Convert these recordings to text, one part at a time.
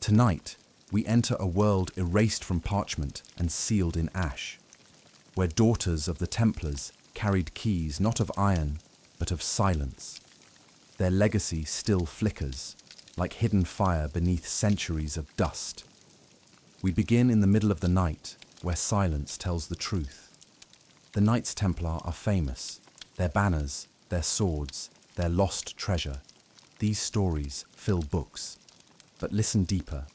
Tonight, we enter a world erased from parchment and sealed in ash, where daughters of the Templars carried keys not of iron, but of silence. Their legacy still flickers, like hidden fire beneath centuries of dust. We begin in the middle of the night, where silence tells the truth. The Knights Templar are famous, their banners, their swords, their lost treasure. These stories fill books. But listen deeper.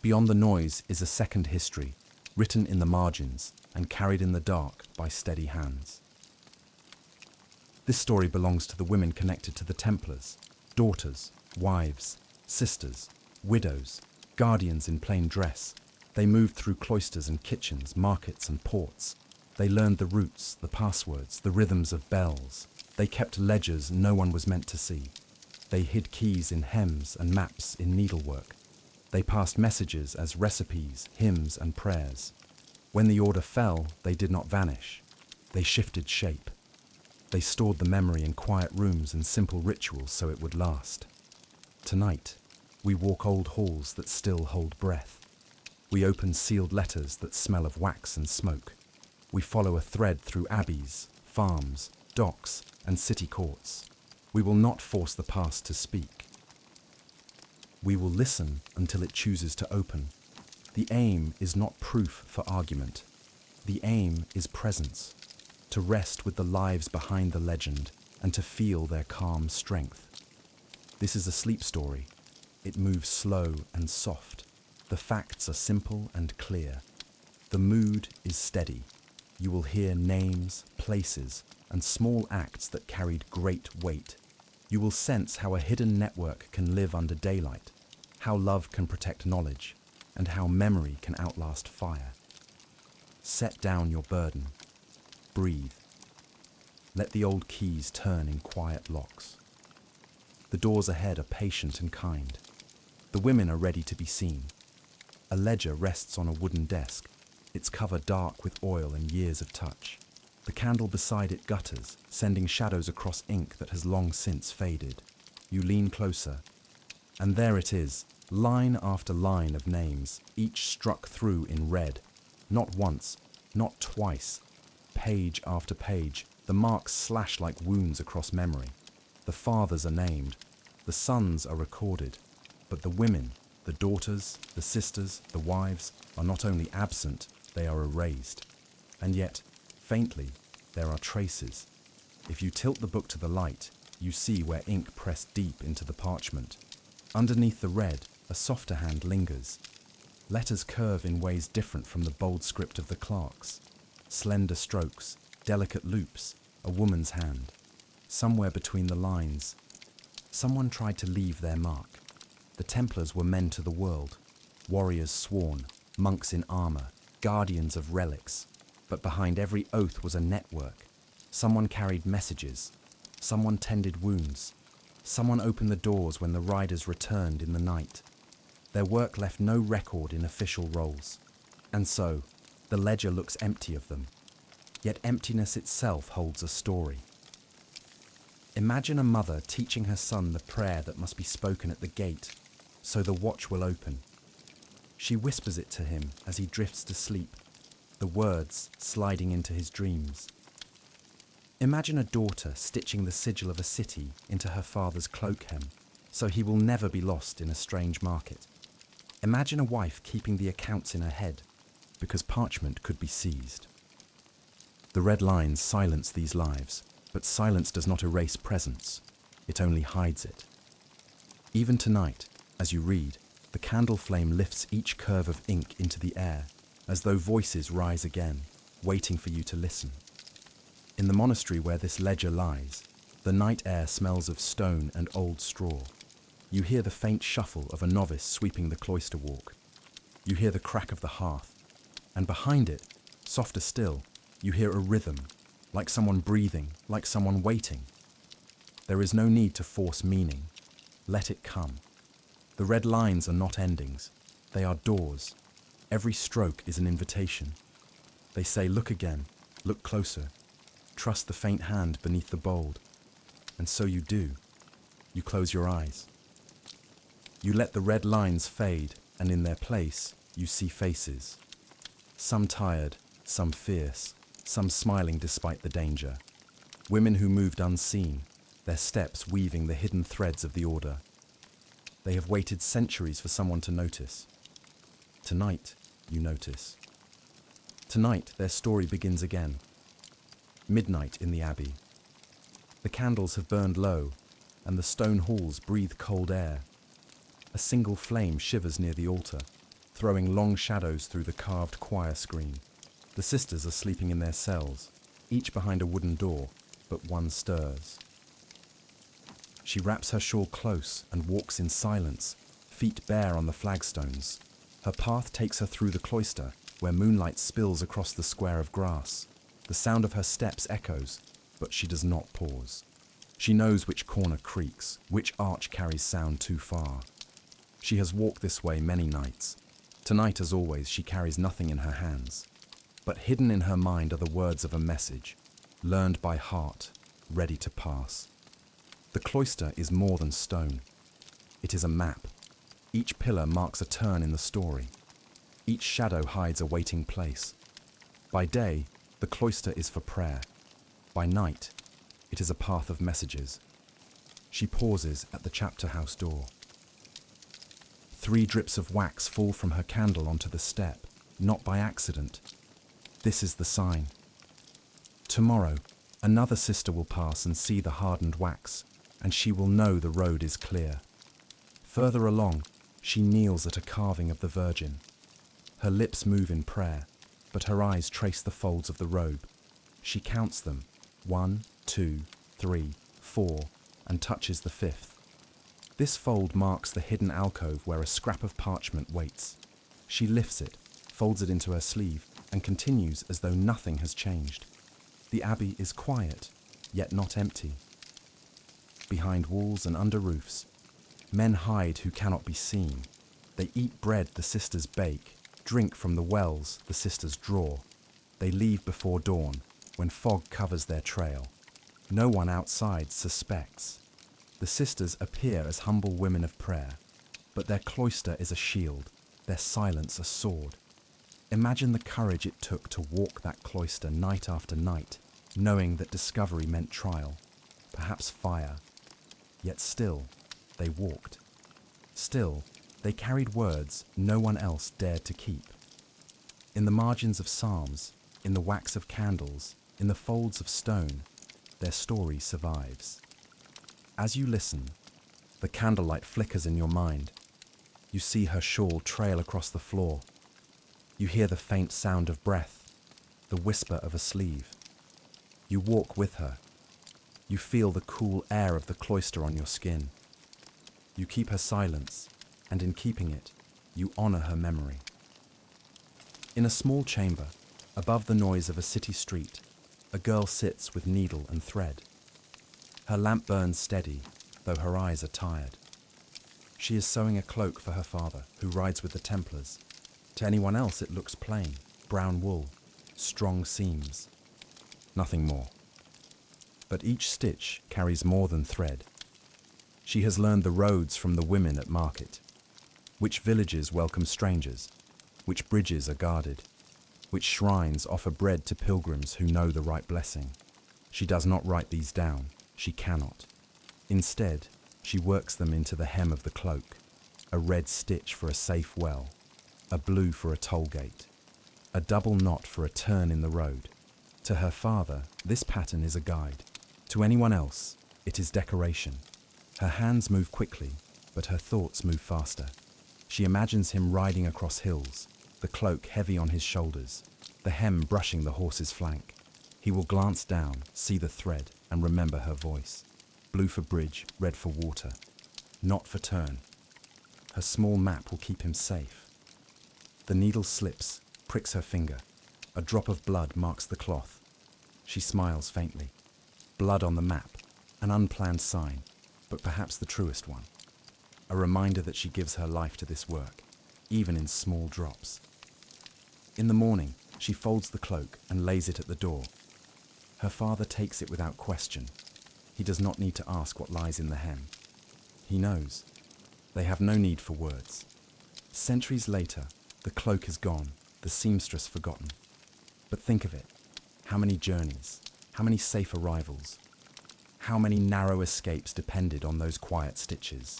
Beyond the noise is a second history, written in the margins and carried in the dark by steady hands. This story belongs to the women connected to the Templars, daughters, wives, sisters, widows, guardians in plain dress. They moved through cloisters and kitchens, markets and ports. They learned the routes, the passwords, the rhythms of bells. They kept ledgers no one was meant to see. They hid keys in hems and maps in needlework. They passed messages as recipes, hymns and prayers. When the order fell, they did not vanish. They shifted shape. They stored the memory in quiet rooms and simple rituals so it would last. Tonight, we walk old halls that still hold breath. We open sealed letters that smell of wax and smoke. We follow a thread through abbeys, farms, docks, and city courts. We will not force the past to speak. We will listen until it chooses to open. The aim is not proof for argument. The aim is presence, to rest with the lives behind the legend and to feel their calm strength. This is a sleep story. It moves slow and soft. The facts are simple and clear. The mood is steady. You will hear names, places, and small acts that carried great weight. You will sense how a hidden network can live under daylight, how love can protect knowledge, and how memory can outlast fire. Set down your burden. Breathe. Let the old keys turn in quiet locks. The doors ahead are patient and kind. The women are ready to be seen. A ledger rests on a wooden desk, its cover dark with oil and years of touch. The candle beside it gutters, sending shadows across ink that has long since faded. You lean closer, and there it is, line after line of names, each struck through in red. Not once, not twice. Page after page, the marks slash like wounds across memory. The fathers are named, the sons are recorded, but the women, the daughters, the sisters, the wives, are not only absent, they are erased. And yet, faintly, there are traces. If you tilt the book to the light, you see where ink pressed deep into the parchment. Underneath the red, a softer hand lingers. Letters curve in ways different from the bold script of the clerks. Slender strokes, delicate loops, a woman's hand. Somewhere between the lines, someone tried to leave their mark. The Templars were men to the world, warriors sworn, monks in armor, guardians of relics. But behind every oath was a network. Someone carried messages. Someone tended wounds. Someone opened the doors when the riders returned in the night. Their work left no record in official rolls. And so, the ledger looks empty of them. Yet emptiness itself holds a story. Imagine a mother teaching her son the prayer that must be spoken at the gate, so the watch will open. She whispers it to him as he drifts to sleep, the words sliding into his dreams. Imagine a daughter stitching the sigil of a city into her father's cloak hem, so he will never be lost in a strange market. Imagine a wife keeping the accounts in her head, because parchment could be seized. The red lines silence these lives, but silence does not erase presence, it only hides it. Even tonight, as you read, the candle flame lifts each curve of ink into the air, as though voices rise again, waiting for you to listen. In the monastery where this ledger lies, the night air smells of stone and old straw. You hear the faint shuffle of a novice sweeping the cloister walk. You hear the crack of the hearth, and behind it, softer still, you hear a rhythm, like someone breathing, like someone waiting. There is no need to force meaning. Let it come. The red lines are not endings. They are doors. Every stroke is an invitation. They say, look again, look closer. Trust the faint hand beneath the bold. And so you do. You close your eyes. You let the red lines fade, and in their place, you see faces. Some tired, some fierce, some smiling despite the danger. Women who moved unseen, their steps weaving the hidden threads of the order. They have waited centuries for someone to notice. Tonight, you notice. Tonight, their story begins again. Midnight in the abbey. The candles have burned low, and the stone halls breathe cold air. A single flame shivers near the altar, throwing long shadows through the carved choir screen. The sisters are sleeping in their cells, each behind a wooden door, but one stirs. She wraps her shawl close and walks in silence, feet bare on the flagstones. Her path takes her through the cloister, where moonlight spills across the square of grass. The sound of her steps echoes, but she does not pause. She knows which corner creaks, which arch carries sound too far. She has walked this way many nights. Tonight, as always, she carries nothing in her hands. But hidden in her mind are the words of a message, learned by heart, ready to pass. The cloister is more than stone. It is a map. Each pillar marks a turn in the story. Each shadow hides a waiting place. By day, the cloister is for prayer. By night, it is a path of messages. She pauses at the chapter house door. 3 drips of wax fall from her candle onto the step, not by accident. This is the sign. Tomorrow, another sister will pass and see the hardened wax, and she will know the road is clear. Further along, she kneels at a carving of the Virgin. Her lips move in prayer, but her eyes trace the folds of the robe. She counts them, 1, 2, 3, 4, and touches the 5th. This fold marks the hidden alcove where a scrap of parchment waits. She lifts it, folds it into her sleeve, and continues as though nothing has changed. The abbey is quiet, yet not empty. Behind walls and under roofs, men hide who cannot be seen. They eat bread the sisters bake, drink from the wells the sisters draw. They leave before dawn, when fog covers their trail. No one outside suspects. The sisters appear as humble women of prayer, but their cloister is a shield, their silence a sword. Imagine the courage it took to walk that cloister night after night, knowing that discovery meant trial, perhaps fire. Yet still, they walked. Still, they carried words no one else dared to keep. In the margins of psalms, in the wax of candles, in the folds of stone, their story survives. As you listen, the candlelight flickers in your mind. You see her shawl trail across the floor. You hear the faint sound of breath, the whisper of a sleeve. You walk with her. You feel the cool air of the cloister on your skin. You keep her silence, and in keeping it, you honor her memory. In a small chamber, above the noise of a city street, a girl sits with needle and thread. Her lamp burns steady, though her eyes are tired. She is sewing a cloak for her father, who rides with the Templars. To anyone else it looks plain, brown wool, strong seams. Nothing more. But each stitch carries more than thread. She has learned the roads from the women at market. Which villages welcome strangers, which bridges are guarded, which shrines offer bread to pilgrims who know the right blessing. She does not write these down, she cannot. Instead, she works them into the hem of the cloak, a red stitch for a safe well, a blue for a toll gate, a double knot for a turn in the road. To her father, this pattern is a guide. To anyone else, it is decoration. Her hands move quickly, but her thoughts move faster. She imagines him riding across hills, the cloak heavy on his shoulders, the hem brushing the horse's flank. He will glance down, see the thread, and remember her voice. Blue for bridge, red for water, not for turn. Her small map will keep him safe. The needle slips, pricks her finger. A drop of blood marks the cloth. She smiles faintly. Blood on the map, an unplanned sign, but perhaps the truest one. A reminder that she gives her life to this work, even in small drops. In the morning, she folds the cloak and lays it at the door. Her father takes it without question. He does not need to ask what lies in the hem. He knows. They have no need for words. Centuries later, the cloak is gone, the seamstress forgotten. But think of it. How many journeys, how many safe arrivals, how many narrow escapes depended on those quiet stitches.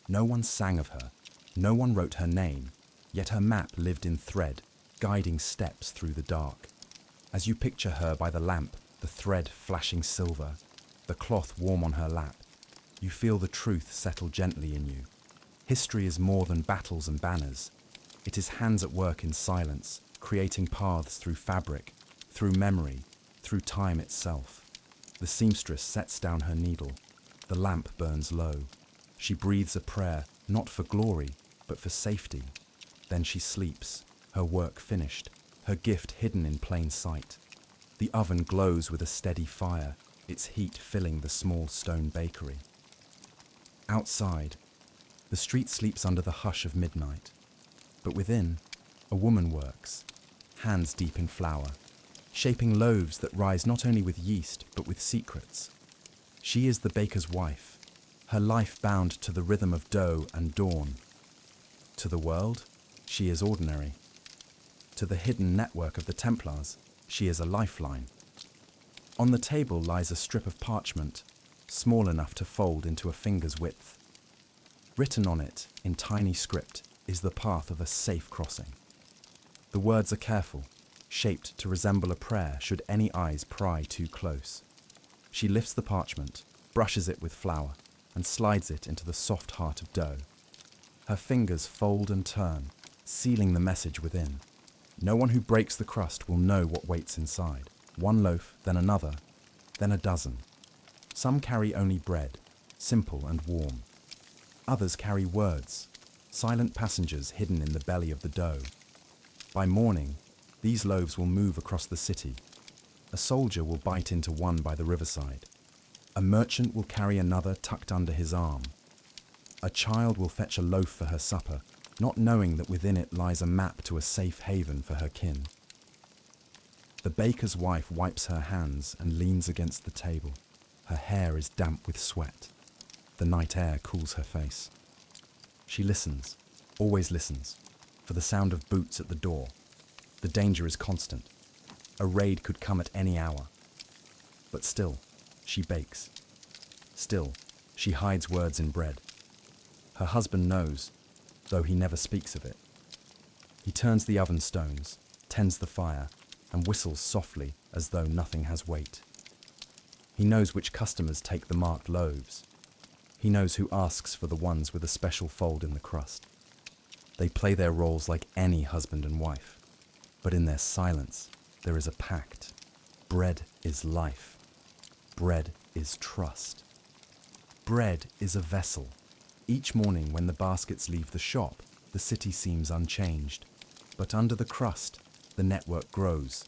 No one sang of her, no one wrote her name, yet her map lived in thread, guiding steps through the dark. As you picture her by the lamp, the thread flashing silver, the cloth warm on her lap, you feel the truth settle gently in you. History is more than battles and banners. It is hands at work in silence, creating paths through fabric, through memory, through time itself. The seamstress sets down her needle. The lamp burns low. She breathes a prayer, not for glory, but for safety. Then she sleeps, her work finished, her gift hidden in plain sight. The oven glows with a steady fire, its heat filling the small stone bakery. Outside, the street sleeps under the hush of midnight. But within, a woman works, hands deep in flour, shaping loaves that rise not only with yeast, but with secrets. She is the baker's wife, her life bound to the rhythm of dough and dawn. To the world, she is ordinary. To the hidden network of the Templars, she is a lifeline. On the table lies a strip of parchment, small enough to fold into a finger's width. Written on it, in tiny script, is the path of a safe crossing. The words are careful, shaped to resemble a prayer should any eyes pry too close. She lifts the parchment, brushes it with flour, and slides it into the soft heart of dough. Her fingers fold and turn, sealing the message within. No one who breaks the crust will know what waits inside. One loaf, then another, then a dozen. Some carry only bread, simple and warm. Others carry words, silent passengers hidden in the belly of the dough. By morning, these loaves will move across the city. A soldier will bite into one by the riverside. A merchant will carry another tucked under his arm. A child will fetch a loaf for her supper, not knowing that within it lies a map to a safe haven for her kin. The baker's wife wipes her hands and leans against the table. Her hair is damp with sweat. The night air cools her face. She listens, always listens, for the sound of boots at the door. The danger is constant. A raid could come at any hour. But still, she bakes. Still, she hides words in bread. Her husband knows, though he never speaks of it. He turns the oven stones, tends the fire, and whistles softly as though nothing has weight. He knows which customers take the marked loaves. He knows who asks for the ones with a special fold in the crust. They play their roles like any husband and wife, but in their silence there is a pact. Bread is life. Bread is trust. Bread is a vessel. Each morning when the baskets leave the shop, the city seems unchanged. But under the crust, the network grows.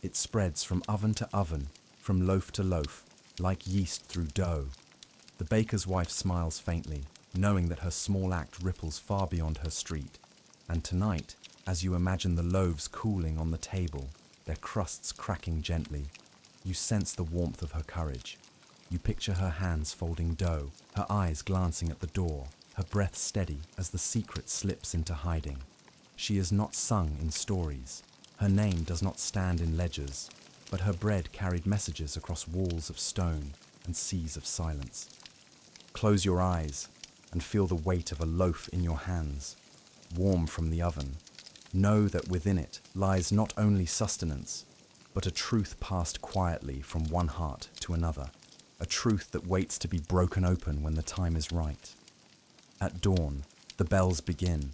It spreads from oven to oven, from loaf to loaf, like yeast through dough. The baker's wife smiles faintly, knowing that her small act ripples far beyond her street. And tonight, as you imagine the loaves cooling on the table, their crusts cracking gently, you sense the warmth of her courage. You picture her hands folding dough, her eyes glancing at the door, her breath steady as the secret slips into hiding. She is not sung in stories. Her name does not stand in ledgers, but her bread carried messages across walls of stone and seas of silence. Close your eyes and feel the weight of a loaf in your hands, warm from the oven. Know that within it lies not only sustenance, but a truth passed quietly from one heart to another, a truth that waits to be broken open when the time is right. At dawn, the bells begin.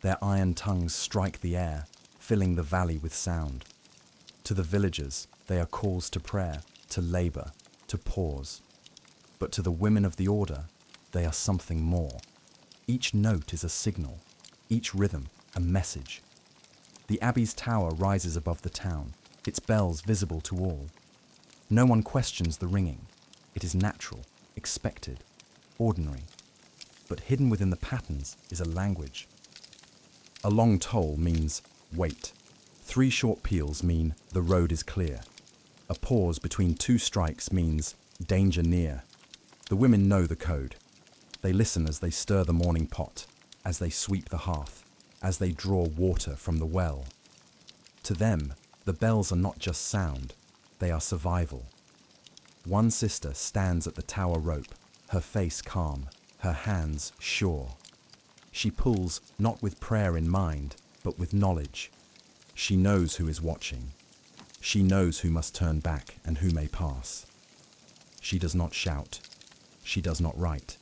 Their iron tongues strike the air, filling the valley with sound. To the villagers, they are calls to prayer, to labor, to pause. But to the women of the order, they are something more. Each note is a signal, each rhythm a message. The abbey's tower rises above the town, its bells visible to all. No one questions the ringing. It is natural, expected, ordinary. But hidden within the patterns is a language. A long toll means wait. 3 short peals mean the road is clear. A pause between 2 strikes means danger near. The women know the code. They listen as they stir the morning pot, as they sweep the hearth. as they draw water from the well. To them, the bells are not just sound, they are survival. One sister stands at the tower rope, her face calm, her hands sure. She pulls not with prayer in mind, but with knowledge. She knows who is watching. She knows who must turn back and who may pass. She does not shout. She does not write.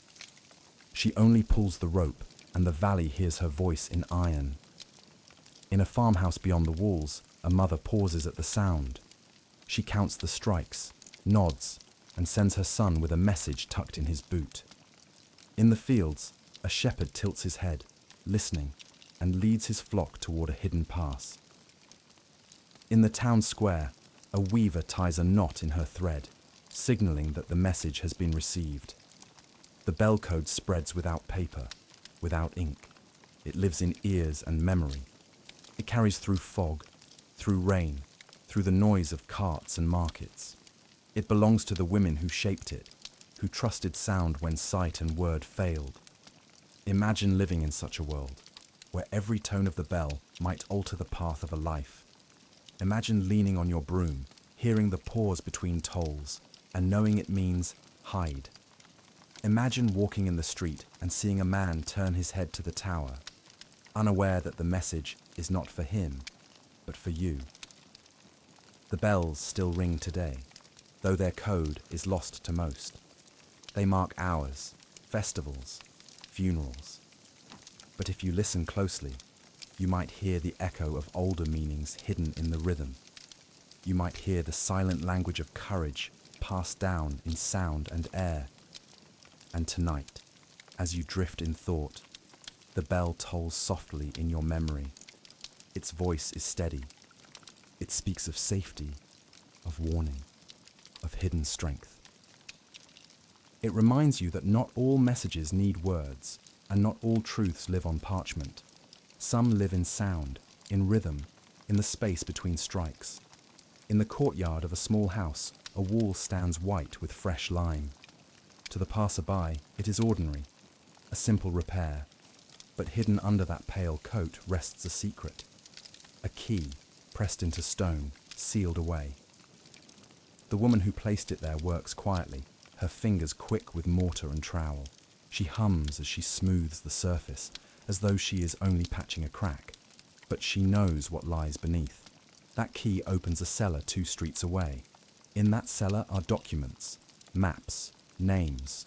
She only pulls the rope, and the valley hears her voice in iron. In a farmhouse beyond the walls, a mother pauses at the sound. She counts the strikes, nods, and sends her son with a message tucked in his boot. In the fields, a shepherd tilts his head, listening, and leads his flock toward a hidden pass. In the town square, a weaver ties a knot in her thread, signaling that the message has been received. The bell code spreads without paper, without ink. It lives in ears and memory. It carries through fog, through rain, through the noise of carts and markets. It belongs to the women who shaped it, who trusted sound when sight and word failed. Imagine living in such a world, where every tone of the bell might alter the path of a life. Imagine leaning on your broom, hearing the pause between tolls, and knowing it means hide. Imagine walking in the street and seeing a man turn his head to the tower, unaware that the message is not for him, but for you. The bells still ring today, though their code is lost to most. They mark hours, festivals, funerals. But if you listen closely, you might hear the echo of older meanings hidden in the rhythm. You might hear the silent language of courage passed down in sound and air. And tonight, as you drift in thought, the bell tolls softly in your memory. Its voice is steady. It speaks of safety, of warning, of hidden strength. It reminds you that not all messages need words, and not all truths live on parchment. Some live in sound, in rhythm, in the space between strikes. In the courtyard of a small house, a wall stands white with fresh lime. To the passer-by, it is ordinary, a simple repair. But hidden under that pale coat rests a secret. A key, pressed into stone, sealed away. The woman who placed it there works quietly, her fingers quick with mortar and trowel. She hums as she smooths the surface, as though she is only patching a crack. But she knows what lies beneath. That key opens a cellar 2 streets away. In that cellar are documents, maps, names,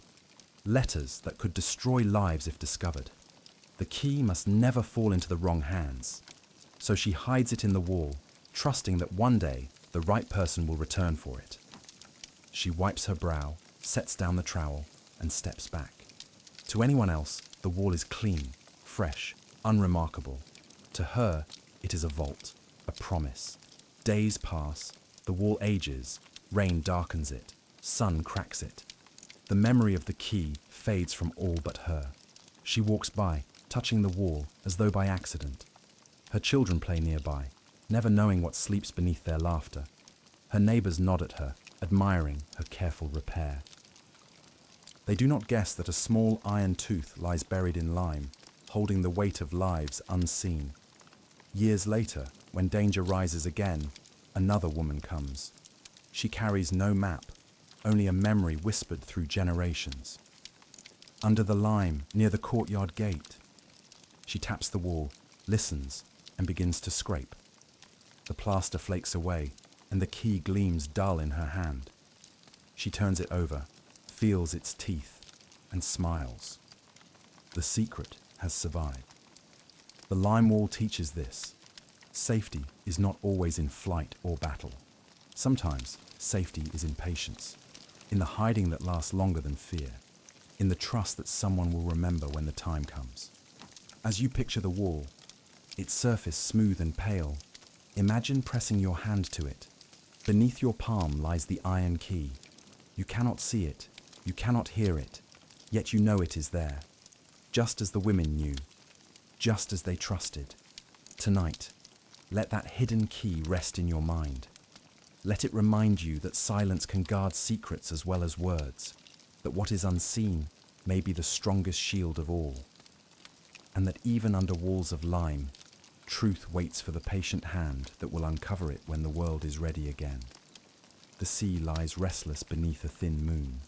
letters that could destroy lives if discovered. The key must never fall into the wrong hands. So she hides it in the wall, trusting that one day the right person will return for it. She wipes her brow, sets down the trowel, and steps back. To anyone else, the wall is clean, fresh, unremarkable. To her, it is a vault, a promise. Days pass, the wall ages, rain darkens it, sun cracks it. The memory of the key fades from all but her. She walks by, touching the wall as though by accident. Her children play nearby, never knowing what sleeps beneath their laughter. Her neighbors nod at her, admiring her careful repair. They do not guess that a small iron tooth lies buried in lime, holding the weight of lives unseen. Years later, when danger rises again, another woman comes. She carries no map, only a memory whispered through generations. Under the lime, near the courtyard gate, she taps the wall, listens, and begins to scrape. The plaster flakes away, and the key gleams dull in her hand. She turns it over, feels its teeth, and smiles. The secret has survived. The lime wall teaches this. Safety is not always in flight or battle. Sometimes safety is in patience, in the hiding that lasts longer than fear, in the trust that someone will remember when the time comes. As you picture the wall, its surface smooth and pale, imagine pressing your hand to it. Beneath your palm lies the iron key. You cannot see it, you cannot hear it, yet you know it is there, just as the women knew, just as they trusted. Tonight, let that hidden key rest in your mind. Let it remind you that silence can guard secrets as well as words, that what is unseen may be the strongest shield of all. and that even under walls of lime, truth waits for the patient hand that will uncover it when the world is ready again. The sea lies restless beneath a thin moon.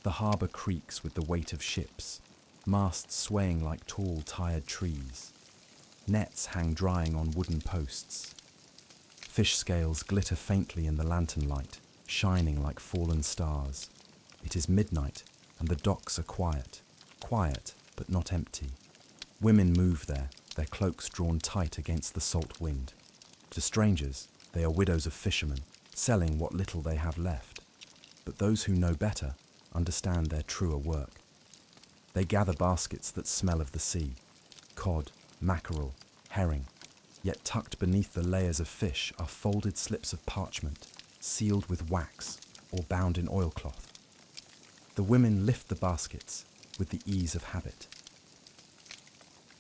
The harbour creaks with the weight of ships, masts swaying like tall, tired trees. Nets hang drying on wooden posts. Fish scales glitter faintly in the lantern light, shining like fallen stars. It is midnight, and the docks are quiet. Quiet, but not empty. Women move there, their cloaks drawn tight against the salt wind. To strangers, they are widows of fishermen, selling what little they have left. But those who know better understand their truer work. They gather baskets that smell of the sea, cod, mackerel, herring. Yet tucked beneath the layers of fish are folded slips of parchment, sealed with wax or bound in oilcloth. The women lift the baskets with the ease of habit.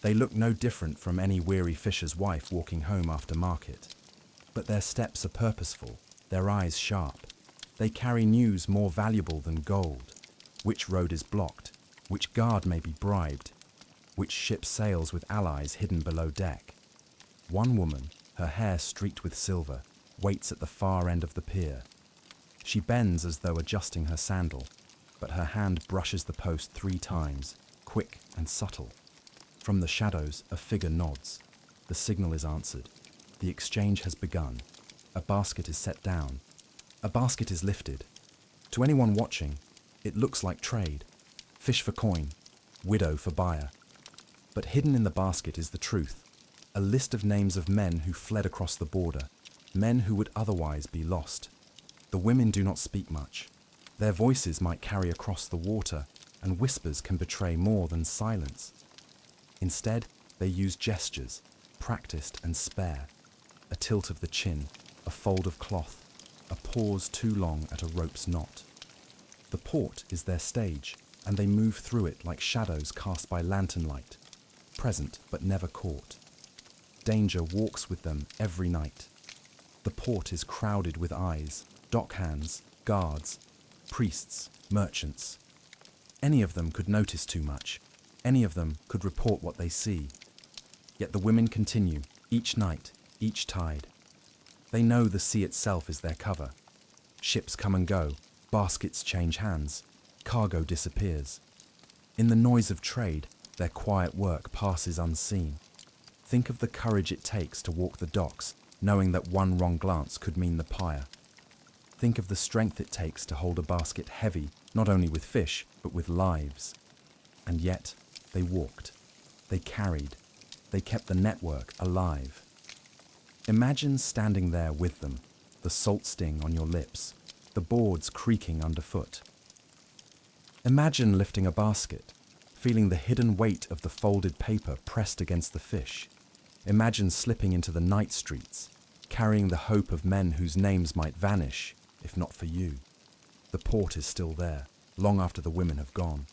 They look no different from any weary fisher's wife walking home after market. But their steps are purposeful, their eyes sharp. They carry news more valuable than gold. Which road is blocked, which guard may be bribed, which ship sails with allies hidden below deck. One woman, her hair streaked with silver, waits at the far end of the pier. She bends as though adjusting her sandal, but her hand brushes the post 3 times, quick and subtle. From the shadows, a figure nods. The signal is answered. The exchange has begun. A basket is set down. A basket is lifted. To anyone watching, it looks like trade. Fish for coin, widow for buyer. But hidden in the basket is the truth. A list of names of men who fled across the border, men who would otherwise be lost. The women do not speak much. Their voices might carry across the water, and whispers can betray more than silence. Instead, they use gestures, practiced and spare. A tilt of the chin, a fold of cloth, a pause too long at a rope's knot. The port is their stage, and they move through it like shadows cast by lantern light, present but never caught. Danger walks with them every night. The port is crowded with eyes, dockhands, guards, priests, merchants. Any of them could notice too much. Any of them could report what they see. Yet the women continue, each night, each tide. They know the sea itself is their cover. Ships come and go, baskets change hands, cargo disappears. In the noise of trade, their quiet work passes unseen. Think of the courage it takes to walk the docks, knowing that one wrong glance could mean the pyre. Think of the strength it takes to hold a basket heavy, not only with fish, but with lives. And yet, they walked. They carried. They kept the network alive. Imagine standing there with them, the salt sting on your lips, the boards creaking underfoot. Imagine lifting a basket, feeling the hidden weight of the folded paper pressed against the fish. Imagine slipping into the night streets, carrying the hope of men whose names might vanish, if not for you. The port is still there, long after the women have gone.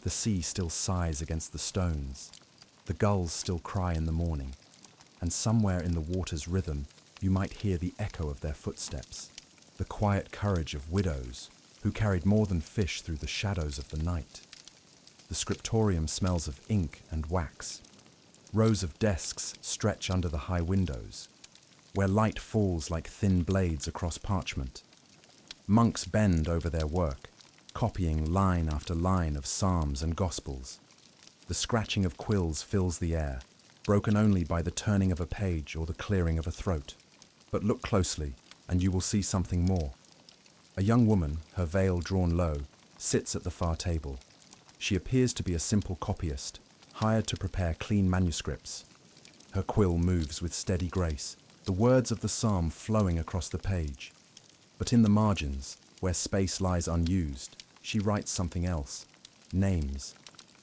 The sea still sighs against the stones. The gulls still cry in the morning. And somewhere in the water's rhythm, you might hear the echo of their footsteps, the quiet courage of widows who carried more than fish through the shadows of the night. The scriptorium smells of ink and wax. Rows of desks stretch under the high windows, where light falls like thin blades across parchment. Monks bend over their work, copying line after line of psalms and gospels. The scratching of quills fills the air, broken only by the turning of a page or the clearing of a throat. But look closely, and you will see something more. A young woman, her veil drawn low, sits at the far table. She appears to be a simple copyist, hired to prepare clean manuscripts. Her quill moves with steady grace, the words of the psalm flowing across the page. But in the margins, where space lies unused, she writes something else. Names,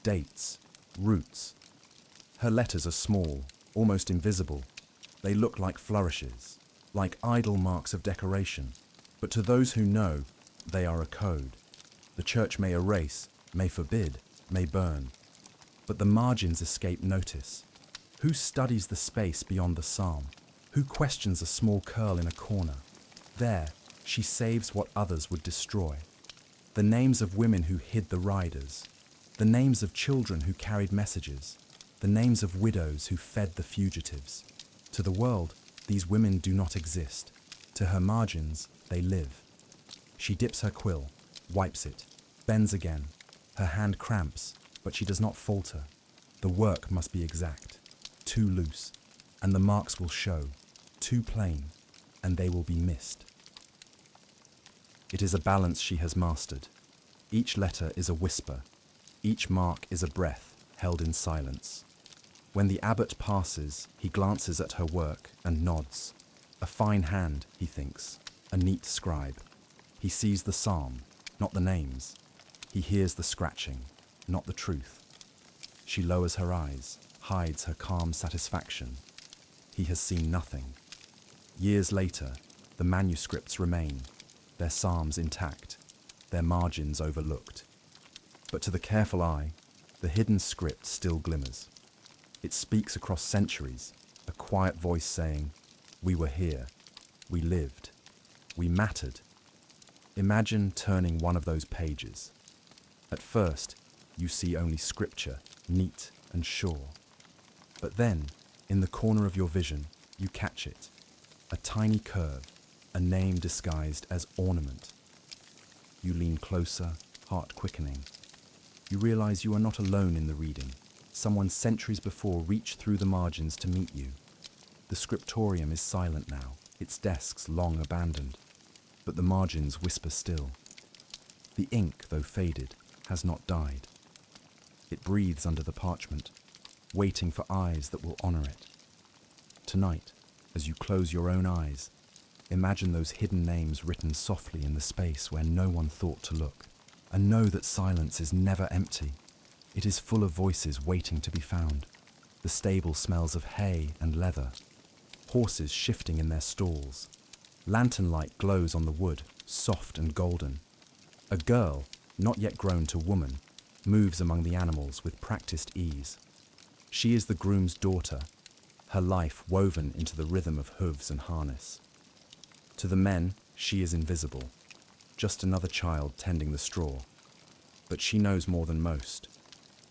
dates, roots. Her letters are small, almost invisible. They look like flourishes, like idle marks of decoration. But to those who know, they are a code. The church may erase, may forbid, may burn. But the margins escape notice. Who studies the space beyond the psalm? Who questions a small curl in a corner? There, she saves what others would destroy. The names of women who hid the riders. The names of children who carried messages. the names of widows who fed the fugitives. To the world, these women do not exist. To her margins, they live. She dips her quill, wipes it, bends again. Her hand cramps, but she does not falter. The work must be exact, too loose, and the marks will show, too plain, and they will be missed. It is a balance she has mastered. Each letter is a whisper. Each mark is a breath held in silence. When the abbot passes, he glances at her work and nods. A fine hand, he thinks, a neat scribe. He sees the psalm, not the names. He hears the scratching, not the truth. She lowers her eyes, hides her calm satisfaction. He has seen nothing. Years later, the manuscripts remain, their psalms intact, their margins overlooked. But to the careful eye, the hidden script still glimmers. It speaks across centuries, a quiet voice saying, "We were here, we lived, we mattered." Imagine turning one of those pages. At first, you see only scripture, neat and sure. But then, in the corner of your vision, you catch it. A tiny curve, a name disguised as ornament. You lean closer, heart quickening. You realize you are not alone in the reading. Someone centuries before reached through the margins to meet you. The scriptorium is silent now, its desks long abandoned. But the margins whisper still. The ink, though faded, has not died. It breathes under the parchment, waiting for eyes that will honor it. Tonight, as you close your own eyes, imagine those hidden names written softly in the space where no one thought to look. And know that silence is never empty. It is full of voices waiting to be found. The stable smells of hay and leather, horses shifting in their stalls. Lantern light glows on the wood, soft and golden. A girl, not yet grown to woman, moves among the animals with practiced ease. She is the groom's daughter, her life woven into the rhythm of hooves and harness. To the men, she is invisible, just another child tending the straw. But she knows more than most.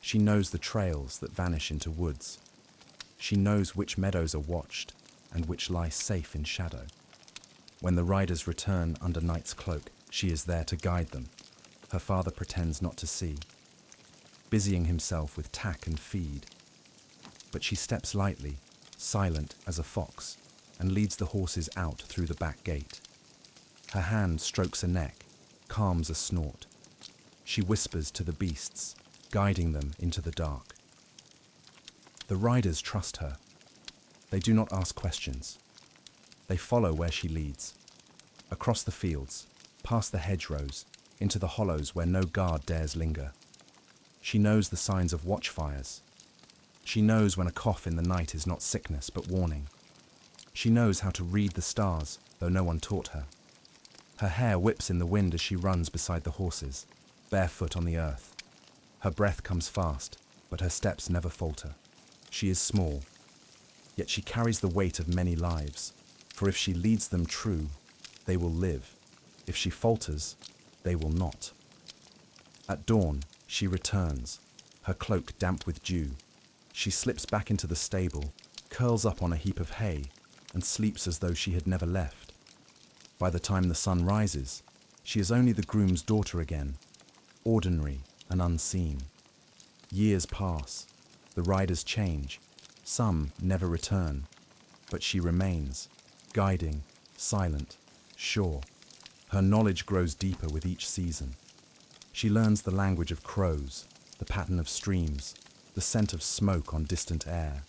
She knows the trails that vanish into woods. She knows which meadows are watched and which lie safe in shadow. When the riders return under night's cloak, she is there to guide them. Her father pretends not to see, busying himself with tack and feed. But she steps lightly, silent as a fox, and leads the horses out through the back gate. Her hand strokes a neck, calms a snort. She whispers to the beasts, guiding them into the dark. The riders trust her. They do not ask questions. They follow where she leads. Across the fields, past the hedgerows, into the hollows where no guard dares linger. She knows the signs of watchfires. She knows when a cough in the night is not sickness but warning. She knows how to read the stars, though no one taught her. Her hair whips in the wind as she runs beside the horses, barefoot on the earth. Her breath comes fast, but her steps never falter. She is small, yet she carries the weight of many lives. For if she leads them true, they will live. If she falters, they will not. At dawn, she returns, her cloak damp with dew. She slips back into the stable, curls up on a heap of hay, and sleeps as though she had never left. By the time the sun rises, she is only the groom's daughter again, ordinary and unseen. Years pass, the riders change, some never return, but she remains, guiding, silent, sure. Her knowledge grows deeper with each season. She learns the language of crows, the pattern of streams, the scent of smoke on distant air.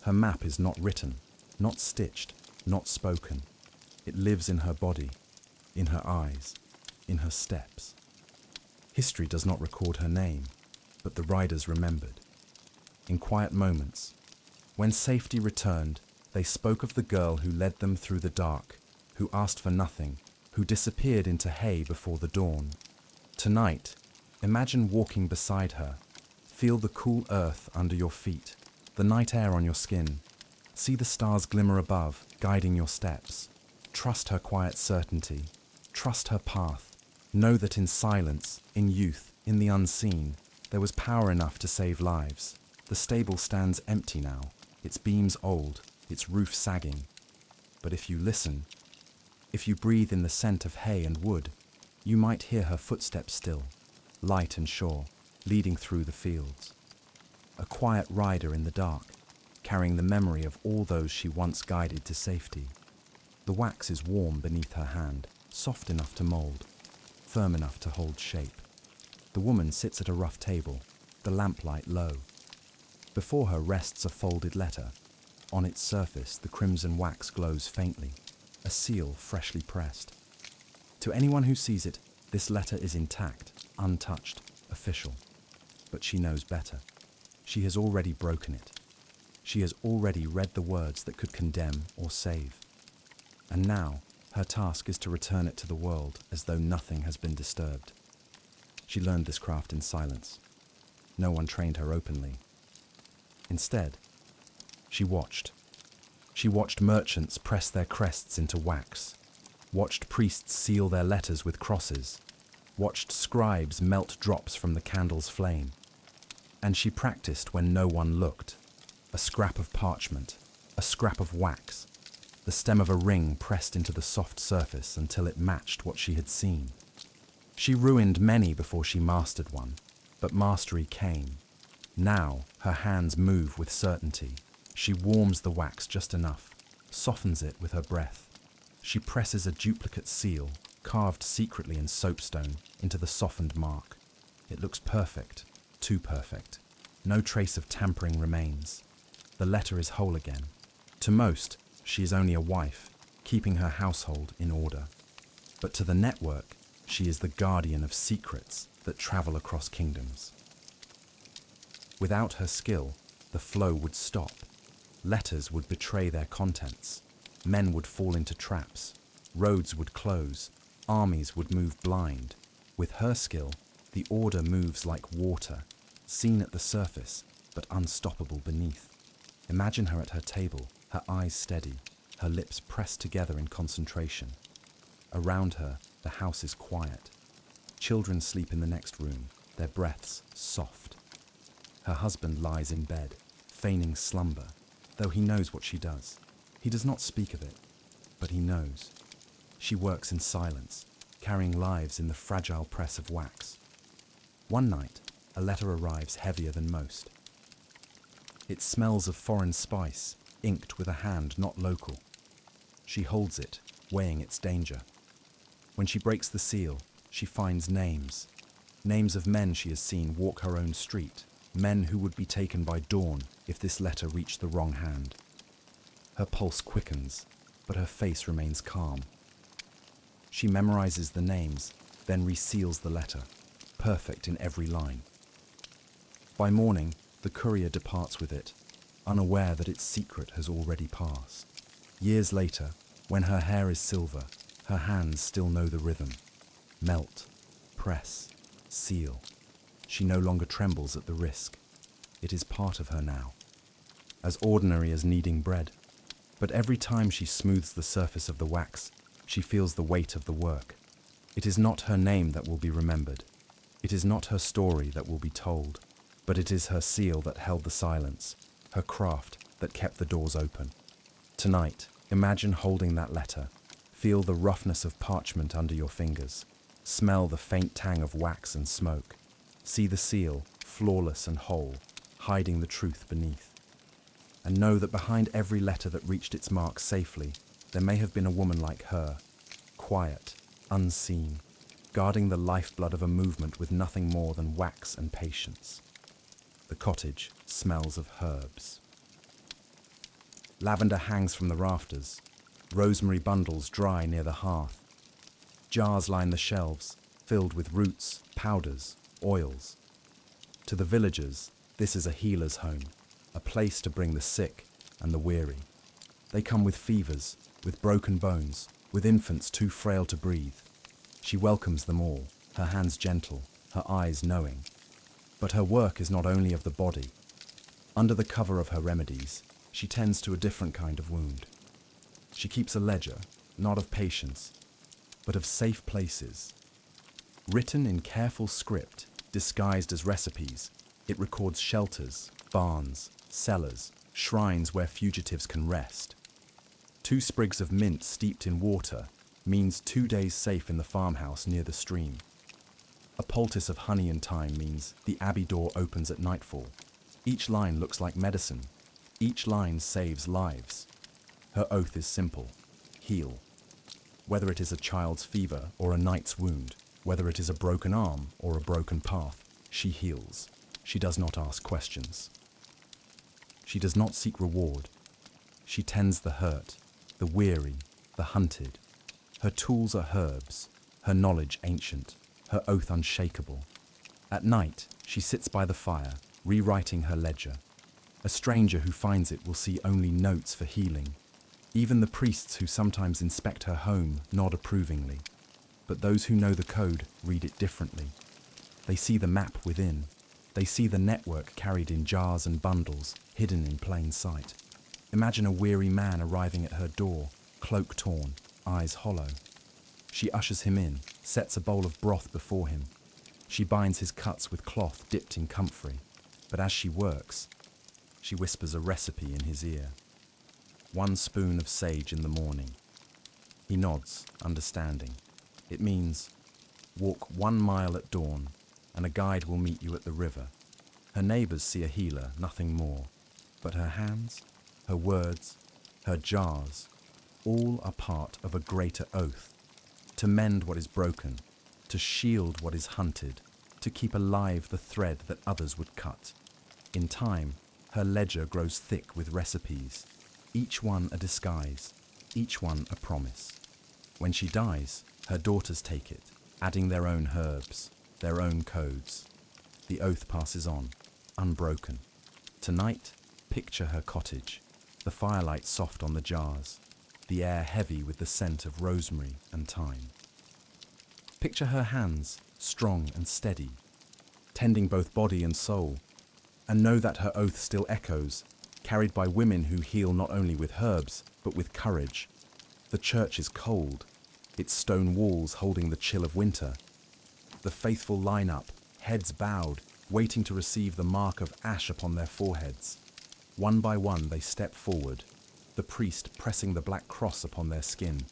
Her map is not written, not stitched, not spoken. It lives in her body, in her eyes, in her steps. History does not record her name, but the riders remembered. In quiet moments, when safety returned, they spoke of the girl who led them through the dark, who asked for nothing, who disappeared into hay before the dawn. Tonight, imagine walking beside her. Feel the cool earth under your feet, the night air on your skin. See the stars glimmer above, guiding your steps. Trust her quiet certainty. Trust her path. Know that in silence, in youth, in the unseen, there was power enough to save lives. The stable stands empty now, its beams old, its roof sagging. But if you listen, if you breathe in the scent of hay and wood, you might hear her footsteps still, light and sure, leading through the fields. A quiet rider in the dark, carrying the memory of all those she once guided to safety. The wax is warm beneath her hand, soft enough to mold, firm enough to hold shape. The woman sits at a rough table, the lamplight low. Before her rests a folded letter. On its surface, the crimson wax glows faintly, a seal freshly pressed. To anyone who sees it, this letter is intact, untouched, official. But she knows better. She has already broken it. She has already read the words that could condemn or save. And now, her task is to return it to the world as though nothing has been disturbed. She learned this craft in silence. No one trained her openly. Instead, she watched. She watched merchants press their crests into wax, watched priests seal their letters with crosses, watched scribes melt drops from the candle's flame. And she practiced when no one looked. A scrap of parchment, a scrap of wax, the stem of a ring pressed into the soft surface until it matched what she had seen. She ruined many before she mastered one, but mastery came. Now her hands move with certainty. She warms the wax just enough, softens it with her breath. She presses a duplicate seal, carved secretly in soapstone, into the softened mark. It looks perfect, too perfect. No trace of tampering remains. The letter is whole again. To most, she is only a wife, keeping her household in order. But to the network, she is the guardian of secrets that travel across kingdoms. Without her skill, the flow would stop. Letters would betray their contents. Men would fall into traps. Roads would close. Armies would move blind. With her skill, the order moves like water, seen at the surface, but unstoppable beneath. Imagine her at her table, her eyes steady, her lips pressed together in concentration. Around her, the house is quiet. Children sleep in the next room, their breaths soft. Her husband lies in bed, feigning slumber, though he knows what she does. He does not speak of it, but he knows. She works in silence, carrying lives in the fragile press of wax. One night, a letter arrives heavier than most. It smells of foreign spice, inked with a hand not local. She holds it, weighing its danger. When she breaks the seal, she finds names. Names of men she has seen walk her own street, men who would be taken by dawn if this letter reached the wrong hand. Her pulse quickens, but her face remains calm. She memorizes the names, then reseals the letter, perfect in every line. By morning, the courier departs with it, unaware that its secret has already passed. Years later, when her hair is silver, her hands still know the rhythm. Melt, press, seal. She no longer trembles at the risk. It is part of her now, as ordinary as kneading bread. But every time she smooths the surface of the wax, she feels the weight of the work. It is not her name that will be remembered. It is not her story that will be told, but it is her seal that held the silence, her craft that kept the doors open. Tonight, imagine holding that letter. Feel the roughness of parchment under your fingers. Smell the faint tang of wax and smoke. See the seal, flawless and whole, hiding the truth beneath. And know that behind every letter that reached its mark safely, there may have been a woman like her, quiet, unseen, guarding the lifeblood of a movement with nothing more than wax and patience. The cottage smells of herbs. Lavender hangs from the rafters. Rosemary bundles dry near the hearth. Jars line the shelves, filled with roots, powders, oils. To the villagers, this is a healer's home, a place to bring the sick and the weary. They come with fevers, with broken bones, with infants too frail to breathe. She welcomes them all, her hands gentle, her eyes knowing. But her work is not only of the body. Under the cover of her remedies, she tends to a different kind of wound. She keeps a ledger, not of patients, but of safe places. Written in careful script, disguised as recipes, it records shelters, barns, cellars, shrines where fugitives can rest. 2 sprigs of mint steeped in water means 2 days safe in the farmhouse near the stream. A poultice of honey and thyme means the abbey door opens at nightfall. Each line looks like medicine. Each line saves lives. Her oath is simple: heal. Whether it is a child's fever or a knight's wound, whether it is a broken arm or a broken path, she heals. She does not ask questions. She does not seek reward. She tends the hurt, the weary, the hunted. Her tools are herbs, her knowledge ancient, her oath unshakable. At night, she sits by the fire, rewriting her ledger. A stranger who finds it will see only notes for healing. Even the priests who sometimes inspect her home nod approvingly. But those who know the code read it differently. They see the map within. They see the network carried in jars and bundles, hidden in plain sight. Imagine a weary man arriving at her door, cloak torn, eyes hollow. She ushers him in, sets a bowl of broth before him. She binds his cuts with cloth dipped in comfrey. But as she works, she whispers a recipe in his ear. 1 spoon of sage in the morning. He nods, understanding. It means, walk 1 mile at dawn, and a guide will meet you at the river. Her neighbours see a healer, nothing more. But her hands, her words, her jars, all are part of a greater oath. To mend what is broken, to shield what is hunted, to keep alive the thread that others would cut. In time, her ledger grows thick with recipes, each one a disguise, each one a promise. When she dies, her daughters take it, adding their own herbs, their own codes. The oath passes on, unbroken. Tonight, picture her cottage, the firelight soft on the jars, the air heavy with the scent of rosemary and thyme. Picture her hands, strong and steady, tending both body and soul, and know that her oath still echoes, carried by women who heal not only with herbs, but with courage. The church is cold, its stone walls holding the chill of winter. The faithful line up, heads bowed, waiting to receive the mark of ash upon their foreheads. One by one they step forward, the priest pressing the black cross upon their skin.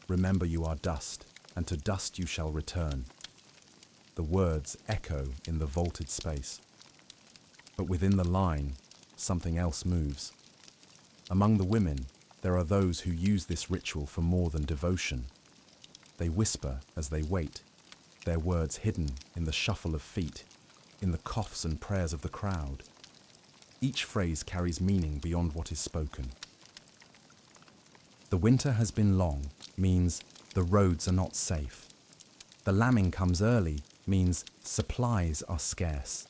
Remember you are dust, and to dust you shall return. The words echo in the vaulted space. But within the line, something else moves. Among the women, there are those who use this ritual for more than devotion. They whisper as they wait, their words hidden in the shuffle of feet, in the coughs and prayers of the crowd. Each phrase carries meaning beyond what is spoken. The winter has been long means the roads are not safe. The lambing comes early means supplies are scarce.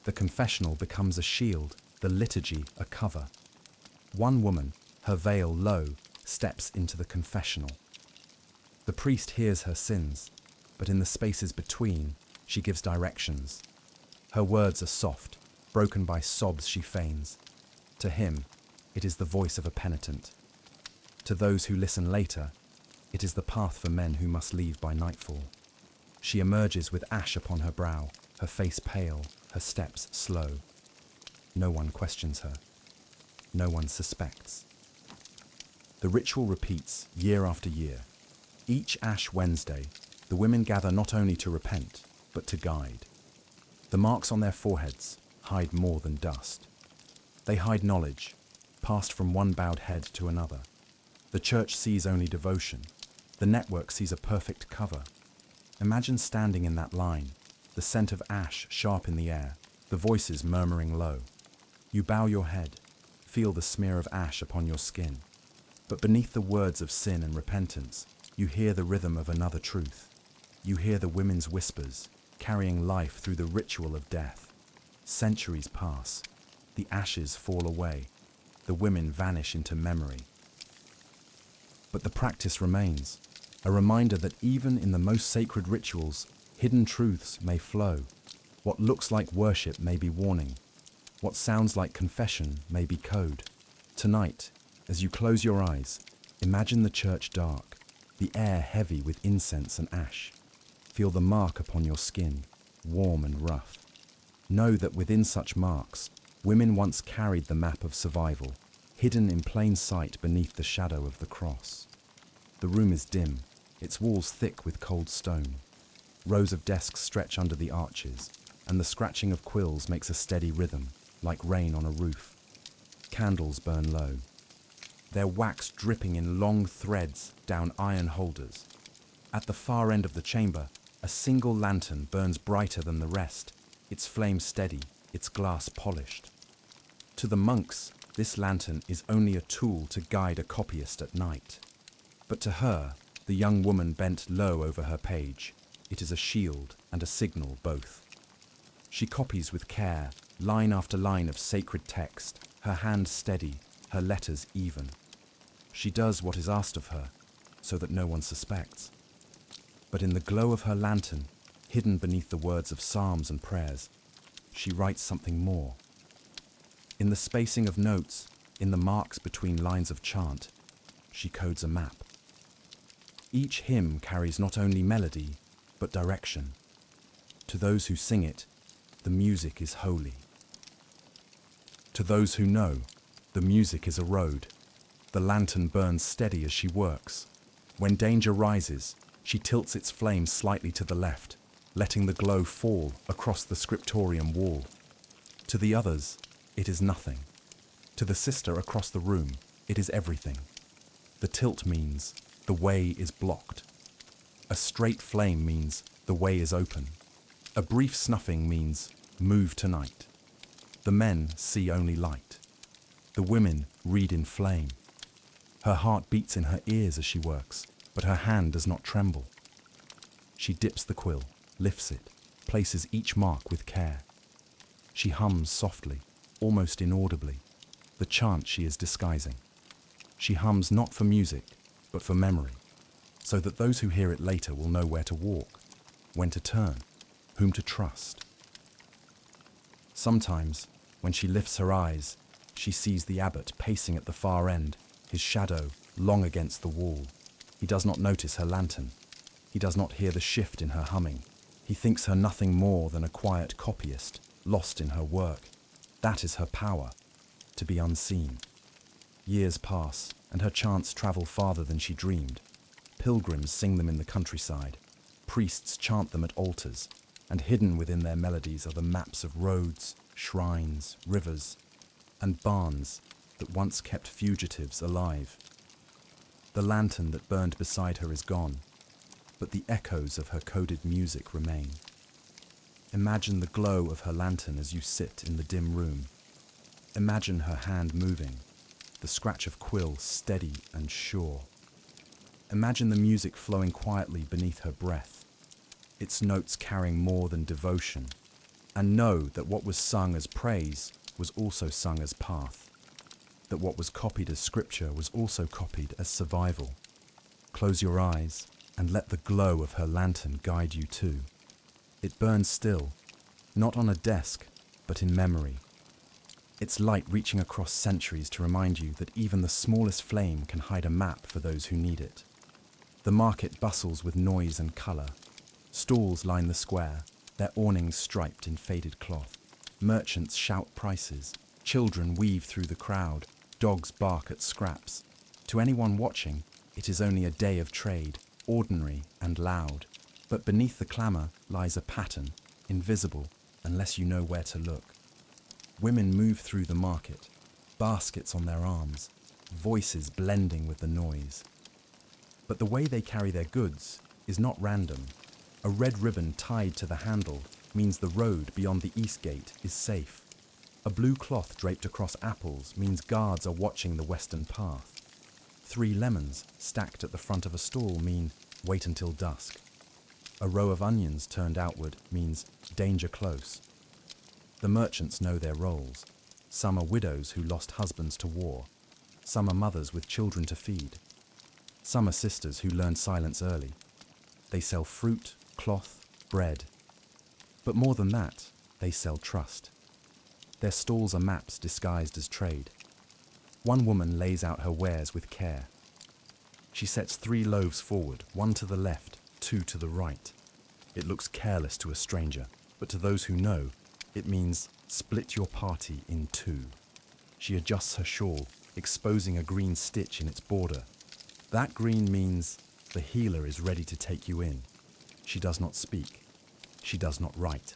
The confessional becomes a shield, the liturgy a cover. One woman, her veil low, steps into the confessional. The priest hears her sins, but in the spaces between, she gives directions. Her words are soft, broken by sobs she feigns. To him, it is the voice of a penitent. To those who listen later, it is the path for men who must leave by nightfall. She emerges with ash upon her brow, her face pale, her steps slow. No one questions her. No one suspects. The ritual repeats year after year. Each Ash Wednesday, the women gather not only to repent, but to guide. The marks on their foreheads hide more than dust. They hide knowledge, passed from one bowed head to another. The church sees only devotion. The network sees a perfect cover. Imagine standing in that line, the scent of ash sharp in the air, the voices murmuring low. You bow your head, feel the smear of ash upon your skin. But beneath the words of sin and repentance, you hear the rhythm of another truth. You hear the women's whispers, carrying life through the ritual of death. Centuries pass. The ashes fall away. The women vanish into memory. But the practice remains, a reminder that even in the most sacred rituals, hidden truths may flow. What looks like worship may be warning. What sounds like confession may be code. Tonight, as you close your eyes, imagine the church dark, the air heavy with incense and ash. Feel the mark upon your skin, warm and rough. Know that within such marks, women once carried the map of survival, hidden in plain sight beneath the shadow of the cross. The room is dim, its walls thick with cold stone. Rows of desks stretch under the arches, and the scratching of quills makes a steady rhythm, like rain on a roof. Candles burn low, their wax dripping in long threads down iron holders. At the far end of the chamber, a single lantern burns brighter than the rest, its flame steady, its glass polished. To the monks, this lantern is only a tool to guide a copyist at night. But to her, the young woman bent low over her page, it is a shield and a signal both. She copies with care, line after line of sacred text, her hand steady, her letters even. She does what is asked of her, so that no one suspects. But in the glow of her lantern, hidden beneath the words of psalms and prayers, she writes something more. In the spacing of notes, in the marks between lines of chant, she codes a map. Each hymn carries not only melody, but direction. To those who sing it, the music is holy. To those who know, the music is a road. The lantern burns steady as she works. When danger rises, she tilts its flame slightly to the left, letting the glow fall across the scriptorium wall. To the others, it is nothing. To the sister across the room, it is everything. The tilt means the way is blocked. A straight flame means the way is open. A brief snuffing means move tonight. The men see only light. The women read in flame. Her heart beats in her ears as she works, but her hand does not tremble. She dips the quill, lifts it, places each mark with care. She hums softly, almost inaudibly, the chant she is disguising. She hums not for music, but for memory, so that those who hear it later will know where to walk, when to turn, whom to trust. Sometimes, when she lifts her eyes, she sees the abbot pacing at the far end, his shadow long against the wall. He does not notice her lantern. He does not hear the shift in her humming. He thinks her nothing more than a quiet copyist, lost in her work. That is her power, to be unseen. Years pass, and her chants travel farther than she dreamed. Pilgrims sing them in the countryside. Priests chant them at altars, and hidden within their melodies are the maps of roads, shrines, rivers, and barns that once kept fugitives alive. The lantern that burned beside her is gone, but the echoes of her coded music remain. Imagine the glow of her lantern as you sit in the dim room. Imagine her hand moving, the scratch of quill steady and sure. Imagine the music flowing quietly beneath her breath, its notes carrying more than devotion, and know that what was sung as praise was also sung as path, that what was copied as scripture was also copied as survival. Close your eyes and let the glow of her lantern guide you too. It burns still, not on a desk, but in memory. Its light reaching across centuries to remind you that even the smallest flame can hide a map for those who need it. The market bustles with noise and colour. Stalls line the square, their awnings striped in faded cloth. Merchants shout prices. Children weave through the crowd. Dogs bark at scraps. To anyone watching, it is only a day of trade, ordinary and loud. But beneath the clamour lies a pattern, invisible unless you know where to look. Women move through the market, baskets on their arms, voices blending with the noise. But the way they carry their goods is not random. A red ribbon tied to the handle means the road beyond the east gate is safe. A blue cloth draped across apples means guards are watching the western path. 3 lemons stacked at the front of a stall mean wait until dusk. A row of onions turned outward means danger close. The merchants know their roles. Some are widows who lost husbands to war. Some are mothers with children to feed. Some are sisters who learned silence early. They sell fruit, cloth, bread. But more than that, they sell trust. Their stalls are maps disguised as trade. One woman lays out her wares with care. She sets 3 loaves forward, 1 to the left, 2 to the right. It looks careless to a stranger, but to those who know, It means split your party in two. She adjusts her shawl, exposing a green stitch in its border. That green means the healer is ready to take you in. She does not speak. She does not write.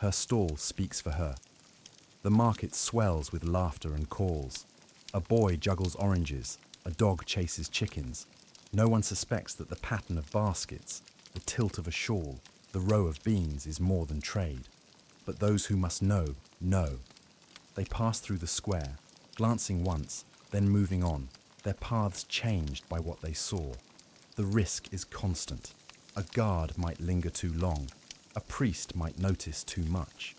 Her stall speaks for her. The market swells with laughter and calls. A boy juggles oranges. A dog chases chickens. No one suspects that the pattern of baskets, the tilt of a shawl, the row of beans is more than trade. But those who must know, know. They pass through the square, glancing once, then moving on, their paths changed by what they saw. The risk is constant. A guard might linger too long. A priest might notice too much.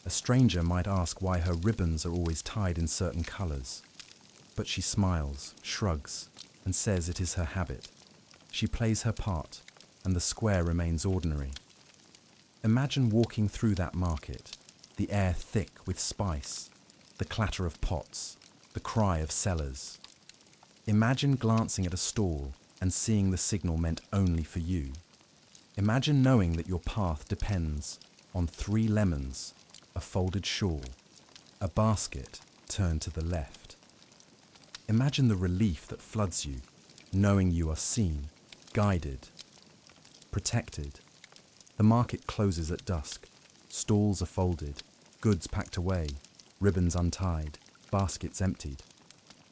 A stranger might ask why her ribbons are always tied in certain colours. But she smiles, shrugs, and says it is her habit. She plays her part, and the square remains ordinary. Imagine walking through that market, the air thick with spice, the clatter of pots, the cry of sellers. Imagine glancing at a stall and seeing the signal meant only for you. Imagine knowing that your path depends on 3 lemons, a folded shawl, a basket turned to the left. Imagine the relief that floods you, knowing you are seen, guided, protected. The market closes at dusk. Stalls are folded, goods packed away, ribbons untied, baskets emptied.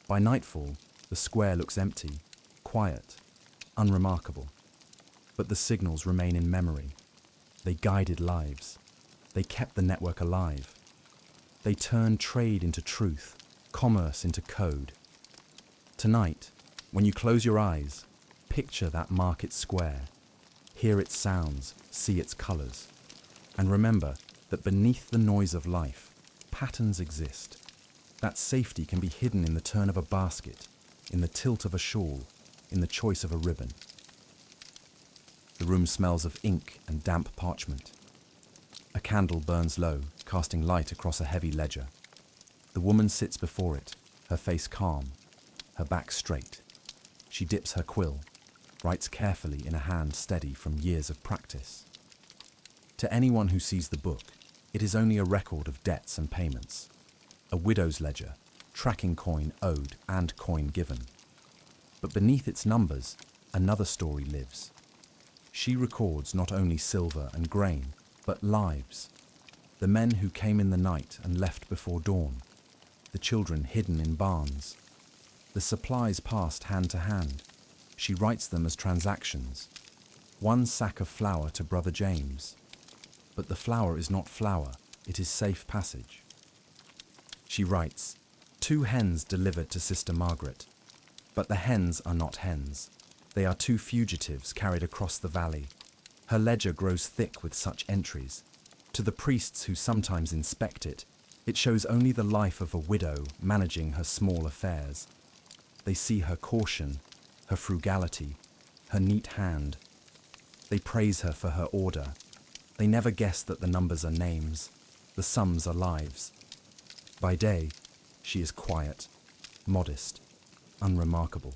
By nightfall, the square looks empty, quiet, unremarkable. But the signals remain in memory. They guided lives. They kept the network alive. They turned trade into truth, commerce into code. Tonight, when you close your eyes, picture that market square. Hear its sounds, see its colours. And remember that beneath the noise of life, patterns exist. That safety can be hidden in the turn of a basket, in the tilt of a shawl, in the choice of a ribbon. The room smells of ink and damp parchment. A candle burns low, casting light across a heavy ledger. The woman sits before it, her face calm, her back straight. She dips her quill, writes carefully in a hand steady from years of practice. To anyone who sees the book, it is only a record of debts and payments, a widow's ledger, tracking coin owed and coin given. But beneath its numbers, another story lives. She records not only silver and grain, but lives. The men who came in the night and left before dawn, the children hidden in barns, the supplies passed hand to hand. She writes them as transactions. 1 sack of flour to Brother James. But the flour is not flour, it is safe passage. She writes, 2 hens delivered to Sister Margaret. But the hens are not hens. They are 2 fugitives carried across the valley. Her ledger grows thick with such entries. To the priests who sometimes inspect it, it shows only the life of a widow managing her small affairs. They see her caution, her frugality, her neat hand. They praise her for her order. They never guess that the numbers are names, the sums are lives. By day, she is quiet, modest, unremarkable.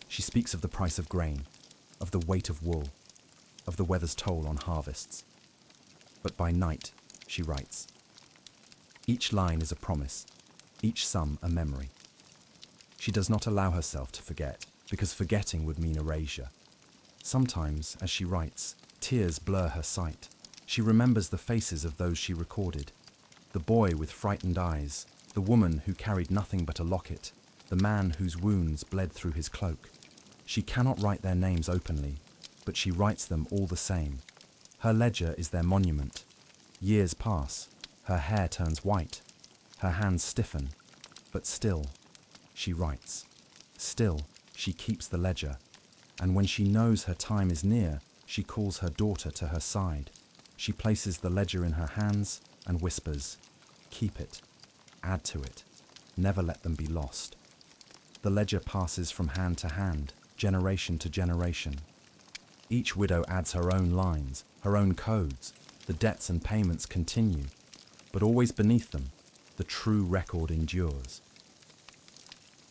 She speaks of the price of grain, of the weight of wool, of the weather's toll on harvests. But by night, she writes. Each line is a promise, each sum a memory. She does not allow herself to forget, because forgetting would mean erasure. Sometimes, as she writes, tears blur her sight. She remembers the faces of those she recorded. The boy with frightened eyes, the woman who carried nothing but a locket, the man whose wounds bled through his cloak. She cannot write their names openly, but she writes them all the same. Her ledger is their monument. Years pass, her hair turns white, her hands stiffen, but still, she writes. Still, she keeps the ledger, and when she knows her time is near, she calls her daughter to her side. She places the ledger in her hands and whispers, "Keep it, add to it, never let them be lost." The ledger passes from hand to hand, generation to generation. Each widow adds her own lines, her own codes. The debts and payments continue, but always beneath them, the true record endures.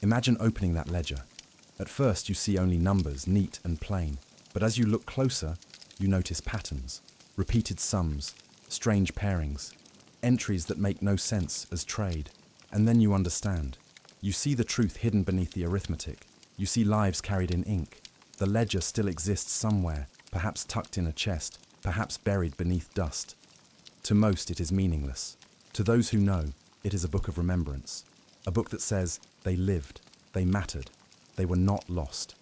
Imagine opening that ledger. At first you see only numbers, neat and plain, but as you look closer, you notice patterns, repeated sums, strange pairings. entries that make no sense as trade. And then you understand. You see the truth hidden beneath the arithmetic. You see lives carried in ink. The ledger still exists somewhere, perhaps tucked in a chest, perhaps buried beneath dust. To most, it is meaningless. To those who know, it is a book of remembrance. A book that says they lived, they mattered, they were not lost.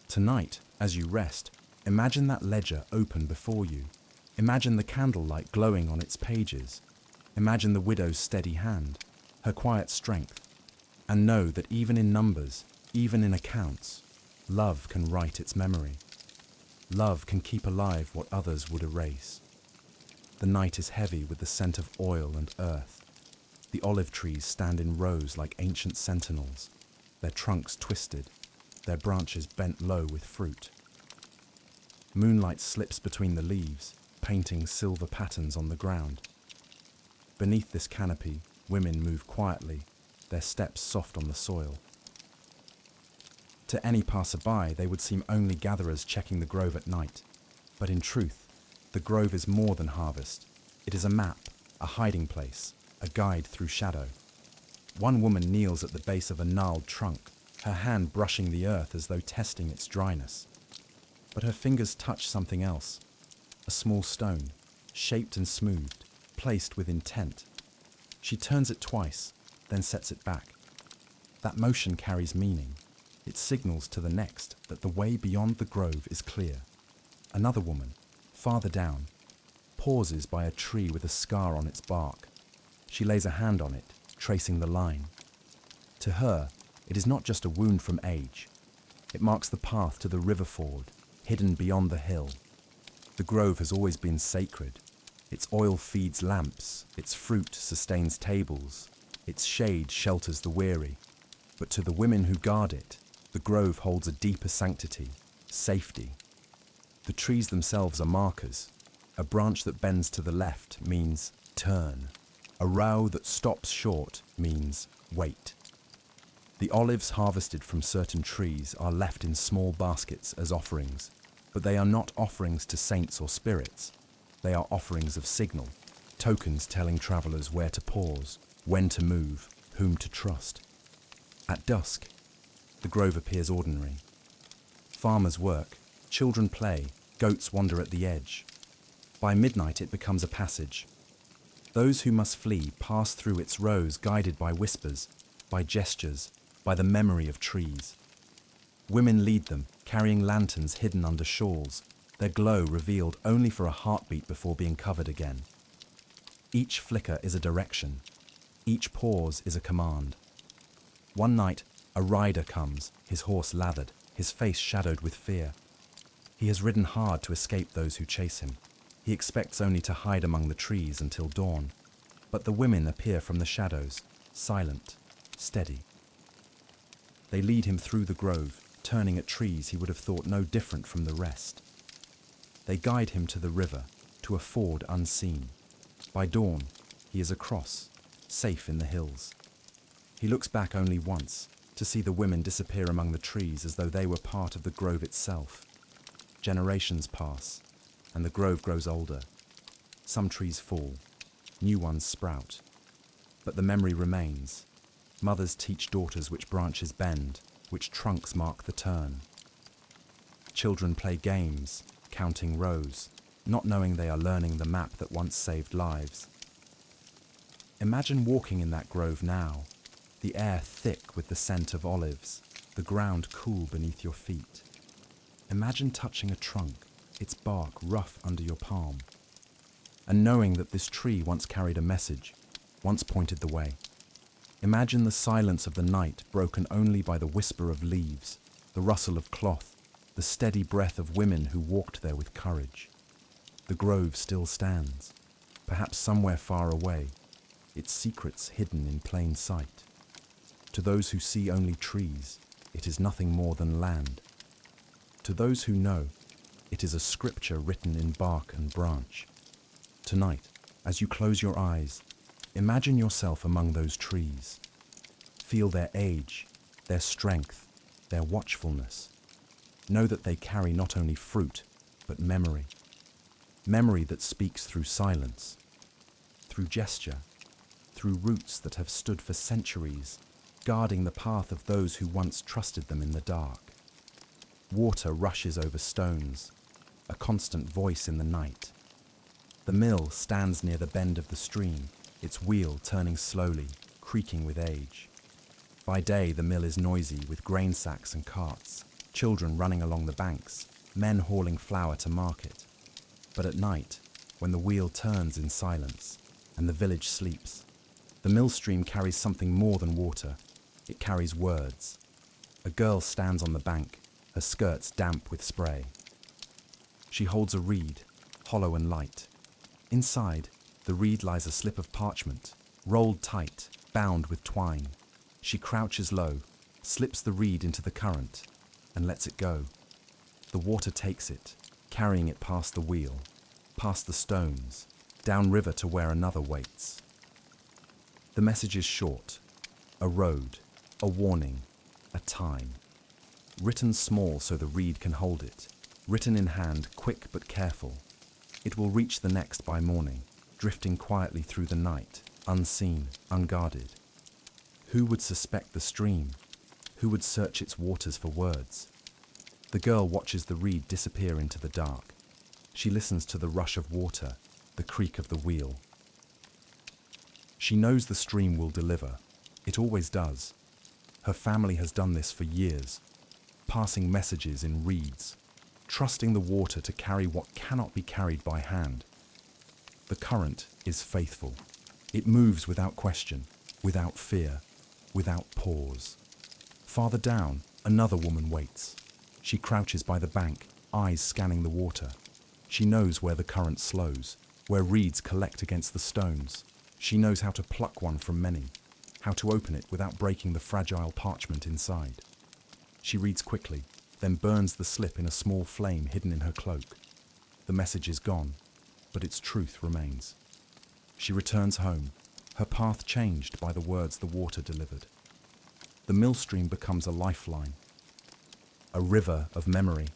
Tonight, as you rest, imagine that ledger open before you. Imagine the candlelight glowing on its pages. Imagine the widow's steady hand, her quiet strength. And know that even in numbers, even in accounts, love can write its memory. Love can keep alive what others would erase. The night is heavy with the scent of oil and earth. The olive trees stand in rows like ancient sentinels, their trunks twisted, their branches bent low with fruit. Moonlight slips between the leaves, painting silver patterns on the ground. Beneath this canopy, women move quietly, their steps soft on the soil. To any passerby, they would seem only gatherers checking the grove at night. But in truth, the grove is more than harvest. It is a map, a hiding place, a guide through shadow. One woman kneels at the base of a gnarled trunk, her hand brushing the earth as though testing its dryness. But her fingers touch something else, a small stone, shaped and smoothed, placed with intent. She turns it twice, then sets it back. That motion carries meaning. It signals to the next that the way beyond the grove is clear. Another woman, farther down, pauses by a tree with a scar on its bark. She lays a hand on it, tracing the line. To her, it is not just a wound from age. It marks the path to the river ford, hidden beyond the hill. The grove has always been sacred. Its oil feeds lamps, its fruit sustains tables, its shade shelters the weary. But to the women who guard it, the grove holds a deeper sanctity, safety. The trees themselves are markers. A branch that bends to the left means turn. A row that stops short means wait. The olives harvested from certain trees are left in small baskets as offerings, but they are not offerings to saints or spirits. They are offerings of signal, tokens telling travelers where to pause, when to move, whom to trust. At dusk, the grove appears ordinary. Farmers work, children play, goats wander at the edge. By midnight it becomes a passage. Those who must flee pass through its rows guided by whispers, by gestures, by the memory of trees. Women lead them, carrying lanterns hidden under shawls, their glow revealed only for a heartbeat before being covered again. Each flicker is a direction. Each pause is a command. One night, a rider comes, his horse lathered, his face shadowed with fear. He has ridden hard to escape those who chase him. He expects only to hide among the trees until dawn. But the women appear from the shadows, silent, steady. They lead him through the grove, turning at trees he would have thought no different from the rest. They guide him to the river, to a ford unseen. By dawn, he is across, safe in the hills. He looks back only once, to see the women disappear among the trees as though they were part of the grove itself. Generations pass, and the grove grows older. Some trees fall, new ones sprout. But the memory remains. Mothers teach daughters which branches bend, which trunks mark the turn. Children play games, counting rows, not knowing they are learning the map that once saved lives. Imagine walking in that grove now, the air thick with the scent of olives, the ground cool beneath your feet. Imagine touching a trunk, its bark rough under your palm, and knowing that this tree once carried a message, once pointed the way. Imagine the silence of the night broken only by the whisper of leaves, the rustle of cloth, the steady breath of women who walked there with courage. The grove still stands, perhaps somewhere far away, its secrets hidden in plain sight. To those who see only trees, it is nothing more than land. To those who know, it is a scripture written in bark and branch. Tonight, as you close your eyes, imagine yourself among those trees. Feel their age, their strength, their watchfulness. Know that they carry not only fruit, but memory. Memory that speaks through silence, through gesture, through roots that have stood for centuries, guarding the path of those who once trusted them in the dark. Water rushes over stones, a constant voice in the night. The mill stands near the bend of the stream, its wheel turning slowly, creaking with age. By day, the mill is noisy with grain sacks and carts, children running along the banks, men hauling flour to market. But at night, when the wheel turns in silence and the village sleeps, the mill stream carries something more than water. It carries words. A girl stands on the bank, her skirts damp with spray. She holds a reed, hollow and light. Inside, the reed lies a slip of parchment, rolled tight, bound with twine. She crouches low, slips the reed into the current, and lets it go. The water takes it, carrying it past the wheel, past the stones, down river to where another waits. The message is short, a road, a warning, a time. Written small so the reed can hold it, written in hand, quick but careful. It will reach the next by morning, drifting quietly through the night, unseen, unguarded. Who would suspect the stream? Who would search its waters for words? The girl watches the reed disappear into the dark. She listens to the rush of water, the creak of the wheel. She knows the stream will deliver. It always does. Her family has done this for years, passing messages in reeds, trusting the water to carry what cannot be carried by hand. The current is faithful. It moves without question, without fear, without pause. Farther down, another woman waits. She crouches by the bank, eyes scanning the water. She knows where the current slows, where reeds collect against the stones. She knows how to pluck one from many, how to open it without breaking the fragile parchment inside. She reads quickly, then burns the slip in a small flame hidden in her cloak. The message is gone, but its truth remains. She returns home, her path changed by the words the water delivered. The mill stream becomes a lifeline, a river of memory.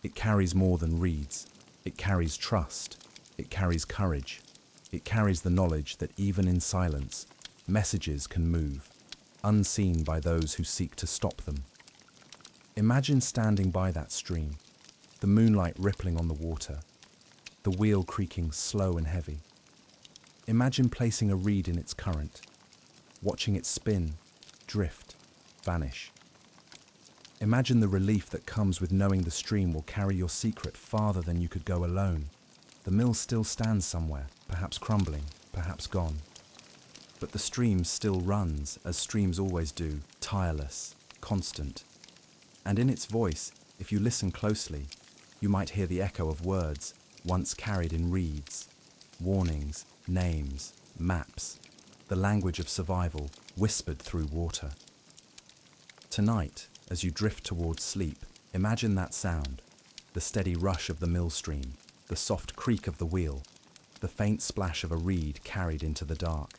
It carries more than reeds. It carries trust. It carries courage. It carries the knowledge that even in silence, messages can move, unseen by those who seek to stop them. Imagine standing by that stream, the moonlight rippling on the water, the wheel creaking slow and heavy. Imagine placing a reed in its current, watching it spin, drift, vanish. Imagine the relief that comes with knowing the stream will carry your secret farther than you could go alone. The mill still stands somewhere, perhaps crumbling, perhaps gone. But the stream still runs, as streams always do, tireless, constant. And in its voice, if you listen closely, you might hear the echo of words once carried in reeds, warnings, names, maps, the language of survival whispered through water. Tonight, as you drift towards sleep, imagine that sound, the steady rush of the mill stream, the soft creak of the wheel, the faint splash of a reed carried into the dark.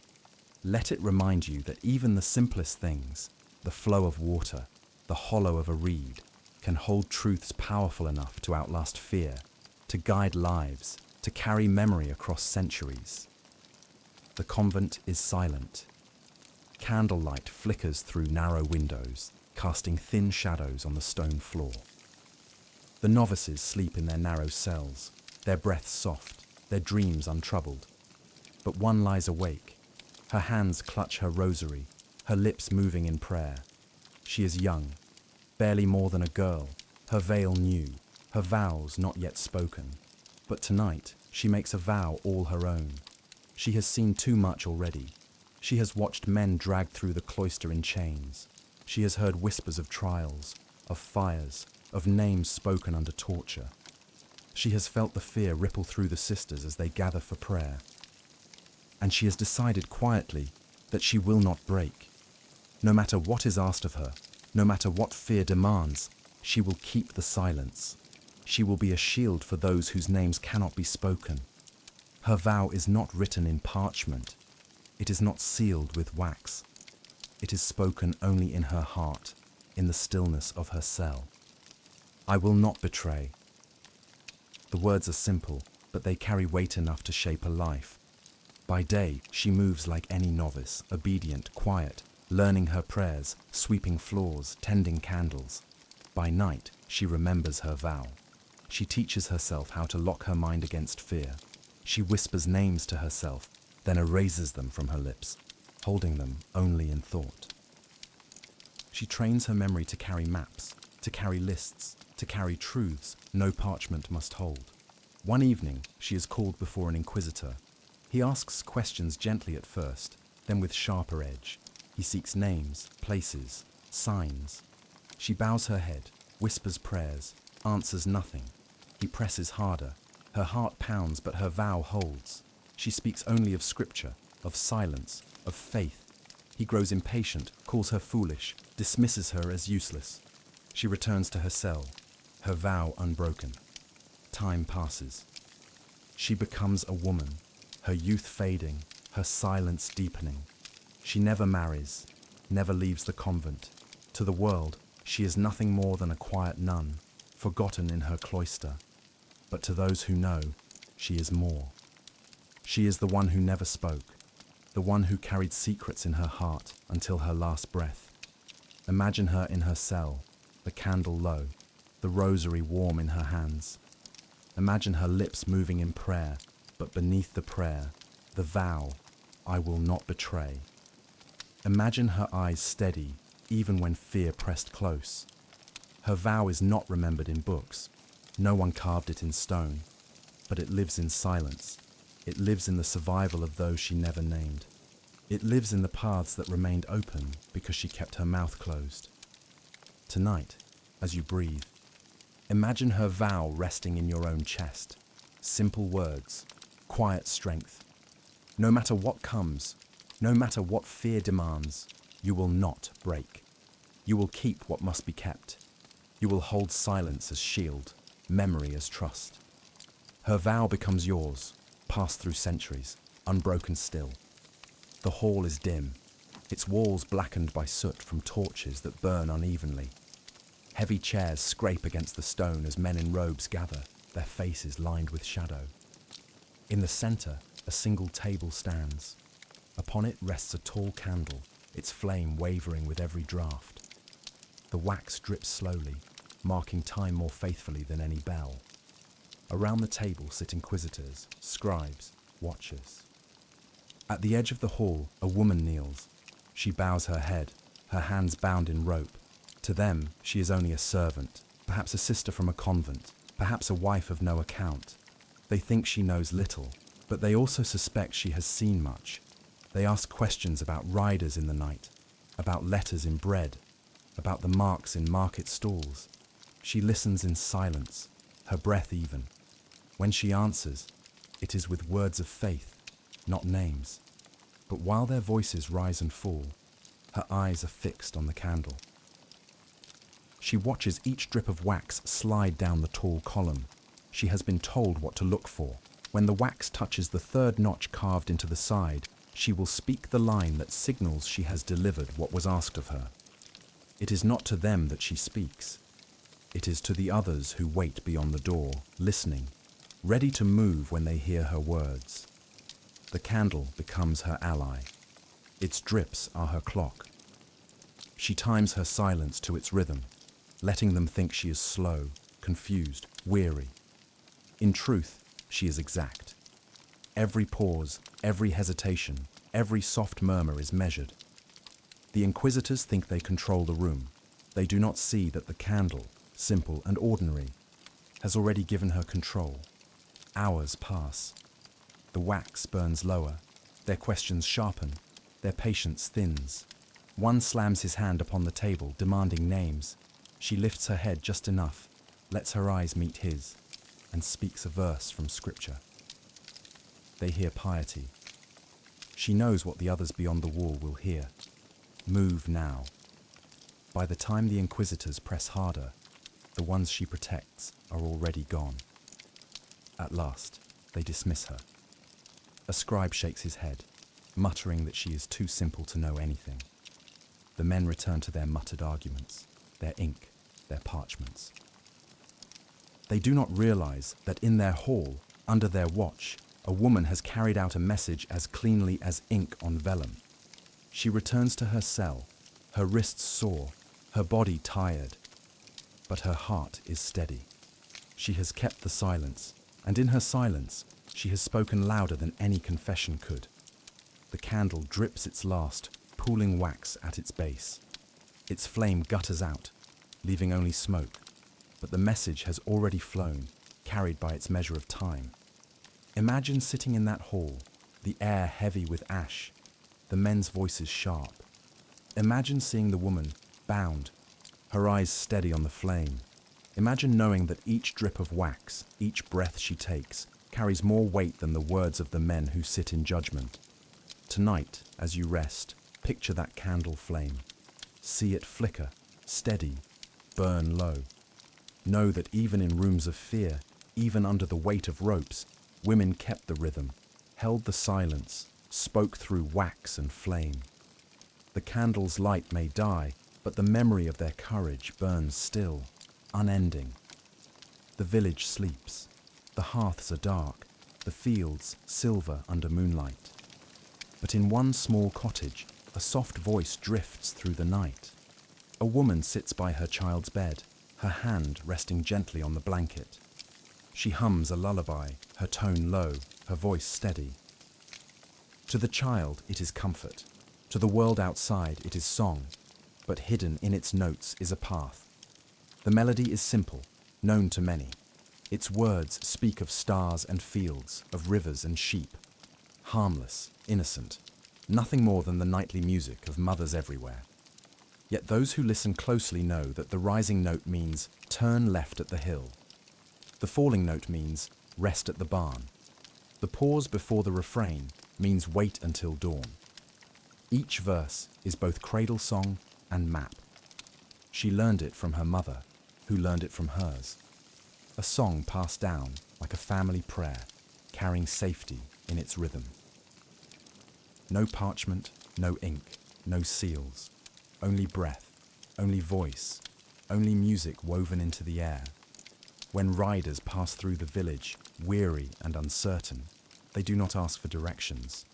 Let it remind you that even the simplest things, the flow of water, the hollow of a reed, can hold truths powerful enough to outlast fear, to guide lives, to carry memory across centuries. The convent is silent. Candlelight flickers through narrow windows, casting thin shadows on the stone floor. The novices sleep in their narrow cells, their breaths soft, their dreams untroubled. But one lies awake. Her hands clutch her rosary, her lips moving in prayer. She is young, barely more than a girl, her veil new, her vows not yet spoken. But tonight, she makes a vow all her own. She has seen too much already. She has watched men dragged through the cloister in chains. She has heard whispers of trials, of fires, of names spoken under torture. She has felt the fear ripple through the sisters as they gather for prayer. And she has decided quietly that she will not break. No matter what is asked of her, no matter what fear demands, she will keep the silence. She will be a shield for those whose names cannot be spoken. Her vow is not written in parchment. It is not sealed with wax. It is spoken only in her heart, in the stillness of her cell. I will not betray. The words are simple, but they carry weight enough to shape a life. By day, she moves like any novice, obedient, quiet, learning her prayers, sweeping floors, tending candles. By night, she remembers her vow. She teaches herself how to lock her mind against fear. She whispers names to herself, then erases them from her lips, holding them only in thought. She trains her memory to carry maps, to carry lists, to carry truths no parchment must hold. One evening, she is called before an inquisitor. He asks questions gently at first, then with sharper edge. He seeks names, places, signs. She bows her head, whispers prayers, answers nothing. He presses harder. Her heart pounds, but her vow holds. She speaks only of scripture, of silence, of faith. He grows impatient, calls her foolish, dismisses her as useless. She returns to her cell, her vow unbroken. Time passes. She becomes a woman, her youth fading, her silence deepening. She never marries, never leaves the convent. To the world, she is nothing more than a quiet nun, forgotten in her cloister. But to those who know, she is more. She is the one who never spoke, the one who carried secrets in her heart until her last breath. Imagine her in her cell, the candle low, the rosary warm in her hands. Imagine her lips moving in prayer, but beneath the prayer, the vow, I will not betray. Imagine her eyes steady, even when fear pressed close. Her vow is not remembered in books. No one carved it in stone, but it lives in silence. It lives in the survival of those she never named. It lives in the paths that remained open because she kept her mouth closed. Tonight, as you breathe, imagine her vow resting in your own chest. Simple words, quiet strength. No matter what comes, no matter what fear demands, you will not break. You will keep what must be kept. You will hold silence as shield, memory as trust. Her vow becomes yours, passed through centuries, unbroken still. The hall is dim, its walls blackened by soot from torches that burn unevenly. Heavy chairs scrape against the stone as men in robes gather, their faces lined with shadow. In the center, a single table stands. Upon it rests a tall candle, its flame wavering with every draught. The wax drips slowly, marking time more faithfully than any bell. Around the table sit inquisitors, scribes, watchers. At the edge of the hall, a woman kneels. She bows her head, her hands bound in rope. To them, she is only a servant, perhaps a sister from a convent, perhaps a wife of no account. They think she knows little, but they also suspect she has seen much. They ask questions about riders in the night, about letters in bread, about the marks in market stalls. She listens in silence, her breath even. When she answers, it is with words of faith, not names. But while their voices rise and fall, her eyes are fixed on the candle. She watches each drip of wax slide down the tall column. She has been told what to look for. When the wax touches the third notch carved into the side, she will speak the line that signals she has delivered what was asked of her. It is not to them that she speaks. It is to the others who wait beyond the door, listening, ready to move when they hear her words. The candle becomes her ally. Its drips are her clock. She times her silence to its rhythm, letting them think she is slow, confused, weary. In truth, she is exact. Every pause, every hesitation, every soft murmur is measured. The inquisitors think they control the room. They do not see that the candle, simple and ordinary, has already given her control. Hours pass. The wax burns lower. Their questions sharpen. Their patience thins. One slams his hand upon the table, demanding names. She lifts her head just enough, lets her eyes meet his, and speaks a verse from scripture. They hear piety. She knows what the others beyond the wall will hear. Move now. By the time the inquisitors press harder, the ones she protects are already gone. At last, they dismiss her. A scribe shakes his head, muttering that she is too simple to know anything. The men return to their muttered arguments, their ink, their parchments. They do not realize that in their hall, under their watch, A woman has carried out a message as cleanly as ink on vellum. She returns to her cell, her wrists sore, her body tired, but her heart is steady. She has kept the silence, and in her silence, she has spoken louder than any confession could. The candle drips its last, pooling wax at its base. Its flame gutters out, leaving only smoke, but the message has already flown, carried by its measure of time. Imagine sitting in that hall, the air heavy with ash, the men's voices sharp. Imagine seeing the woman, bound, her eyes steady on the flame. Imagine knowing that each drip of wax, each breath she takes, carries more weight than the words of the men who sit in judgment. Tonight, as you rest, picture that candle flame. See it flicker, steady, burn low. Know that even in rooms of fear, even under the weight of ropes, women kept the rhythm, held the silence, spoke through wax and flame. The candle's light may die, but the memory of their courage burns still, unending. The village sleeps. The hearths are dark, the fields silver under moonlight. But in one small cottage, a soft voice drifts through the night. A woman sits by her child's bed, her hand resting gently on the blanket. She hums a lullaby, her tone low, her voice steady. To the child, it is comfort. To the world outside, it is song. But hidden in its notes is a path. The melody is simple, known to many. Its words speak of stars and fields, of rivers and sheep. Harmless, innocent, nothing more than the nightly music of mothers everywhere. Yet those who listen closely know that the rising note means turn left at the hill. The falling note means rest at the barn. The pause before the refrain means wait until dawn. Each verse is both cradle song and map. She learned it from her mother, who learned it from hers. A song passed down like a family prayer, carrying safety in its rhythm. No parchment, no ink, no seals, only breath, only voice, only music woven into the air. When riders pass through the village, weary and uncertain, they do not ask for directions.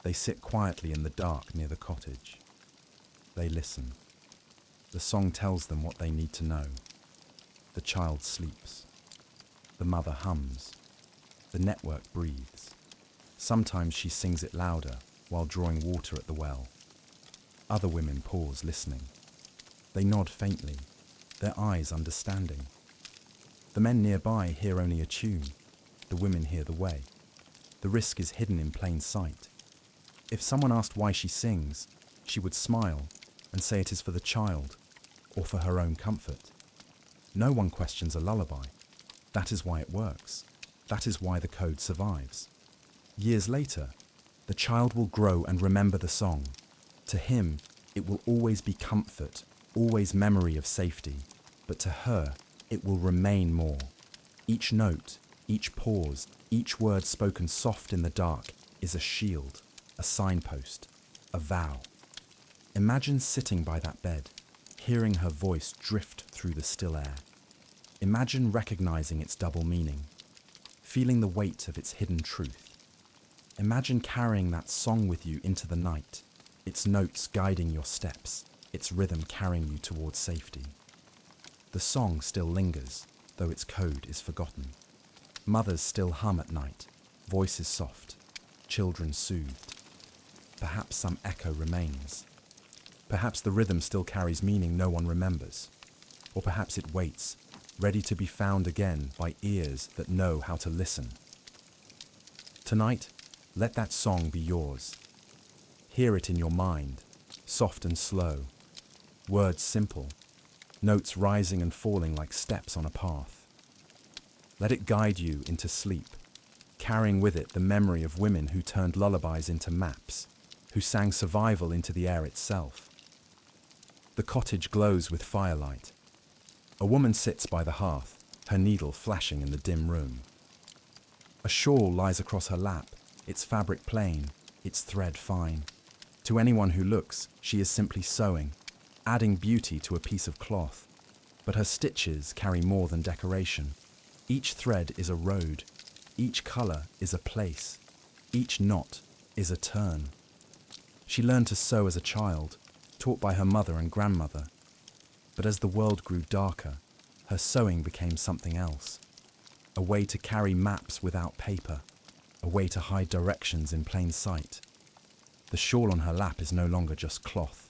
They sit quietly in the dark near the cottage. They listen. The song tells them what they need to know. The child sleeps. The mother hums. The network breathes. Sometimes she sings it louder while drawing water at the well. Other women pause listening. They nod faintly, their eyes understanding. The men nearby hear only a tune. The women hear the way. The risk is hidden in plain sight. If someone asked why she sings, she would smile and say it is for the child or for her own comfort. No one questions a lullaby. That is why it works. That is why the code survives. Years later, the child will grow and remember the song. To him, it will always be comfort, always memory of safety. But to her, it will remain more. Each note, each pause, each word spoken soft in the dark is a shield, a signpost, a vow. Imagine sitting by that bed, hearing her voice drift through the still air. Imagine recognizing its double meaning, feeling the weight of its hidden truth. Imagine carrying that song with you into the night, its notes guiding your steps, its rhythm carrying you towards safety. The song still lingers, though its code is forgotten. Mothers still hum at night, voices soft, children soothed. Perhaps some echo remains. Perhaps the rhythm still carries meaning no one remembers. Or perhaps it waits, ready to be found again by ears that know how to listen. Tonight, let that song be yours. Hear it in your mind, soft and slow. Words simple, notes rising and falling like steps on a path. Let it guide you into sleep, carrying with it the memory of women who turned lullabies into maps, who sang survival into the air itself. The cottage glows with firelight. A woman sits by the hearth, her needle flashing in the dim room. A shawl lies across her lap, its fabric plain, its thread fine. To anyone who looks, she is simply sewing, adding beauty to a piece of cloth. But her stitches carry more than decoration. Each thread is a road, each color is a place, Each knot is a turn. She learned to sew as a child, taught by her mother and grandmother. But as the world grew darker, her sewing became something else. A way to carry maps without paper, a way to hide directions in plain sight. The shawl on her lap is no longer just cloth.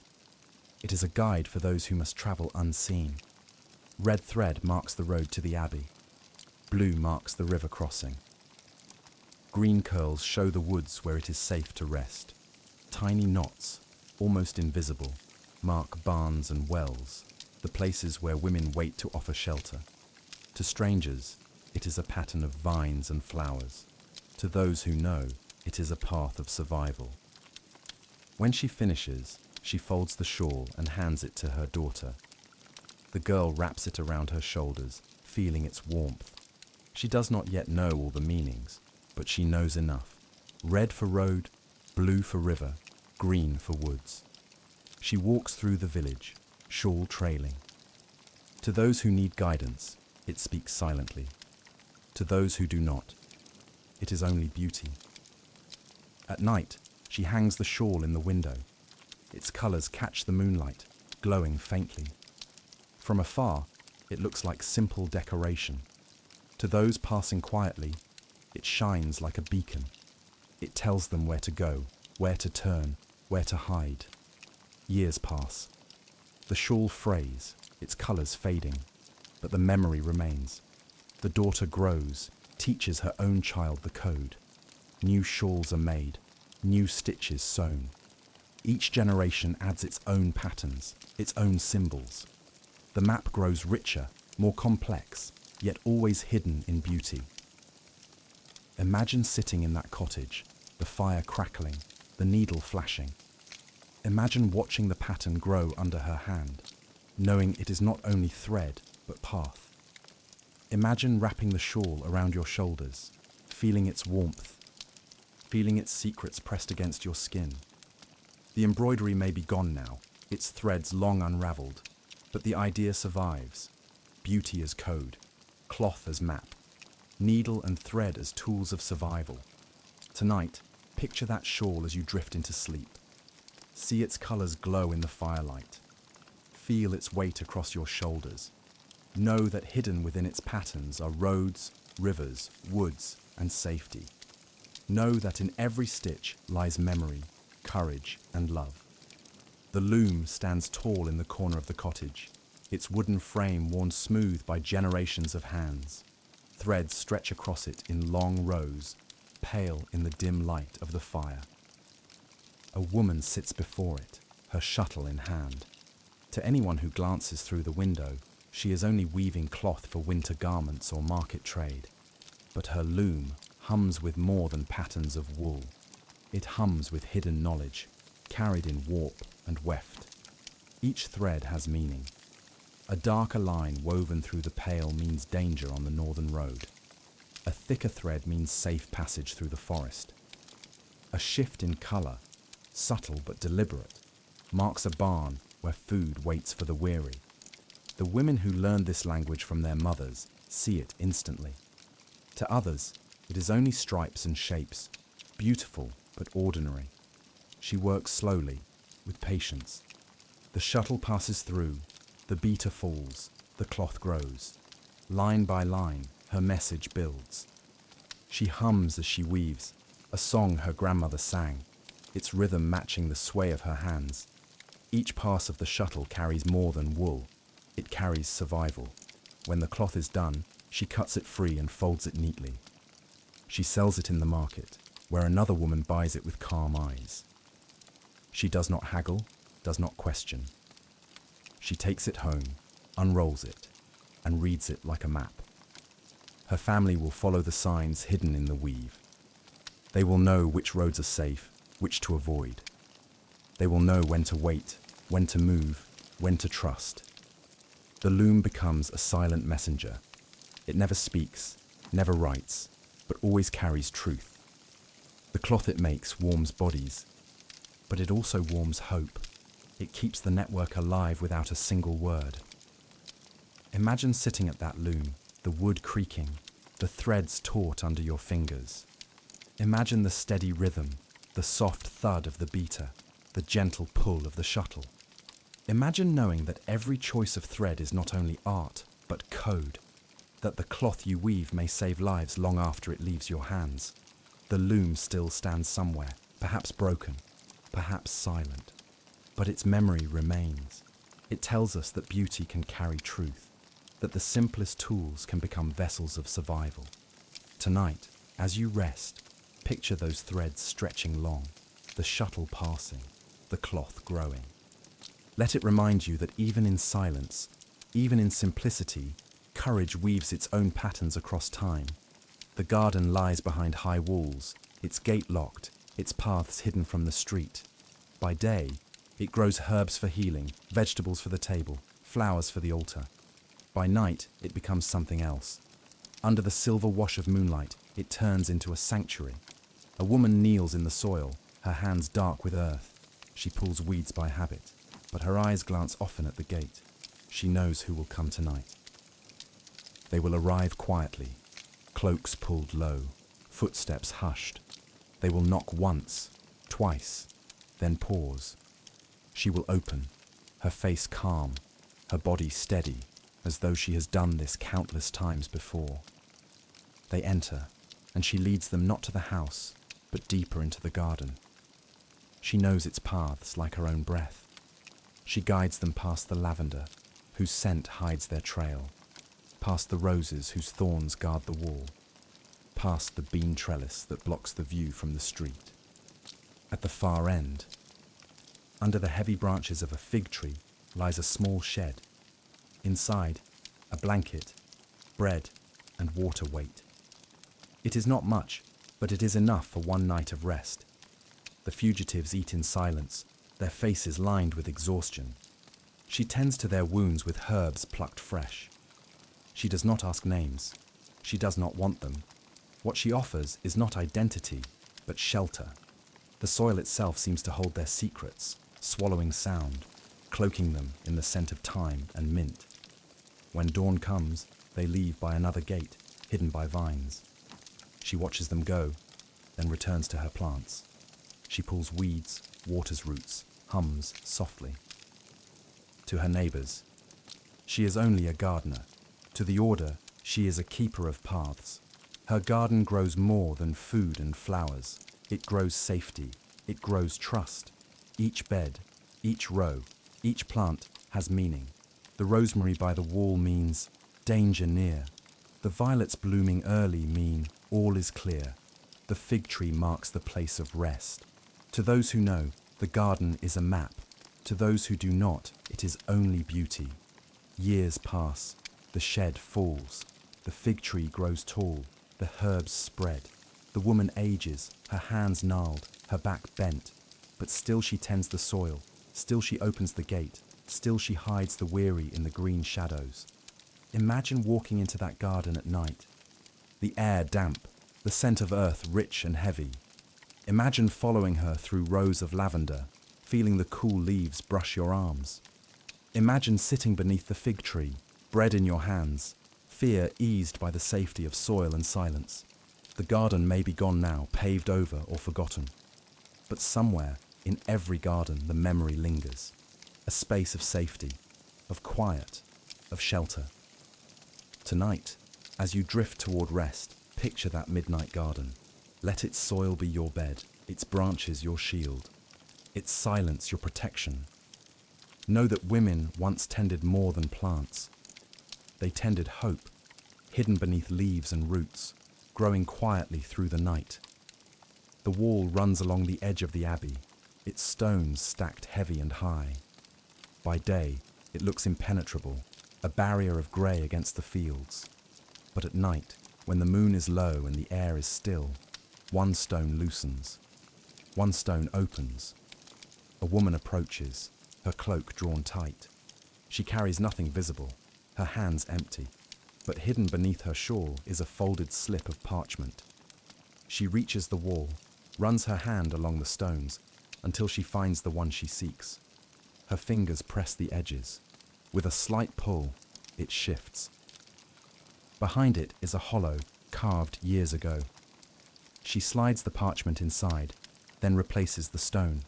It is a guide for those who must travel unseen. Red thread marks the road to the abbey. Blue marks the river crossing. Green curls show the woods where it is safe to rest. Tiny knots, almost invisible, mark barns and wells, the places where women wait to offer shelter. To strangers, it is a pattern of vines and flowers. To those who know, it is a path of survival. When she finishes, she folds the shawl and hands it to her daughter. The girl wraps it around her shoulders, feeling its warmth. She does not yet know all the meanings, but she knows enough. Red for road, blue for river, green for woods. She walks through the village, shawl trailing. To those who need guidance, it speaks silently. To those who do not, it is only beauty. At night, she hangs the shawl in the window. Its colours catch the moonlight, glowing faintly. From afar, it looks like simple decoration. To those passing quietly, it shines like a beacon. It tells them where to go, where to turn, where to hide. Years pass. The shawl frays, its colours fading, but the memory remains. The daughter grows, teaches her own child the code. New shawls are made, new stitches sewn. Each generation adds its own patterns, its own symbols. The map grows richer, more complex, yet always hidden in beauty. Imagine sitting in that cottage, the fire crackling, the needle flashing. Imagine watching the pattern grow under her hand, knowing it is not only thread, but path. Imagine wrapping the shawl around your shoulders, feeling its warmth, feeling its secrets pressed against your skin. The embroidery may be gone now, its threads long unraveled, but the idea survives. Beauty as code, cloth as map, needle and thread as tools of survival. Tonight, picture that shawl as you drift into sleep. See its colours glow in the firelight. Feel its weight across your shoulders. Know that hidden within its patterns are roads, rivers, woods, and safety. Know that in every stitch lies memory, courage, and love. The loom stands tall in the corner of the cottage, its wooden frame worn smooth by generations of hands. Threads stretch across it in long rows, pale in the dim light of the fire. A woman sits before it, her shuttle in hand. To anyone who glances through the window, she is only weaving cloth for winter garments or market trade. But her loom hums with more than patterns of wool. It hums with hidden knowledge, carried in warp and weft. Each thread has meaning. A darker line woven through the pale means danger on the northern road. A thicker thread means safe passage through the forest. A shift in colour, subtle but deliberate, marks a barn where food waits for the weary. The women who learned this language from their mothers see it instantly. To others, it is only stripes and shapes, beautiful but ordinary. She works slowly, with patience. The shuttle passes through, the beater falls, the cloth grows. Line by line, her message builds. She hums as she weaves, a song her grandmother sang, its rhythm matching the sway of her hands. Each pass of the shuttle carries more than wool. It carries survival. When the cloth is done, she cuts it free and folds it neatly. She sells it in the market, where another woman buys it with calm eyes. She does not haggle, does not question. She takes it home, unrolls it, and reads it like a map. Her family will follow the signs hidden in the weave. They will know which roads are safe, which to avoid. They will know when to wait, when to move, when to trust. The loom becomes a silent messenger. It never speaks, never writes, but always carries truth. The cloth it makes warms bodies, but it also warms hope. It keeps the network alive without a single word. Imagine sitting at that loom, the wood creaking, the threads taut under your fingers. Imagine the steady rhythm, the soft thud of the beater, the gentle pull of the shuttle. Imagine knowing that every choice of thread is not only art, but code, that the cloth you weave may save lives long after it leaves your hands. The loom still stands somewhere, perhaps broken, perhaps silent, but its memory remains. It tells us that beauty can carry truth, that the simplest tools can become vessels of survival. Tonight, as you rest, picture those threads stretching long, the shuttle passing, the cloth growing. Let it remind you that even in silence, even in simplicity, courage weaves its own patterns across time. The garden lies behind high walls, its gate locked, its paths hidden from the street. By day, it grows herbs for healing, vegetables for the table, flowers for the altar. By night, it becomes something else. Under the silver wash of moonlight, it turns into a sanctuary. A woman kneels in the soil, her hands dark with earth. She pulls weeds by habit, but her eyes glance often at the gate. She knows who will come tonight. They will arrive quietly, cloaks pulled low, footsteps hushed. They will knock once, twice, then pause. She will open, her face calm, her body steady, as though she has done this countless times before. They enter, and she leads them not to the house, but deeper into the garden. She knows its paths like her own breath. She guides them past the lavender, whose scent hides their trail, past the roses whose thorns guard the wall, past the bean trellis that blocks the view from the street. At the far end, under the heavy branches of a fig tree, lies a small shed. Inside, a blanket, bread, and water wait. It is not much, but it is enough for one night of rest. The fugitives eat in silence, their faces lined with exhaustion. She tends to their wounds with herbs plucked fresh. She does not ask names. She does not want them. What she offers is not identity, but shelter. The soil itself seems to hold their secrets, swallowing sound, cloaking them in the scent of thyme and mint. When dawn comes, they leave by another gate, hidden by vines. She watches them go, then returns to her plants. She pulls weeds, waters roots, hums softly. To her neighbors, she is only a gardener. To the order, she is a keeper of paths. Her garden grows more than food and flowers. It grows safety. It grows trust. Each bed, each row, each plant has meaning. The rosemary by the wall means danger near. The violets blooming early mean all is clear. The fig tree marks the place of rest. To those who know, the garden is a map. To those who do not, it is only beauty. Years pass. The shed falls. The fig tree grows tall. The herbs spread. The woman ages, her hands gnarled, her back bent. But still she tends the soil. Still she opens the gate. Still she hides the weary in the green shadows. Imagine walking into that garden at night. The air damp, the scent of earth rich and heavy. Imagine following her through rows of lavender, feeling the cool leaves brush your arms. Imagine sitting beneath the fig tree, bread in your hands, fear eased by the safety of soil and silence. The garden may be gone now, paved over or forgotten. But somewhere, in every garden, the memory lingers. A space of safety, of quiet, of shelter. Tonight, as you drift toward rest, picture that midnight garden. Let its soil be your bed, its branches your shield, its silence your protection. Know that women once tended more than plants. They tended hope, hidden beneath leaves and roots, growing quietly through the night. The wall runs along the edge of the abbey, its stones stacked heavy and high. By day, it looks impenetrable, a barrier of grey against the fields. But at night, when the moon is low and the air is still, one stone loosens. One stone opens. A woman approaches, her cloak drawn tight. She carries nothing visible, her hands empty, but hidden beneath her shawl is a folded slip of parchment. She reaches the wall, runs her hand along the stones, until she finds the one she seeks. Her fingers press the edges. With a slight pull, it shifts. Behind it is a hollow, carved years ago. She slides the parchment inside, then replaces the stone.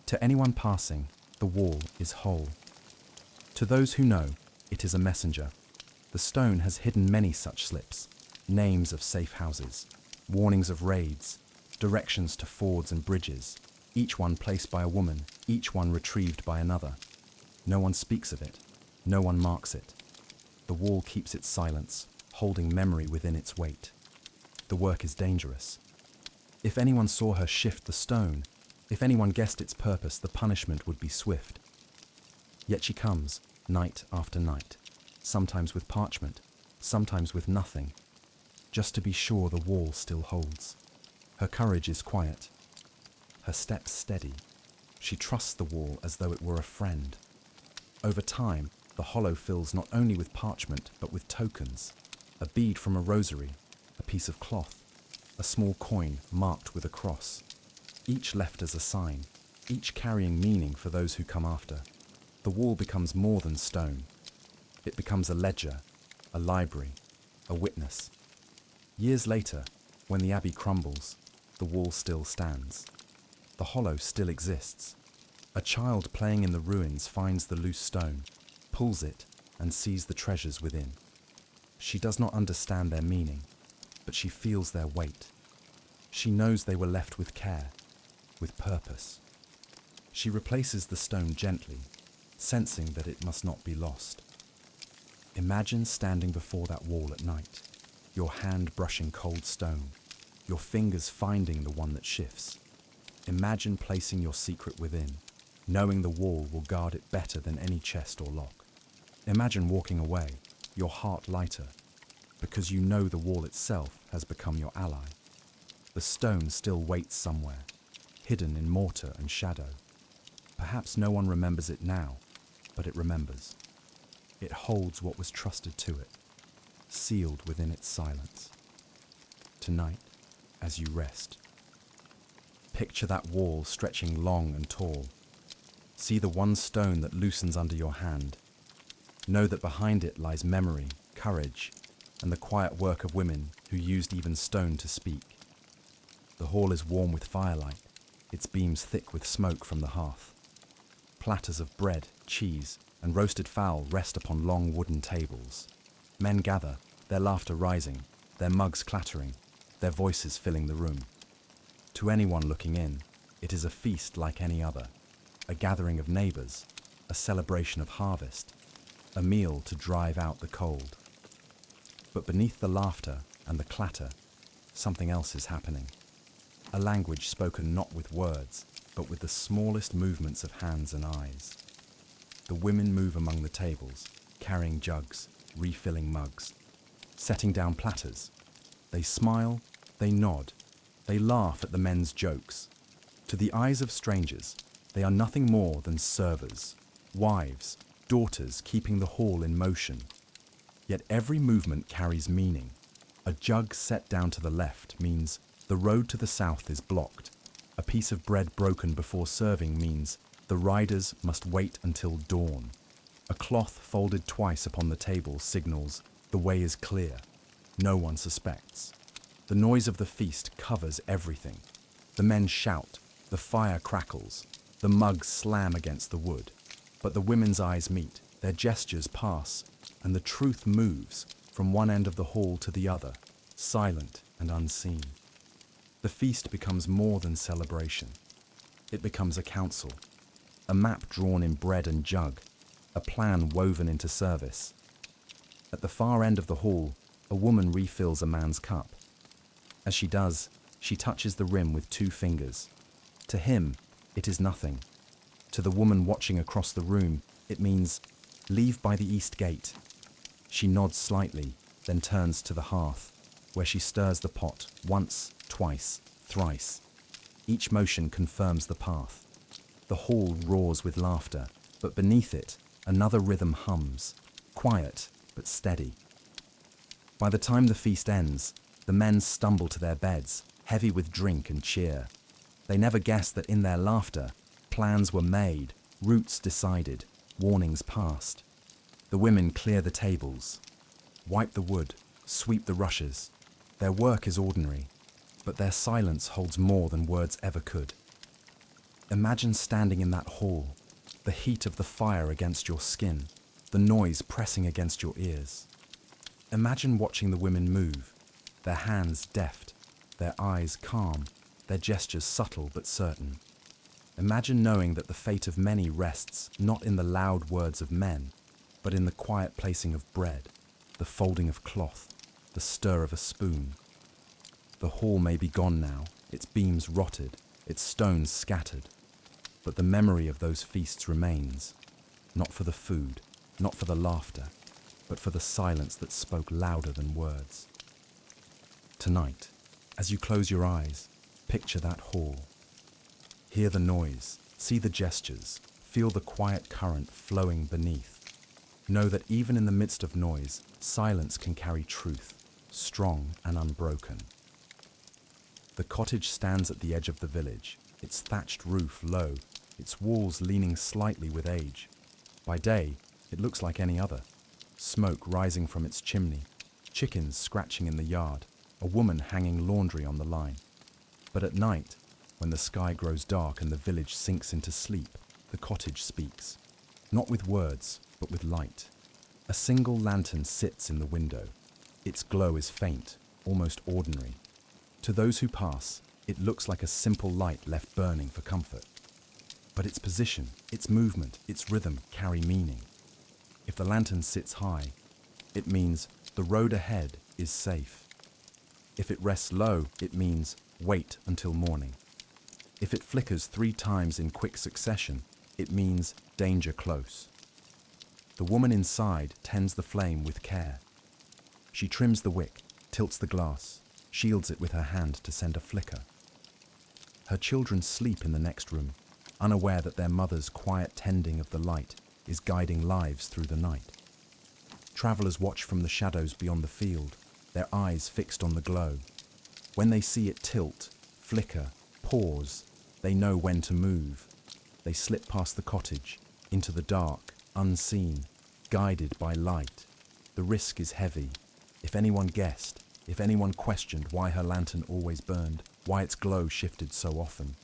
To anyone passing, the wall is whole. To those who know, it is a messenger. The stone has hidden many such slips, names of safe houses, warnings of raids, directions to fords and bridges, each one placed by a woman, each one retrieved by another. No one speaks of it, no one marks it. The wall keeps its silence, holding memory within its weight. The work is dangerous. If anyone saw her shift the stone, if anyone guessed its purpose, the punishment would be swift. Yet she comes, night after night, sometimes with parchment, sometimes with nothing, just to be sure the wall still holds. Her courage is quiet, her steps steady. She trusts the wall as though it were a friend. Over time, the hollow fills not only with parchment, but with tokens. A bead from a rosary, a piece of cloth, a small coin marked with a cross. Each left as a sign, each carrying meaning for those who come after. The wall becomes more than stone. It becomes a ledger, a library, a witness. Years later, when the abbey crumbles, the wall still stands. The hollow still exists. A child playing in the ruins finds the loose stone, pulls it, and sees the treasures within. She does not understand their meaning, but she feels their weight. She knows they were left with care, with purpose. She replaces the stone gently, sensing that it must not be lost. Imagine standing before that wall at night, your hand brushing cold stone, your fingers finding the one that shifts. Imagine placing your secret within, knowing the wall will guard it better than any chest or lock. Imagine walking away, your heart lighter, because you know the wall itself has become your ally. The stone still waits somewhere, hidden in mortar and shadow. Perhaps no one remembers it now, but it remembers. It holds what was trusted to it, sealed within its silence. Tonight, as you rest, picture that wall stretching long and tall. See the one stone that loosens under your hand. Know that behind it lies memory, courage, and the quiet work of women who used even stone to speak. The hall is warm with firelight, its beams thick with smoke from the hearth. Platters of bread, cheese, and roasted fowl rest upon long wooden tables. Men gather, their laughter rising, their mugs clattering, their voices filling the room. To anyone looking in, it is a feast like any other, a gathering of neighbors, a celebration of harvest, a meal to drive out the cold. But beneath the laughter and the clatter, something else is happening. A language spoken not with words, but with the smallest movements of hands and eyes. The women move among the tables, carrying jugs, refilling mugs, setting down platters. They smile, they nod, they laugh at the men's jokes. To the eyes of strangers, they are nothing more than servers, wives, daughters keeping the hall in motion. Yet every movement carries meaning. A jug set down to the left means the road to the south is blocked. A piece of bread broken before serving means the riders must wait until dawn. A cloth folded twice upon the table signals the way is clear. No one suspects. The noise of the feast covers everything. The men shout, the fire crackles, the mugs slam against the wood. But the women's eyes meet, their gestures pass, and the truth moves from one end of the hall to the other, silent and unseen. The feast becomes more than celebration. It becomes a council, a map drawn in bread and jug, a plan woven into service. At the far end of the hall, a woman refills a man's cup. As she does, she touches the rim with 2 fingers. To him, it is nothing. To the woman watching across the room, it means, leave by the east gate. She nods slightly, then turns to the hearth, where she stirs the pot once, twice, thrice. Each motion confirms the path. The hall roars with laughter, but beneath it, another rhythm hums, quiet but steady. By the time the feast ends, the men stumble to their beds, heavy with drink and cheer. They never guessed that in their laughter, plans were made, routes decided, warnings passed. The women clear the tables, wipe the wood, sweep the rushes. Their work is ordinary, but their silence holds more than words ever could. Imagine standing in that hall, the heat of the fire against your skin, the noise pressing against your ears. Imagine watching the women move, their hands deft, their eyes calm, their gestures subtle but certain. Imagine knowing that the fate of many rests not in the loud words of men, but in the quiet placing of bread, the folding of cloth, the stir of a spoon. The hall may be gone now, its beams rotted, its stones scattered, but the memory of those feasts remains, not for the food, not for the laughter, but for the silence that spoke louder than words. Tonight, as you close your eyes, picture that hall. Hear the noise, see the gestures, feel the quiet current flowing beneath. Know that even in the midst of noise, silence can carry truth, strong and unbroken. The cottage stands at the edge of the village, its thatched roof low, its walls leaning slightly with age. By day, it looks like any other. Smoke rising from its chimney, chickens scratching in the yard, a woman hanging laundry on the line. But at night, when the sky grows dark and the village sinks into sleep, the cottage speaks, not with words, but with light. A single lantern sits in the window. Its glow is faint, almost ordinary. To those who pass, it looks like a simple light left burning for comfort. But its position, its movement, its rhythm carry meaning. If the lantern sits high, it means the road ahead is safe. If it rests low, it means wait until morning. If it flickers 3 times in quick succession, it means danger close. The woman inside tends the flame with care. She trims the wick, tilts the glass, shields it with her hand to send a flicker. Her children sleep in the next room, unaware that their mother's quiet tending of the light is guiding lives through the night. Travelers watch from the shadows beyond the field, their eyes fixed on the glow. When they see it tilt, flicker, pause, they know when to move. They slip past the cottage, into the dark, unseen, guided by light. The risk is heavy. If anyone guessed, if anyone questioned why her lantern always burned, why its glow shifted so often,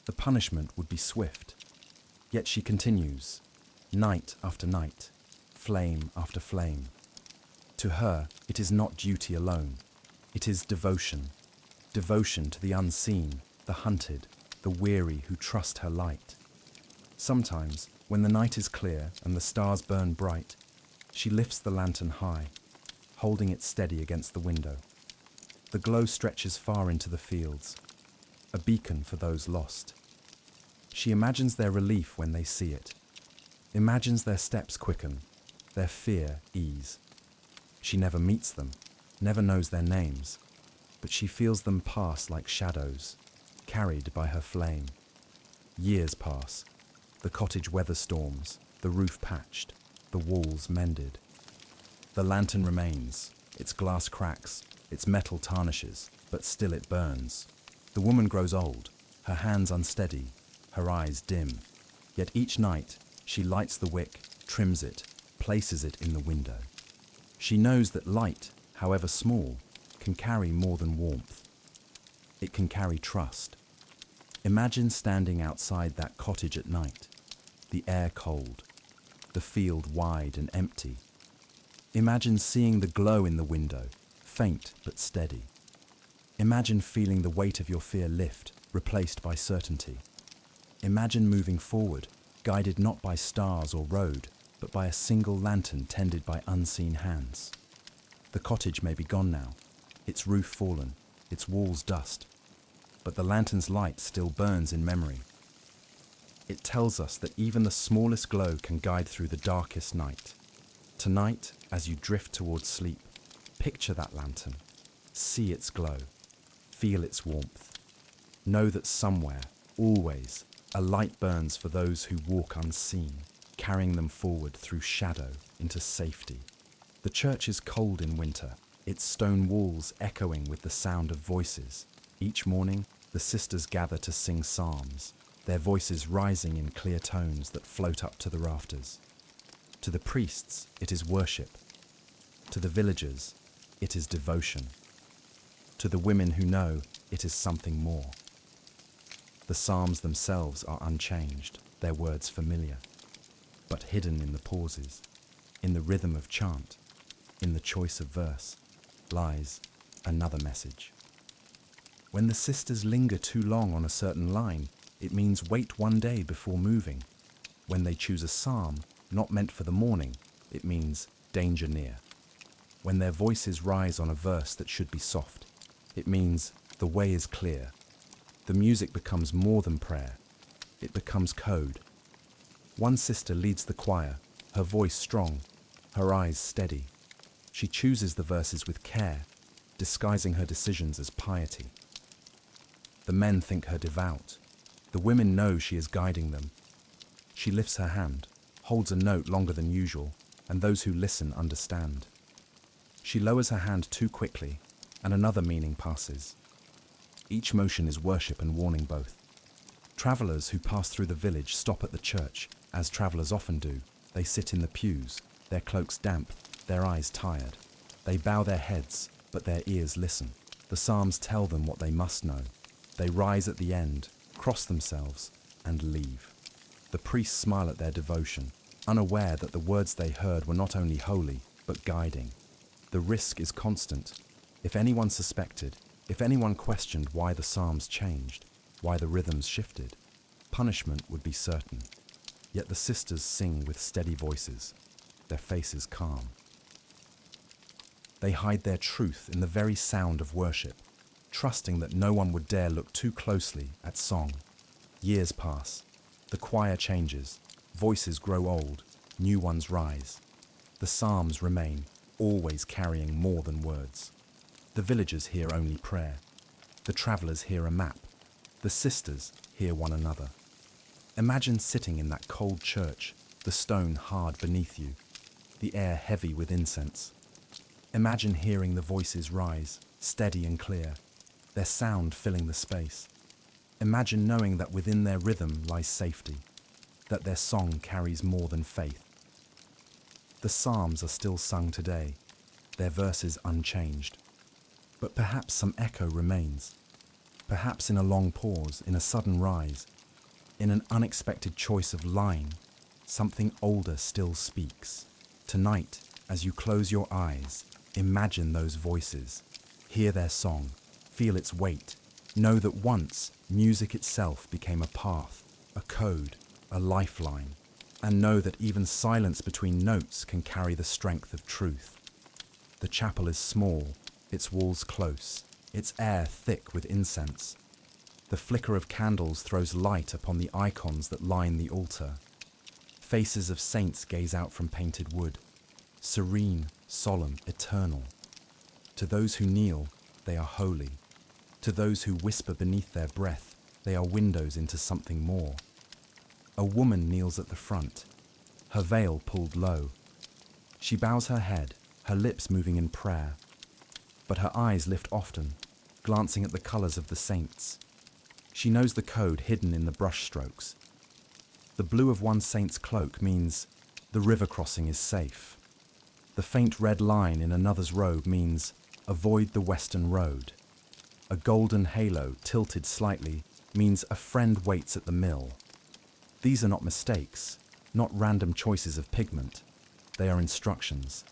the punishment would be swift. Yet she continues, night after night, flame after flame. To her, it is not duty alone. It is devotion. Devotion to the unseen, the hunted, the weary who trust her light. Sometimes, when the night is clear and the stars burn bright, she lifts the lantern high, holding it steady against the window. The glow stretches far into the fields, a beacon for those lost. She imagines their relief when they see it, imagines their steps quicken, their fear ease. She never meets them, never knows their names, but she feels them pass like shadows, carried by her flame. Years pass, the cottage weather storms, the roof patched, the walls mended. The lantern remains, its glass cracks, its metal tarnishes, but still it burns. The woman grows old, her hands unsteady, her eyes dim. Yet each night, she lights the wick, trims it, places it in the window. She knows that light, however small, can carry more than warmth. It can carry trust. Imagine standing outside that cottage at night, the air cold, the field wide and empty. Imagine seeing the glow in the window, faint but steady. Imagine feeling the weight of your fear lift, replaced by certainty. Imagine moving forward, guided not by stars or road, but by a single lantern tended by unseen hands. The cottage may be gone now, its roof fallen, its walls dust, but the lantern's light still burns in memory. It tells us that even the smallest glow can guide through the darkest night. Tonight, as you drift towards sleep, picture that lantern, see its glow, feel its warmth. Know that somewhere, always, a light burns for those who walk unseen, carrying them forward through shadow into safety. The church is cold in winter, its stone walls echoing with the sound of voices. Each morning, the sisters gather to sing psalms, their voices rising in clear tones that float up to the rafters. To the priests, it is worship. To the villagers, it is devotion. To the women who know, it is something more. The psalms themselves are unchanged, their words familiar, but hidden in the pauses, in the rhythm of chant, in the choice of verse, lies another message. When the sisters linger too long on a certain line, it means wait one day before moving. When they choose a psalm not meant for the morning, it means danger near. When their voices rise on a verse that should be soft, it means the way is clear. The music becomes more than prayer. It becomes code. One sister leads the choir, her voice strong, her eyes steady. She chooses the verses with care, disguising her decisions as piety. The men think her devout. The women know she is guiding them. She lifts her hand, holds a note longer than usual, and those who listen understand. She lowers her hand too quickly, and another meaning passes. Each motion is worship and warning both. Travelers who pass through the village stop at the church, as travelers often do. They sit in the pews, their cloaks damp, their eyes tired. They bow their heads, but their ears listen. The psalms tell them what they must know. They rise at the end, cross themselves, and leave. The priests smile at their devotion, unaware that the words they heard were not only holy, but guiding. The risk is constant. If anyone suspected, if anyone questioned why the psalms changed, why the rhythms shifted, punishment would be certain. Yet the sisters sing with steady voices, their faces calm. They hide their truth in the very sound of worship, trusting that no one would dare look too closely at song. Years pass. The choir changes. Voices grow old. New ones rise. The psalms remain, always carrying more than words. The villagers hear only prayer. The travelers hear a map. The sisters hear one another. Imagine sitting in that cold church, the stone hard beneath you, the air heavy with incense. Imagine hearing the voices rise, steady and clear, their sound filling the space. Imagine knowing that within their rhythm lies safety, that their song carries more than faith. The psalms are still sung today, their verses unchanged. But perhaps some echo remains. Perhaps in a long pause, in a sudden rise, in an unexpected choice of line, something older still speaks. Tonight, as you close your eyes, imagine those voices, hear their song, feel its weight, know that once music itself became a path, a code, a lifeline, and know that even silence between notes can carry the strength of truth. The chapel is small, its walls close, its air thick with incense. The flicker of candles throws light upon the icons that line the altar. Faces of saints gaze out from painted wood, serene, solemn, eternal. To those who kneel, they are holy. To those who whisper beneath their breath, they are windows into something more. A woman kneels at the front, her veil pulled low. She bows her head, her lips moving in prayer, but her eyes lift often, glancing at the colours of the saints. She knows the code hidden in the brush strokes. The blue of one saint's cloak means the river crossing is safe. The faint red line in another's robe means avoid the western road. A golden halo tilted slightly means a friend waits at the mill. These are not mistakes, not random choices of pigment. They are instructions,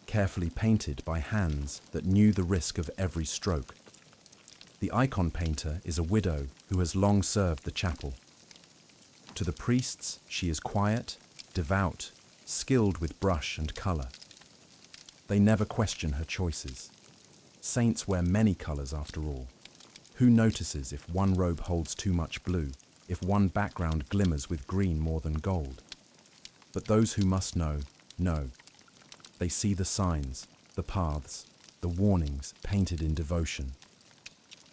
carefully painted by hands that knew the risk of every stroke. The icon painter is a widow who has long served the chapel. To the priests, she is quiet, devout, skilled with brush and colour. They never question her choices. Saints wear many colours after all. Who notices if one robe holds too much blue, if one background glimmers with green more than gold? But those who must know, know. They see the signs, the paths, the warnings painted in devotion.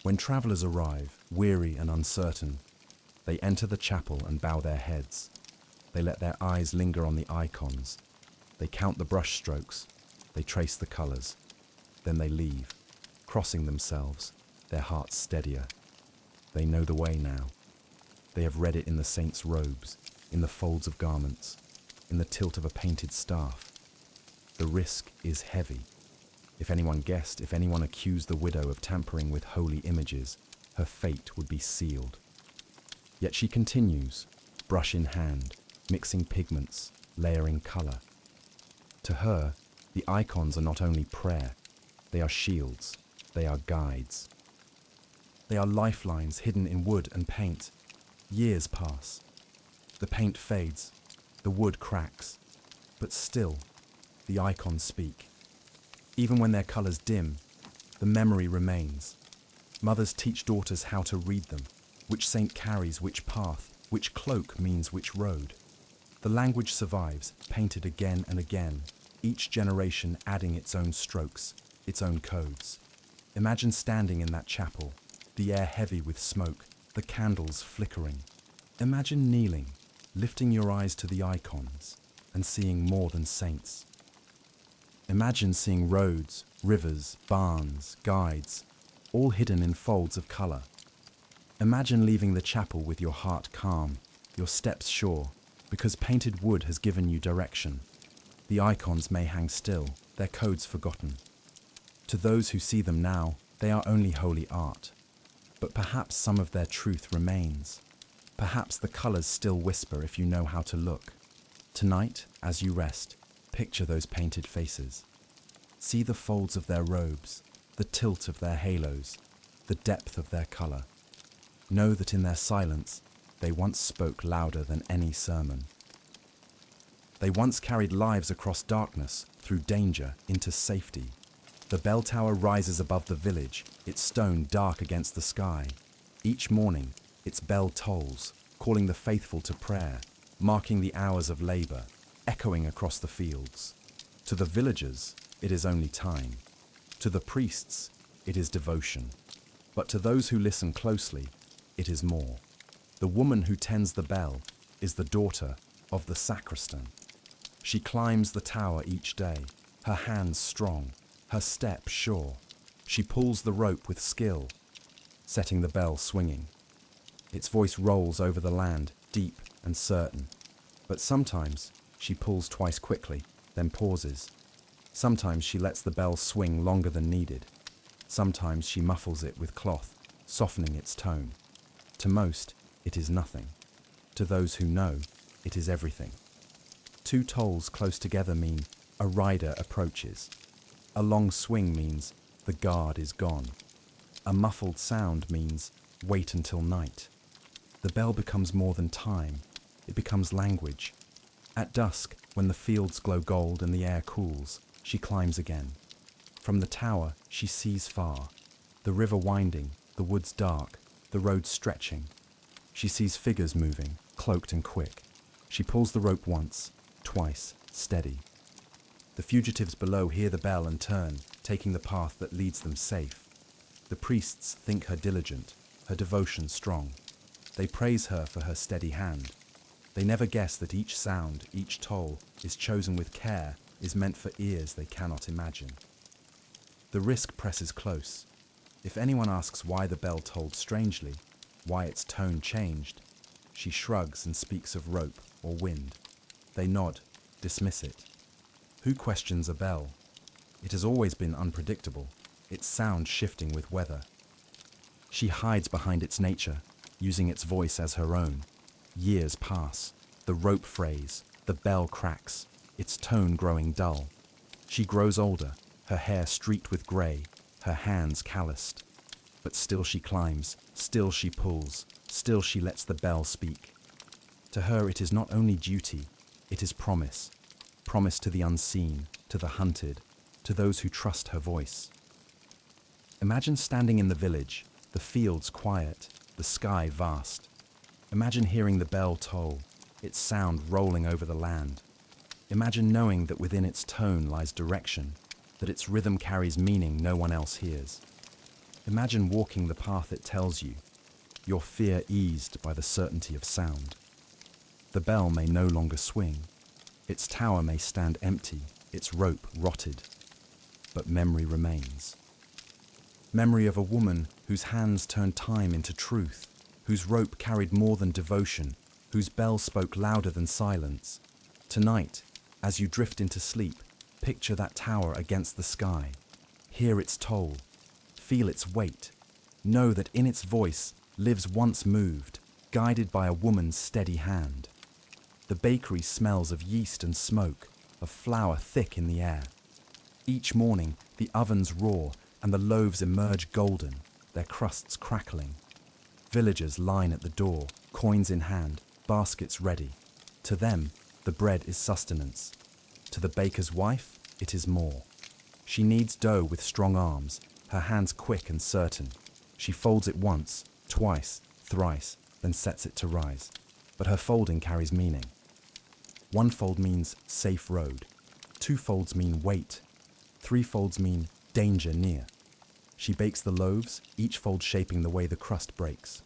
When travellers arrive, weary and uncertain, they enter the chapel and bow their heads. They let their eyes linger on the icons. They count the brush strokes. They trace the colours. Then they leave, crossing themselves, their hearts steadier. They know the way now. They have read it in the saints' robes, in the folds of garments, in the tilt of a painted staff. The risk is heavy. If anyone guessed, if anyone accused the widow of tampering with holy images, her fate would be sealed. Yet she continues, brush in hand, mixing pigments, layering color. To her, the icons are not only prayer, they are shields, they are guides. They are lifelines hidden in wood and paint. Years pass. The paint fades, the wood cracks, but still, the icons speak. Even when their colors dim, the memory remains. Mothers teach daughters how to read them, which saint carries which path, which cloak means which road. The language survives, painted again and again, each generation adding its own strokes, its own codes. Imagine standing in that chapel, the air heavy with smoke, the candles flickering. Imagine kneeling, lifting your eyes to the icons, and seeing more than saints. Imagine seeing roads, rivers, barns, guides, all hidden in folds of color. Imagine leaving the chapel with your heart calm, your steps sure, because painted wood has given you direction. The icons may hang still, their codes forgotten. To those who see them now, they are only holy art. But perhaps some of their truth remains. Perhaps the colors still whisper if you know how to look. Tonight, as you rest, picture those painted faces. See the folds of their robes, the tilt of their halos, the depth of their color. Know that in their silence, they once spoke louder than any sermon. They once carried lives across darkness, through danger, into safety. The bell tower rises above the village, its stone dark against the sky. Each morning, its bell tolls, calling the faithful to prayer, marking the hours of labor, echoing across the fields. To the villagers, it is only time. To the priests, it is devotion. But to those who listen closely, it is more. The woman who tends the bell is the daughter of the sacristan. She climbs the tower each day, her hands strong, her step sure. She pulls the rope with skill, setting the bell swinging. Its voice rolls over the land, deep and certain. But sometimes she pulls twice quickly, then pauses. Sometimes she lets the bell swing longer than needed. Sometimes she muffles it with cloth, softening its tone. To most, it is nothing. To those who know, it is everything. Two tolls close together mean a rider approaches. A long swing means the guard is gone. A muffled sound means wait until night. The bell becomes more than time. It becomes language. At dusk, when the fields glow gold and the air cools, she climbs again. From the tower, she sees far. The river winding, the woods dark, the road stretching. She sees figures moving, cloaked and quick. She pulls the rope once, twice, steady. The fugitives below hear the bell and turn, taking the path that leads them safe. The priests think her diligent, her devotion strong. They praise her for her steady hand. They never guess that each sound, each toll, is chosen with care, is meant for ears they cannot imagine. The risk presses close. If anyone asks why the bell tolled strangely, why its tone changed, she shrugs and speaks of rope or wind. They nod, dismiss it. Who questions a bell? It has always been unpredictable, its sound shifting with weather. She hides behind its nature, using its voice as her own. Years pass, the rope frays, the bell cracks, its tone growing dull. She grows older, her hair streaked with grey, her hands calloused. But still she climbs, still she pulls, still she lets the bell speak. To her it is not only duty, it is promise. Promise to the unseen, to the hunted, to those who trust her voice. Imagine standing in the village, the fields quiet, the sky vast. Imagine hearing the bell toll, its sound rolling over the land. Imagine knowing that within its tone lies direction, that its rhythm carries meaning no one else hears. Imagine walking the path it tells you, your fear eased by the certainty of sound. The bell may no longer swing, its tower may stand empty, its rope rotted, but memory remains. Memory of a woman whose hands turned time into truth, whose rope carried more than devotion, whose bell spoke louder than silence. Tonight, as you drift into sleep, picture that tower against the sky. Hear its toll, feel its weight, know that in its voice lives once moved, guided by a woman's steady hand. The bakery smells of yeast and smoke, of flour thick in the air. Each morning, the ovens roar and the loaves emerge golden, their crusts crackling. Villagers line at the door, coins in hand, baskets ready. To them, the bread is sustenance. To the baker's wife, it is more. She kneads dough with strong arms, her hands quick and certain. She folds it once, twice, thrice, then sets it to rise. But her folding carries meaning. One fold means safe road. Two folds mean wait. Three folds mean danger near. She bakes the loaves, each fold shaping the way the crust breaks.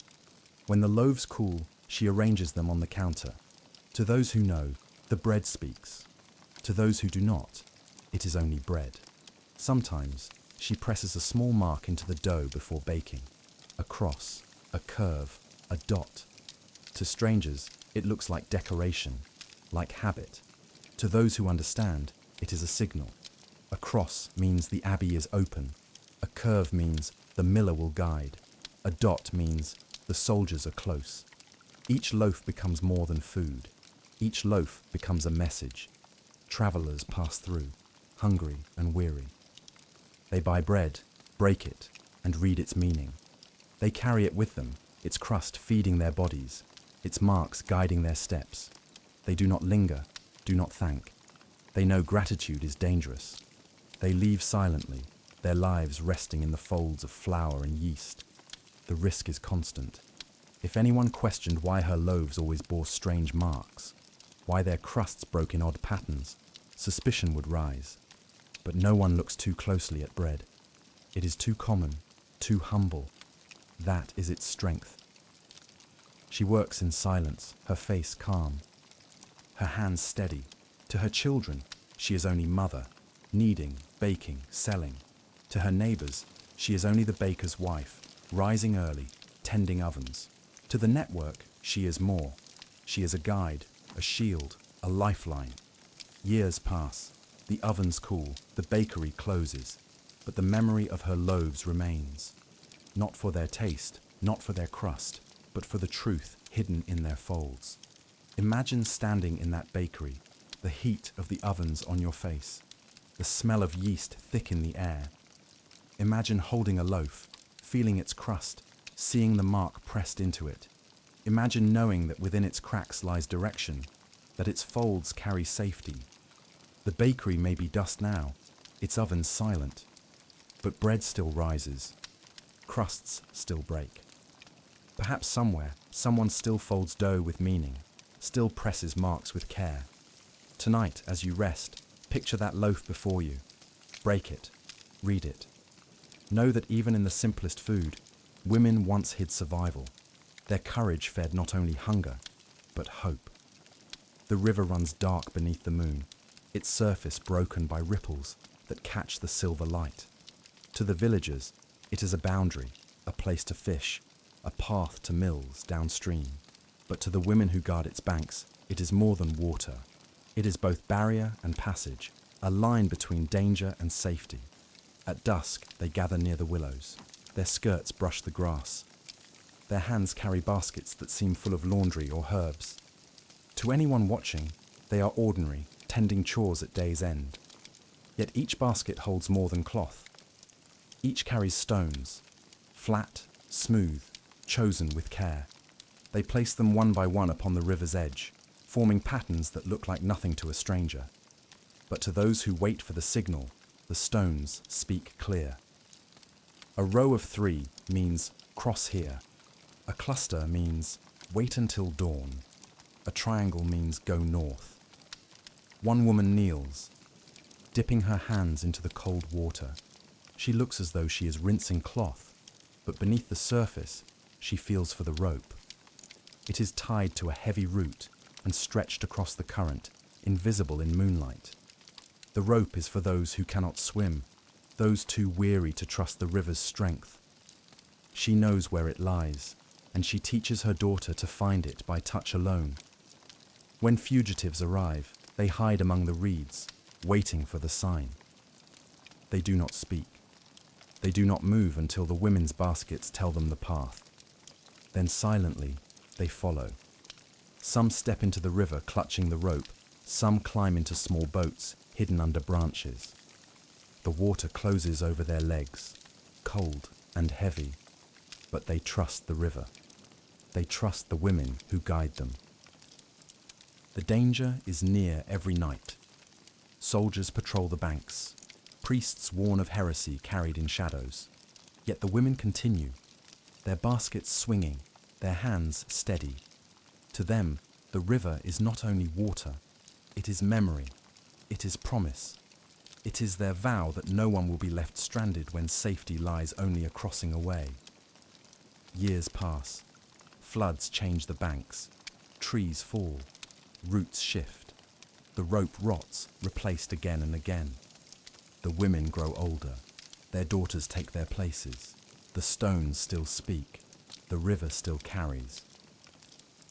When the loaves cool, she arranges them on the counter. To those who know, the bread speaks. To those who do not, it is only bread. Sometimes, she presses a small mark into the dough before baking. A cross, a curve, a dot. To strangers, it looks like decoration, like habit. To those who understand, it is a signal. A cross means the abbey is open. A curve means the miller will guide. A dot means the soldiers are close. Each loaf becomes more than food. Each loaf becomes a message. Travelers pass through, hungry and weary. They buy bread, break it, and read its meaning. They carry it with them, its crust feeding their bodies, its marks guiding their steps. They do not linger, do not thank. They know gratitude is dangerous. They leave silently, their lives resting in the folds of flour and yeast. The risk is constant. If anyone questioned why her loaves always bore strange marks, why their crusts broke in odd patterns, suspicion would rise. But no one looks too closely at bread. It is too common, too humble. That is its strength. She works in silence, her face calm, her hands steady. To her children, she is only mother, kneading, baking, selling. To her neighbors, she is only the baker's wife, rising early, tending ovens. To the network, she is more. She is a guide, a shield, a lifeline. Years pass. The ovens cool, the bakery closes, but the memory of her loaves remains. Not for their taste, not for their crust, but for the truth hidden in their folds. Imagine standing in that bakery, the heat of the ovens on your face, the smell of yeast thick in the air. Imagine holding a loaf, feeling its crust, seeing the mark pressed into it. Imagine knowing that within its cracks lies direction, that its folds carry safety. The bakery may be dust now, its oven silent, but bread still rises, crusts still break. Perhaps somewhere, someone still folds dough with meaning, still presses marks with care. Tonight, as you rest, picture that loaf before you. Break it, read it. Know that even in the simplest food, women once hid survival. Their courage fed not only hunger, but hope. The river runs dark beneath the moon, its surface broken by ripples that catch the silver light. To the villagers, it is a boundary, a place to fish, a path to mills downstream. But to the women who guard its banks, it is more than water. It is both barrier and passage, a line between danger and safety. At dusk, they gather near the willows. Their skirts brush the grass. Their hands carry baskets that seem full of laundry or herbs. To anyone watching, they are ordinary, tending chores at day's end. Yet each basket holds more than cloth. Each carries stones, flat, smooth, chosen with care. They place them one by one upon the river's edge, forming patterns that look like nothing to a stranger. But to those who wait for the signal, the stones speak clear. A row of 3 means cross here. A cluster means wait until dawn. A triangle means go north. One woman kneels, dipping her hands into the cold water. She looks as though she is rinsing cloth, but beneath the surface, she feels for the rope. It is tied to a heavy root and stretched across the current, invisible in moonlight. The rope is for those who cannot swim, those too weary to trust the river's strength. She knows where it lies, and she teaches her daughter to find it by touch alone. When fugitives arrive, they hide among the reeds, waiting for the sign. They do not speak. They do not move until the women's baskets tell them the path. Then silently, they follow. Some step into the river clutching the rope, some climb into small boats hidden under branches. The water closes over their legs, cold and heavy, but they trust the river. They trust the women who guide them. The danger is near every night. Soldiers patrol the banks. Priests warn of heresy carried in shadows. Yet the women continue, their baskets swinging, their hands steady. To them, the river is not only water, it is memory, it is promise. It is their vow that no one will be left stranded when safety lies only a crossing away. Years pass. Floods change the banks. Trees fall. Roots shift. The rope rots, replaced again and again. The women grow older. Their daughters take their places. The stones still speak. The river still carries.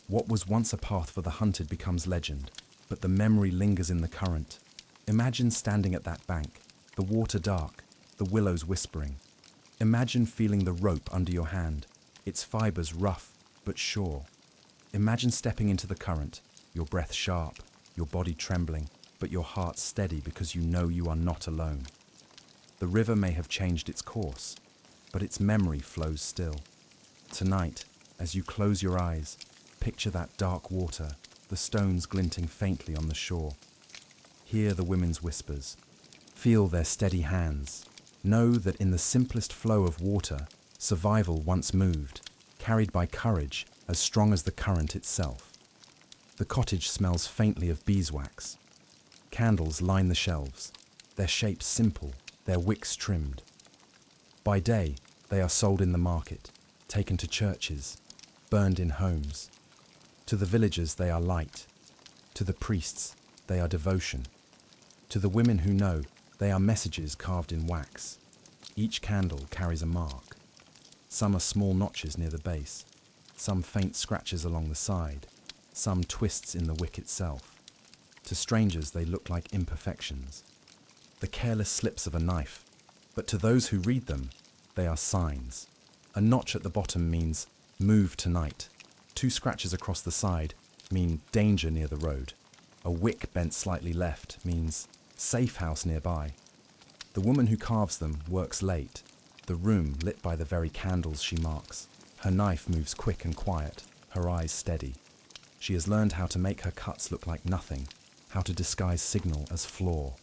What was once a path for the hunted becomes legend, but the memory lingers in the current. Imagine standing at that bank, the water dark, the willows whispering. Imagine feeling the rope under your hand, its fibers rough but sure. Imagine stepping into the current, your breath sharp, your body trembling, but your heart steady because you know you are not alone. The river may have changed its course, but its memory flows still. Tonight, as you close your eyes, picture that dark water, the stones glinting faintly on the shore. Hear the women's whispers. Feel their steady hands. Know that in the simplest flow of water, survival once moved, carried by courage as strong as the current itself. The cottage smells faintly of beeswax. Candles line the shelves, their shapes simple, their wicks trimmed. By day, they are sold in the market, taken to churches, burned in homes. To the villagers, they are light. To the priests, they are devotion. To the women who know, they are messages carved in wax. Each candle carries a mark. Some are small notches near the base, some faint scratches along the side, some twists in the wick itself. To strangers, they look like imperfections, the careless slips of a knife, but to those who read them, they are signs. A notch at the bottom means move tonight. 2 scratches across the side mean danger near the road. A wick bent slightly left means safe house nearby. The woman who carves them works late, the room lit by the very candles she marks. Her knife moves quick and quiet, her eyes steady. She has learned how to make her cuts look like nothing, how to disguise signal as flaw.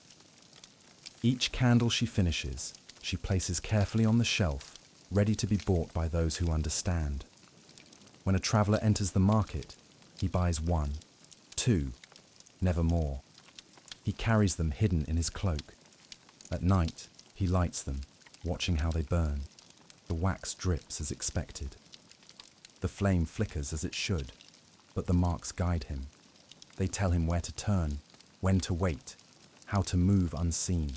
Each candle she finishes, she places carefully on the shelf, ready to be bought by those who understand. When a traveller enters the market, he buys 1, 2, never more. He carries them hidden in his cloak. At night, he lights them, watching how they burn. The wax drips as expected. The flame flickers as it should, but the marks guide him. They tell him where to turn, when to wait, how to move unseen.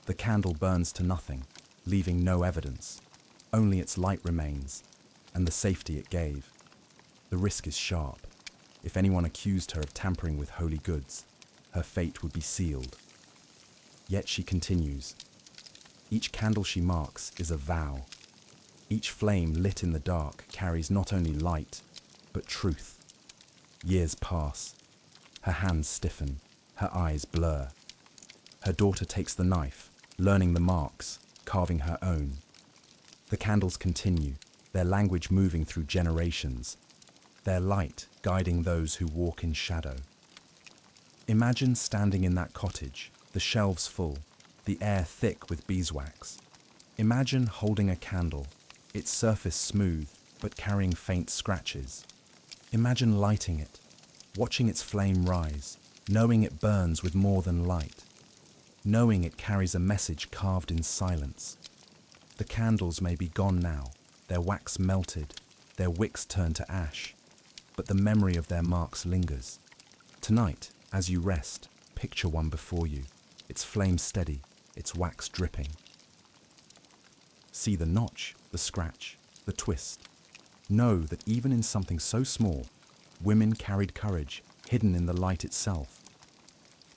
The candle burns to nothing, leaving no evidence. Only its light remains, and the safety it gave. The risk is sharp. If anyone accused her of tampering with holy goods, her fate would be sealed. Yet she continues. Each candle she marks is a vow. Each flame lit in the dark carries not only light, but truth. Years pass. Her hands stiffen, her eyes blur. Her daughter takes the knife, learning the marks, carving her own. The candles continue, their language moving through generations, their light guiding those who walk in shadow. Imagine standing in that cottage, the shelves full, the air thick with beeswax. Imagine holding a candle, its surface smooth but carrying faint scratches. Imagine lighting it, watching its flame rise, knowing it burns with more than light, knowing it carries a message carved in silence. The candles may be gone now, their wax melted, their wicks turned to ash, but the memory of their marks lingers. Tonight, as you rest, picture one before you, its flame steady, its wax dripping. See the notch, the scratch, the twist. Know that even in something so small, women carried courage, hidden in the light itself.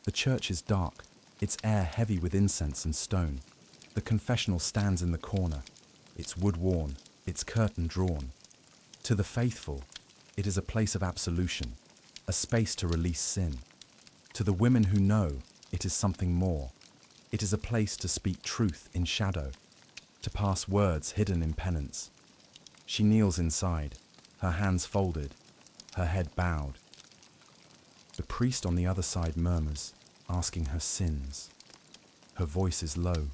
The church is dark, its air heavy with incense and stone. The confessional stands in the corner, its wood worn, its curtain drawn. To the faithful, it is a place of absolution, a space to release sin. To the women who know, it is something more. It is a place to speak truth in shadow, to pass words hidden in penance. She kneels inside, her hands folded, her head bowed. The priest on the other side murmurs, asking her sins. Her voice is low,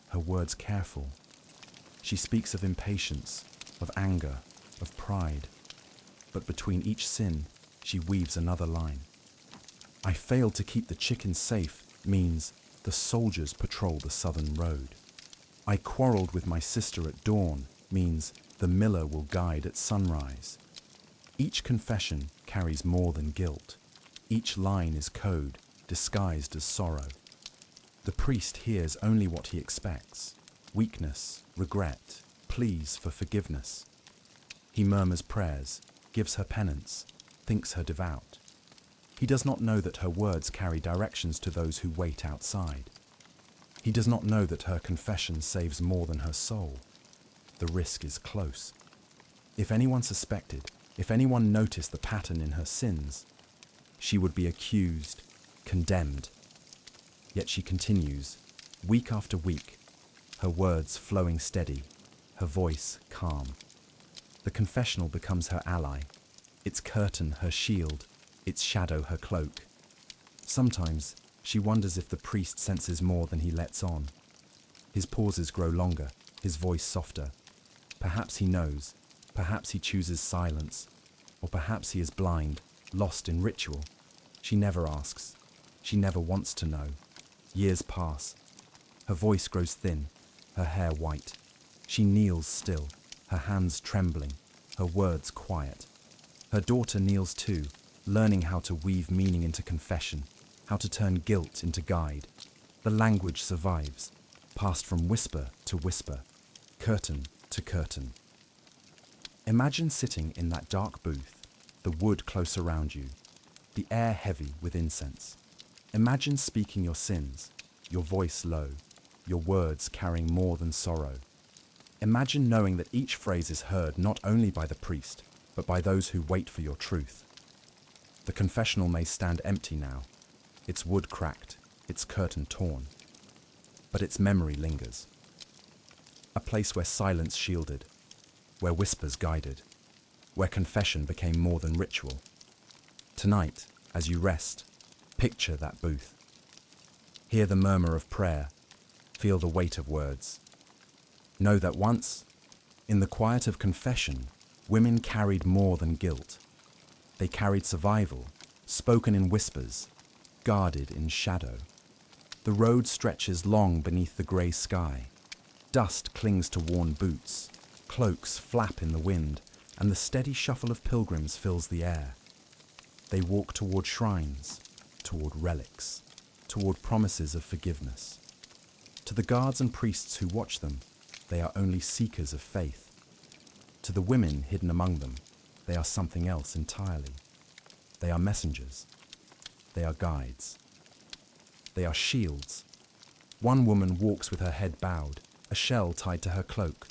her words careful. She speaks of impatience, of anger, of pride. But between each sin, she weaves another line. I failed to keep the chickens safe means the soldiers patrol the southern road. I quarreled with my sister at dawn means the miller will guide at sunrise. Each confession carries more than guilt. Each line is code, disguised as sorrow. The priest hears only what he expects: weakness, regret, pleas for forgiveness. He murmurs prayers, gives her penance, thinks her devout. He does not know that her words carry directions to those who wait outside. He does not know that her confession saves more than her soul. The risk is close. If anyone suspected, if anyone noticed the pattern in her sins, she would be accused, condemned. Yet she continues, week after week, her words flowing steady, her voice calm. The confessional becomes her ally, its curtain her shield, its shadow her cloak. Sometimes she wonders if the priest senses more than he lets on. His pauses grow longer, his voice softer. Perhaps he knows, perhaps he chooses silence, or perhaps he is blind, lost in ritual. She never asks, she never wants to know. Years pass. Her voice grows thin, her hair white. She kneels still, her hands trembling, her words quiet. Her daughter kneels too, learning how to weave meaning into confession, how to turn guilt into guide. The language survives, passed from whisper to whisper, curtain to curtain. Imagine sitting in that dark booth, the wood close around you, the air heavy with incense. Imagine speaking your sins, your voice low, your words carrying more than sorrow. Imagine knowing that each phrase is heard not only by the priest, but by those who wait for your truth. The confessional may stand empty now, its wood cracked, its curtain torn, but its memory lingers. A place where silence shielded, where whispers guided, where confession became more than ritual. Tonight, as you rest, picture that booth. Hear the murmur of prayer, feel the weight of words. Know that once, in the quiet of confession, women carried more than guilt. They carried survival, spoken in whispers, guarded in shadow. The road stretches long beneath the grey sky. Dust clings to worn boots, cloaks flap in the wind, and the steady shuffle of pilgrims fills the air. They walk toward shrines, toward relics, toward promises of forgiveness. To the guards and priests who watch them, they are only seekers of faith. To the women hidden among them, they are something else entirely. They are messengers. They are guides. They are shields. One woman walks with her head bowed, a shell tied to her cloak.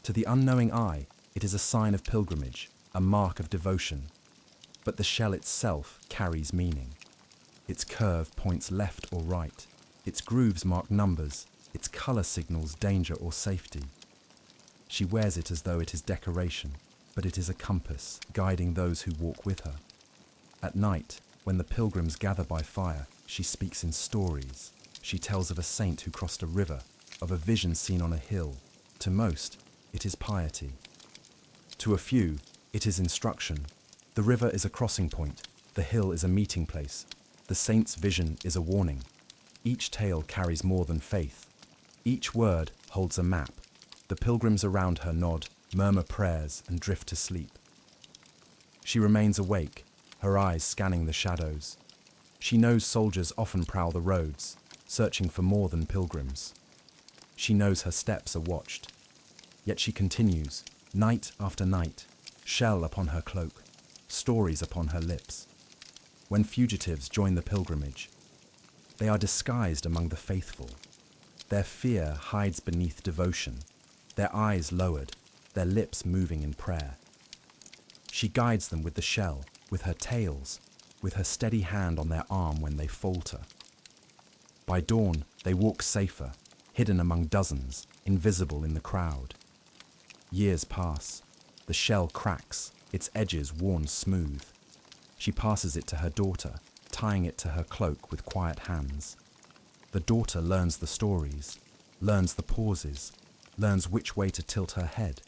To the unknowing eye, it is a sign of pilgrimage, a mark of devotion. But the shell itself carries meaning. Its curve points left or right. Its grooves mark numbers. Its color signals danger or safety. She wears it as though it is decoration, but it is a compass guiding those who walk with her. At night, when the pilgrims gather by fire, she speaks in stories. She tells of a saint who crossed a river, of a vision seen on a hill. To most, it is piety. To a few, it is instruction. The river is a crossing point. The hill is a meeting place. The saint's vision is a warning. Each tale carries more than faith. Each word holds a map. The pilgrims around her nod, murmur prayers, and drift to sleep. She remains awake, her eyes scanning the shadows. She knows soldiers often prowl the roads, searching for more than pilgrims. She knows her steps are watched. Yet she continues, night after night, shell upon her cloak, stories upon her lips. When fugitives join the pilgrimage, they are disguised among the faithful. Their fear hides beneath devotion, their eyes lowered, their lips moving in prayer. She guides them with the shell, with her tails, with her steady hand on their arm when they falter. By dawn, they walk safer, hidden among dozens, invisible in the crowd. Years pass. The shell cracks, its edges worn smooth. She passes it to her daughter, tying it to her cloak with quiet hands. The daughter learns the stories, learns the pauses, learns which way to tilt her head,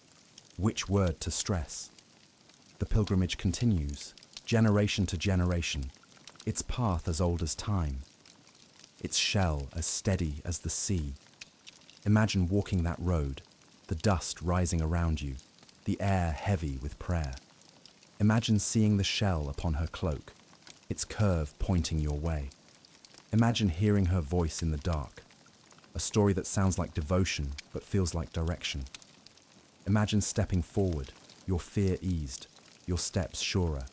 which word to stress. The pilgrimage continues, generation to generation, its path as old as time, its shell as steady as the sea. Imagine walking that road, the dust rising around you, the air heavy with prayer. Imagine seeing the shell upon her cloak, its curve pointing your way. Imagine hearing her voice in the dark, a story that sounds like devotion but feels like direction. Imagine stepping forward, your fear eased, your steps surer.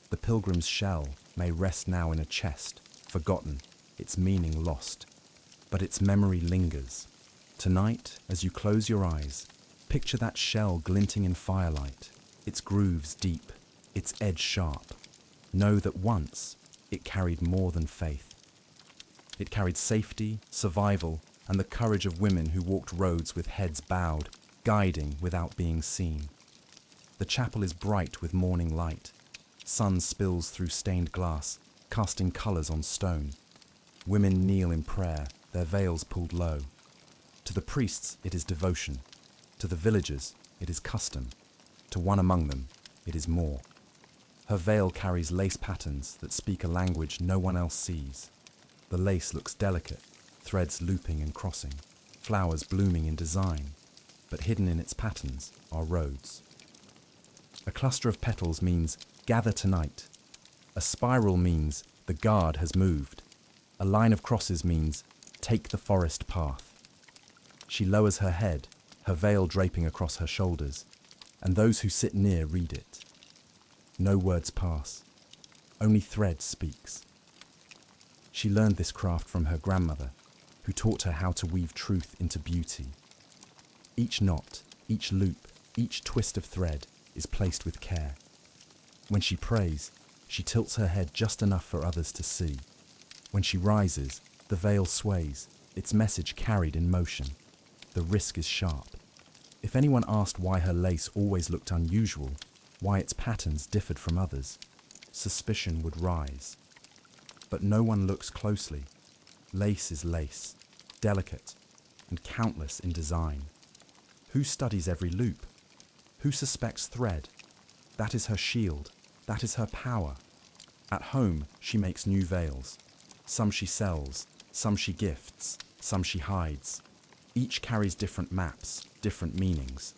The pilgrim's shell may rest now in a chest, forgotten, its meaning lost, but its memory lingers. Tonight, as you close your eyes, picture that shell glinting in firelight, its grooves deep, its edge sharp. Know that once it carried more than faith. It carried safety, survival, and the courage of women who walked roads with heads bowed, guiding without being seen. The chapel is bright with morning light. Sun spills through stained glass, casting colours on stone. Women kneel in prayer, their veils pulled low. To the priests, it is devotion. To the villagers, it is custom. To one among them, it is more. Her veil carries lace patterns that speak a language no one else sees. The lace looks delicate, threads looping and crossing, flowers blooming in design, but hidden in its patterns are roads. A cluster of petals means gather tonight. A spiral means the guard has moved. A line of crosses means take the forest path. She lowers her head, her veil draping across her shoulders, and those who sit near read it. No words pass, only thread speaks. She learned this craft from her grandmother, who taught her how to weave truth into beauty. Each knot, each loop, each twist of thread is placed with care. When she prays, she tilts her head just enough for others to see. When she rises, the veil sways, its message carried in motion. The risk is sharp. If anyone asked why her lace always looked unusual, why its patterns differed from others, suspicion would rise. But no one looks closely. Lace is lace, delicate and countless in design. Who studies every loop? Who suspects thread? That is her shield, that is her power. At home, she makes new veils. Some she sells, some she gifts, some she hides. Each carries different maps, different meanings.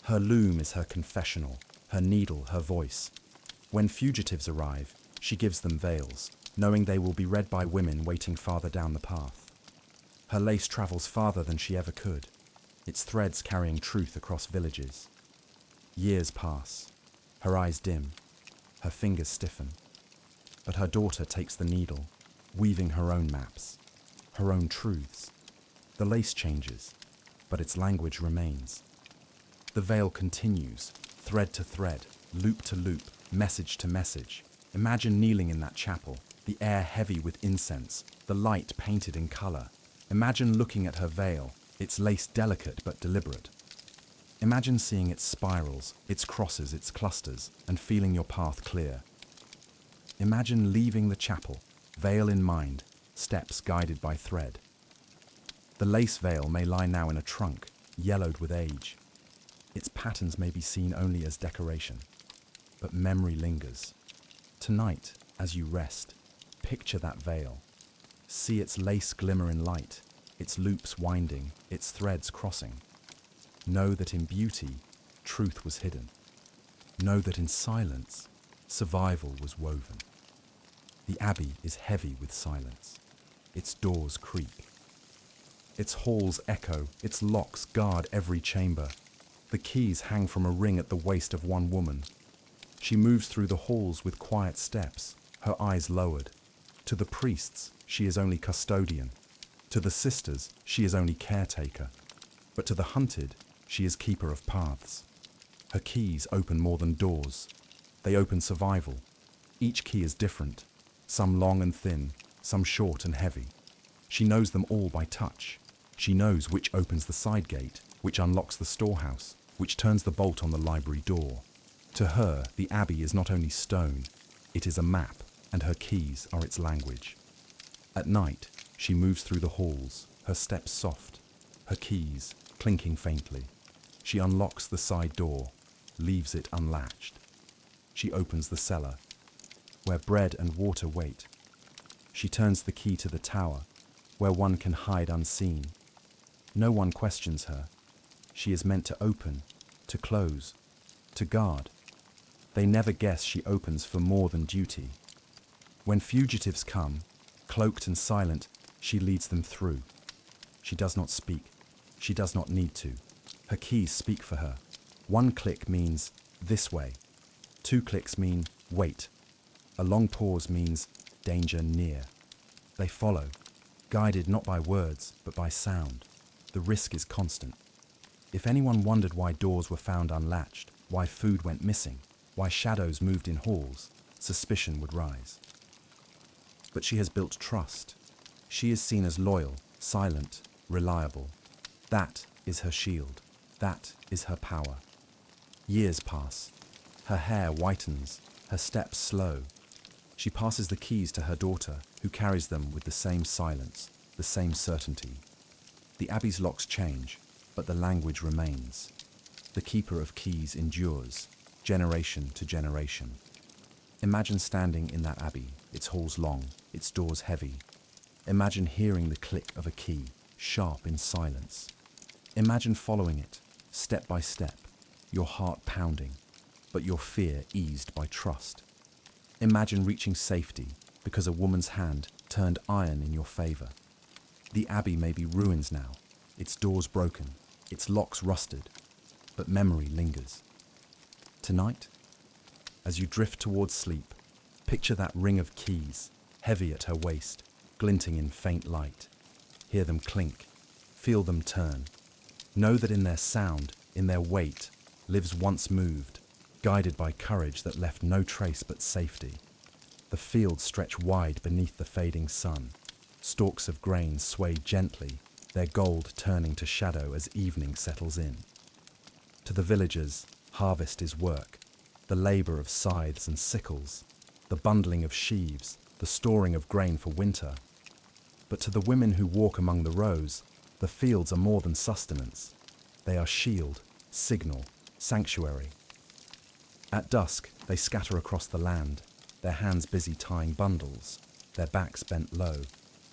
Her loom is her confessional, her needle, her voice. When fugitives arrive, she gives them veils, knowing they will be read by women waiting farther down the path. Her lace travels farther than she ever could, its threads carrying truth across villages. Years pass, her eyes dim, her fingers stiffen, but her daughter takes the needle, weaving her own maps, her own truths. The lace changes, but its language remains. The veil continues, thread to thread, loop to loop, message to message. Imagine kneeling in that chapel, the air heavy with incense, the light painted in color. Imagine looking at her veil, its lace delicate but deliberate. Imagine seeing its spirals, its crosses, its clusters, and feeling your path clear. Imagine leaving the chapel, veil in mind, steps guided by thread. The lace veil may lie now in a trunk, yellowed with age. Its patterns may be seen only as decoration, but memory lingers. Tonight, as you rest, picture that veil. See its lace glimmer in light, its loops winding, its threads crossing. Know that in beauty, truth was hidden. Know that in silence, survival was woven. The abbey is heavy with silence. Its doors creak. Its halls echo, its locks guard every chamber. The keys hang from a ring at the waist of one woman. She moves through the halls with quiet steps, her eyes lowered. To the priests, she is only custodian. To the sisters, she is only caretaker, but to the hunted, she is keeper of paths. Her keys open more than doors. They open survival. Each key is different, some long and thin, some short and heavy. She knows them all by touch. She knows which opens the side gate, which unlocks the storehouse, which turns the bolt on the library door. To her, the abbey is not only stone, it is a map, and her keys are its language. At night, she moves through the halls, her steps soft, her keys clinking faintly. She unlocks the side door, leaves it unlatched. She opens the cellar, where bread and water wait. She turns the key to the tower, where one can hide unseen. No one questions her. She is meant to open, to close, to guard. They never guess she opens for more than duty. When fugitives come, cloaked and silent, she leads them through. She does not speak. She does not need to. Her keys speak for her. One click means this way. 2 clicks mean wait. A long pause means danger near. They follow, guided not by words, but by sound. The risk is constant. If anyone wondered why doors were found unlatched, why food went missing, why shadows moved in halls, suspicion would rise. But she has built trust. She is seen as loyal, silent, reliable. That is her shield. That is her power. Years pass. Her hair whitens, her steps slow. She passes the keys to her daughter, who carries them with the same silence, the same certainty. The abbey's locks change, but the language remains. The keeper of keys endures, generation to generation. Imagine standing in that abbey, its halls long, its doors heavy. Imagine hearing the click of a key, sharp in silence. Imagine following it, step by step, your heart pounding, but your fear eased by trust. Imagine reaching safety because a woman's hand turned iron in your favor. The abbey may be ruins now, its doors broken, its locks rusted, but memory lingers. Tonight, as you drift towards sleep, picture that ring of keys, heavy at her waist, glinting in faint light. Hear them clink, feel them turn. Know that in their sound, in their weight, lives once moved, guided by courage that left no trace but safety. The fields stretch wide beneath the fading sun. Stalks of grain sway gently, their gold turning to shadow as evening settles in. To the villagers, harvest is work, the labor of scythes and sickles, the bundling of sheaves, the storing of grain for winter. But to the women who walk among the rows, the fields are more than sustenance. They are shield, signal, sanctuary. At dusk, they scatter across the land, their hands busy tying bundles, their backs bent low.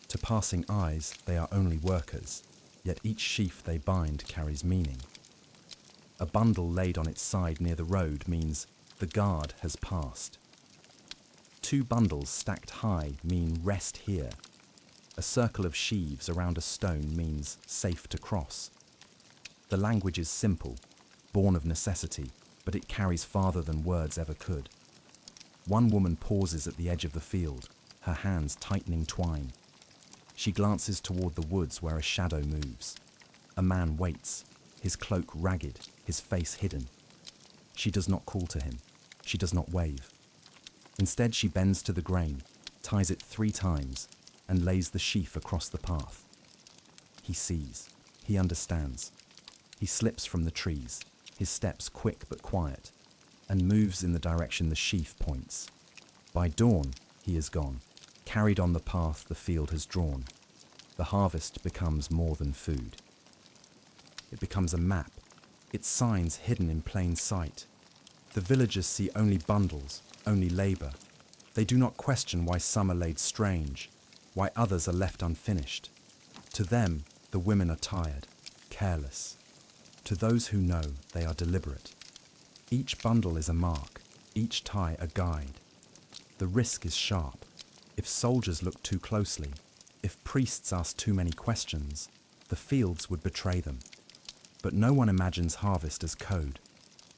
To passing eyes, they are only workers, yet each sheaf they bind carries meaning. A bundle laid on its side near the road means the guard has passed. 2 bundles stacked high mean rest here. A circle of sheaves around a stone means safe to cross. The language is simple, born of necessity, but it carries farther than words ever could. One woman pauses at the edge of the field, her hands tightening twine. She glances toward the woods where a shadow moves. A man waits, his cloak ragged, his face hidden. She does not call to him. She does not wave. Instead, she bends to the grain, ties it 3 times, and lays the sheaf across the path. He sees. He understands. He slips from the trees, his steps quick but quiet, and moves in the direction the sheaf points. By dawn, he is gone, carried on the path the field has drawn. The harvest becomes more than food. It becomes a map, its signs hidden in plain sight. The villagers see only bundles, only labor. They do not question why some are laid strange, why others are left unfinished. To them, the women are tired, careless. To those who know, they are deliberate. Each bundle is a mark, each tie a guide. The risk is sharp. If soldiers look too closely, if priests ask too many questions, the fields would betray them. But no one imagines harvest as code.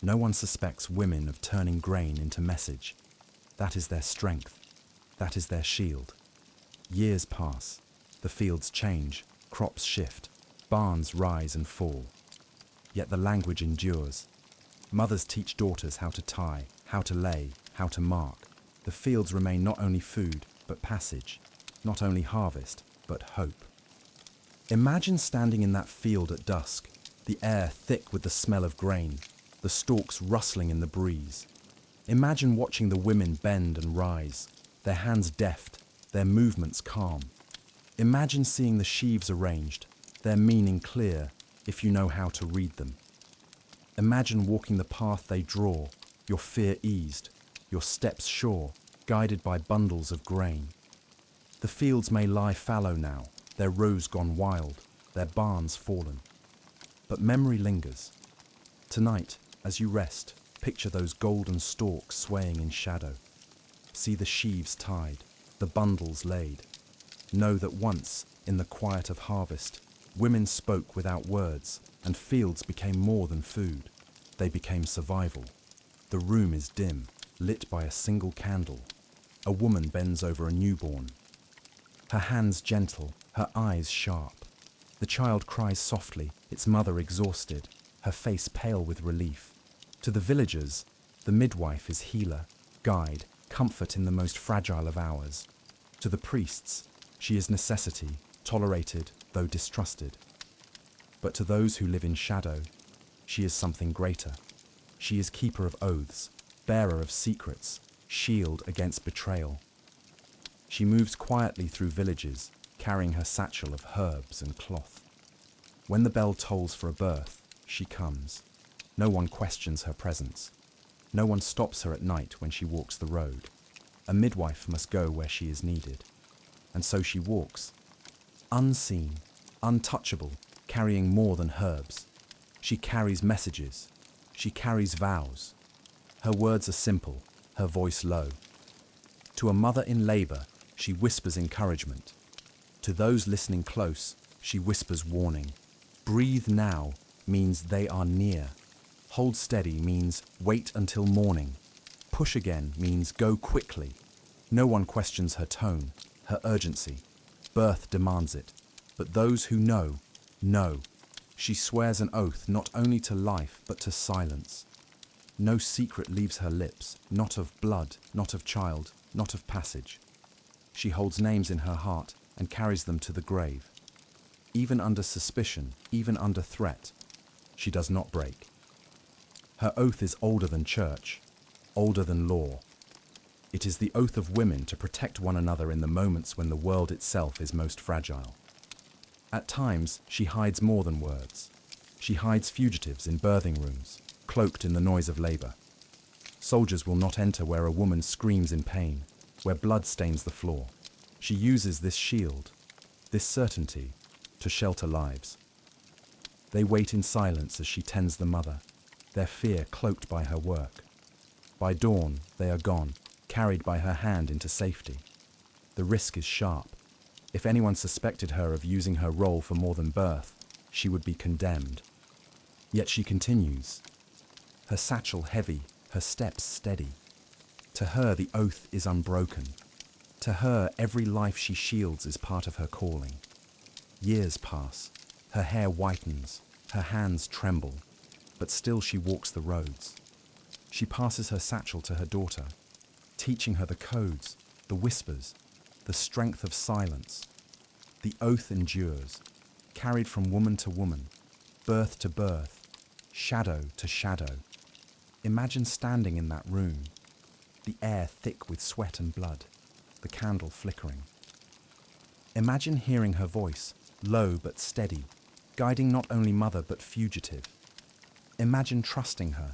No one suspects women of turning grain into message. That is their strength. That is their shield. Years pass. The fields change, crops shift, barns rise and fall. Yet the language endures. Mothers teach daughters how to tie, how to lay, how to mark. The fields remain not only food, but passage, not only harvest, but hope. Imagine standing in that field at dusk, the air thick with the smell of grain, the stalks rustling in the breeze. Imagine watching the women bend and rise, their hands deft, their movements calm. Imagine seeing the sheaves arranged, their meaning clear if you know how to read them. Imagine walking the path they draw, your fear eased, your steps sure, guided by bundles of grain. The fields may lie fallow now, their rows gone wild, their barns fallen. But memory lingers. Tonight, as you rest, picture those golden stalks swaying in shadow. See the sheaves tied, the bundles laid. Know that once, in the quiet of harvest, women spoke without words, and fields became more than food. They became survival. The room is dim, lit by a single candle. A woman bends over a newborn. Her hands gentle, her eyes sharp. The child cries softly, its mother exhausted, her face pale with relief. To the villagers, the midwife is healer, guide, comfort in the most fragile of hours. To the priests, she is necessity, tolerated though distrusted. But to those who live in shadow, she is something greater. She is keeper of oaths, bearer of secrets, shield against betrayal. She moves quietly through villages, carrying her satchel of herbs and cloth. When the bell tolls for a birth, she comes. No one questions her presence. No one stops her at night when she walks the road. A midwife must go where she is needed. And so she walks, unseen, untouchable, carrying more than herbs. She carries messages. She carries vows. Her words are simple, her voice low. To a mother in labor, she whispers encouragement. To those listening close, she whispers warning. Breathe now means they are near. Hold steady means wait until morning. Push again means go quickly. No one questions her tone, her urgency. Birth demands it. But those who know, know. She swears an oath not only to life, but to silence. No secret leaves her lips, not of blood, not of child, not of passage. She holds names in her heart and carries them to the grave. Even under suspicion, even under threat, she does not break. Her oath is older than church, older than law. It is the oath of women to protect one another in the moments when the world itself is most fragile. At times, she hides more than words. She hides fugitives in birthing rooms, cloaked in the noise of labor. Soldiers will not enter where a woman screams in pain, where blood stains the floor. She uses this shield, this certainty, to shelter lives. They wait in silence as she tends the mother, their fear cloaked by her work. By dawn, they are gone, carried by her hand into safety. The risk is sharp. If anyone suspected her of using her role for more than birth, she would be condemned. Yet she continues, her satchel heavy, her steps steady. To her, the oath is unbroken. To her, every life she shields is part of her calling. Years pass, her hair whitens, her hands tremble, but still she walks the roads. She passes her satchel to her daughter, teaching her the codes, the whispers, the strength of silence. The oath endures, carried from woman to woman, birth to birth, shadow to shadow. Imagine standing in that room, the air thick with sweat and blood, the candle flickering. Imagine hearing her voice, low but steady, guiding not only mother but fugitive. Imagine trusting her,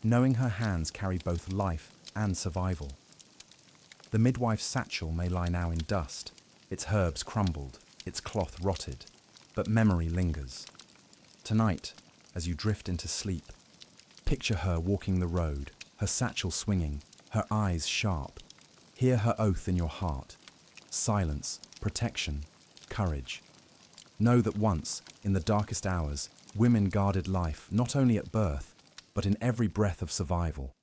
knowing her hands carry both life and survival. The midwife's satchel may lie now in dust, its herbs crumbled, its cloth rotted, but memory lingers. Tonight, as you drift into sleep, picture her walking the road, her satchel swinging, her eyes sharp. Hear her oath in your heart. Silence, protection, courage. Know that once, in the darkest hours, women guarded life not only at birth, but in every breath of survival.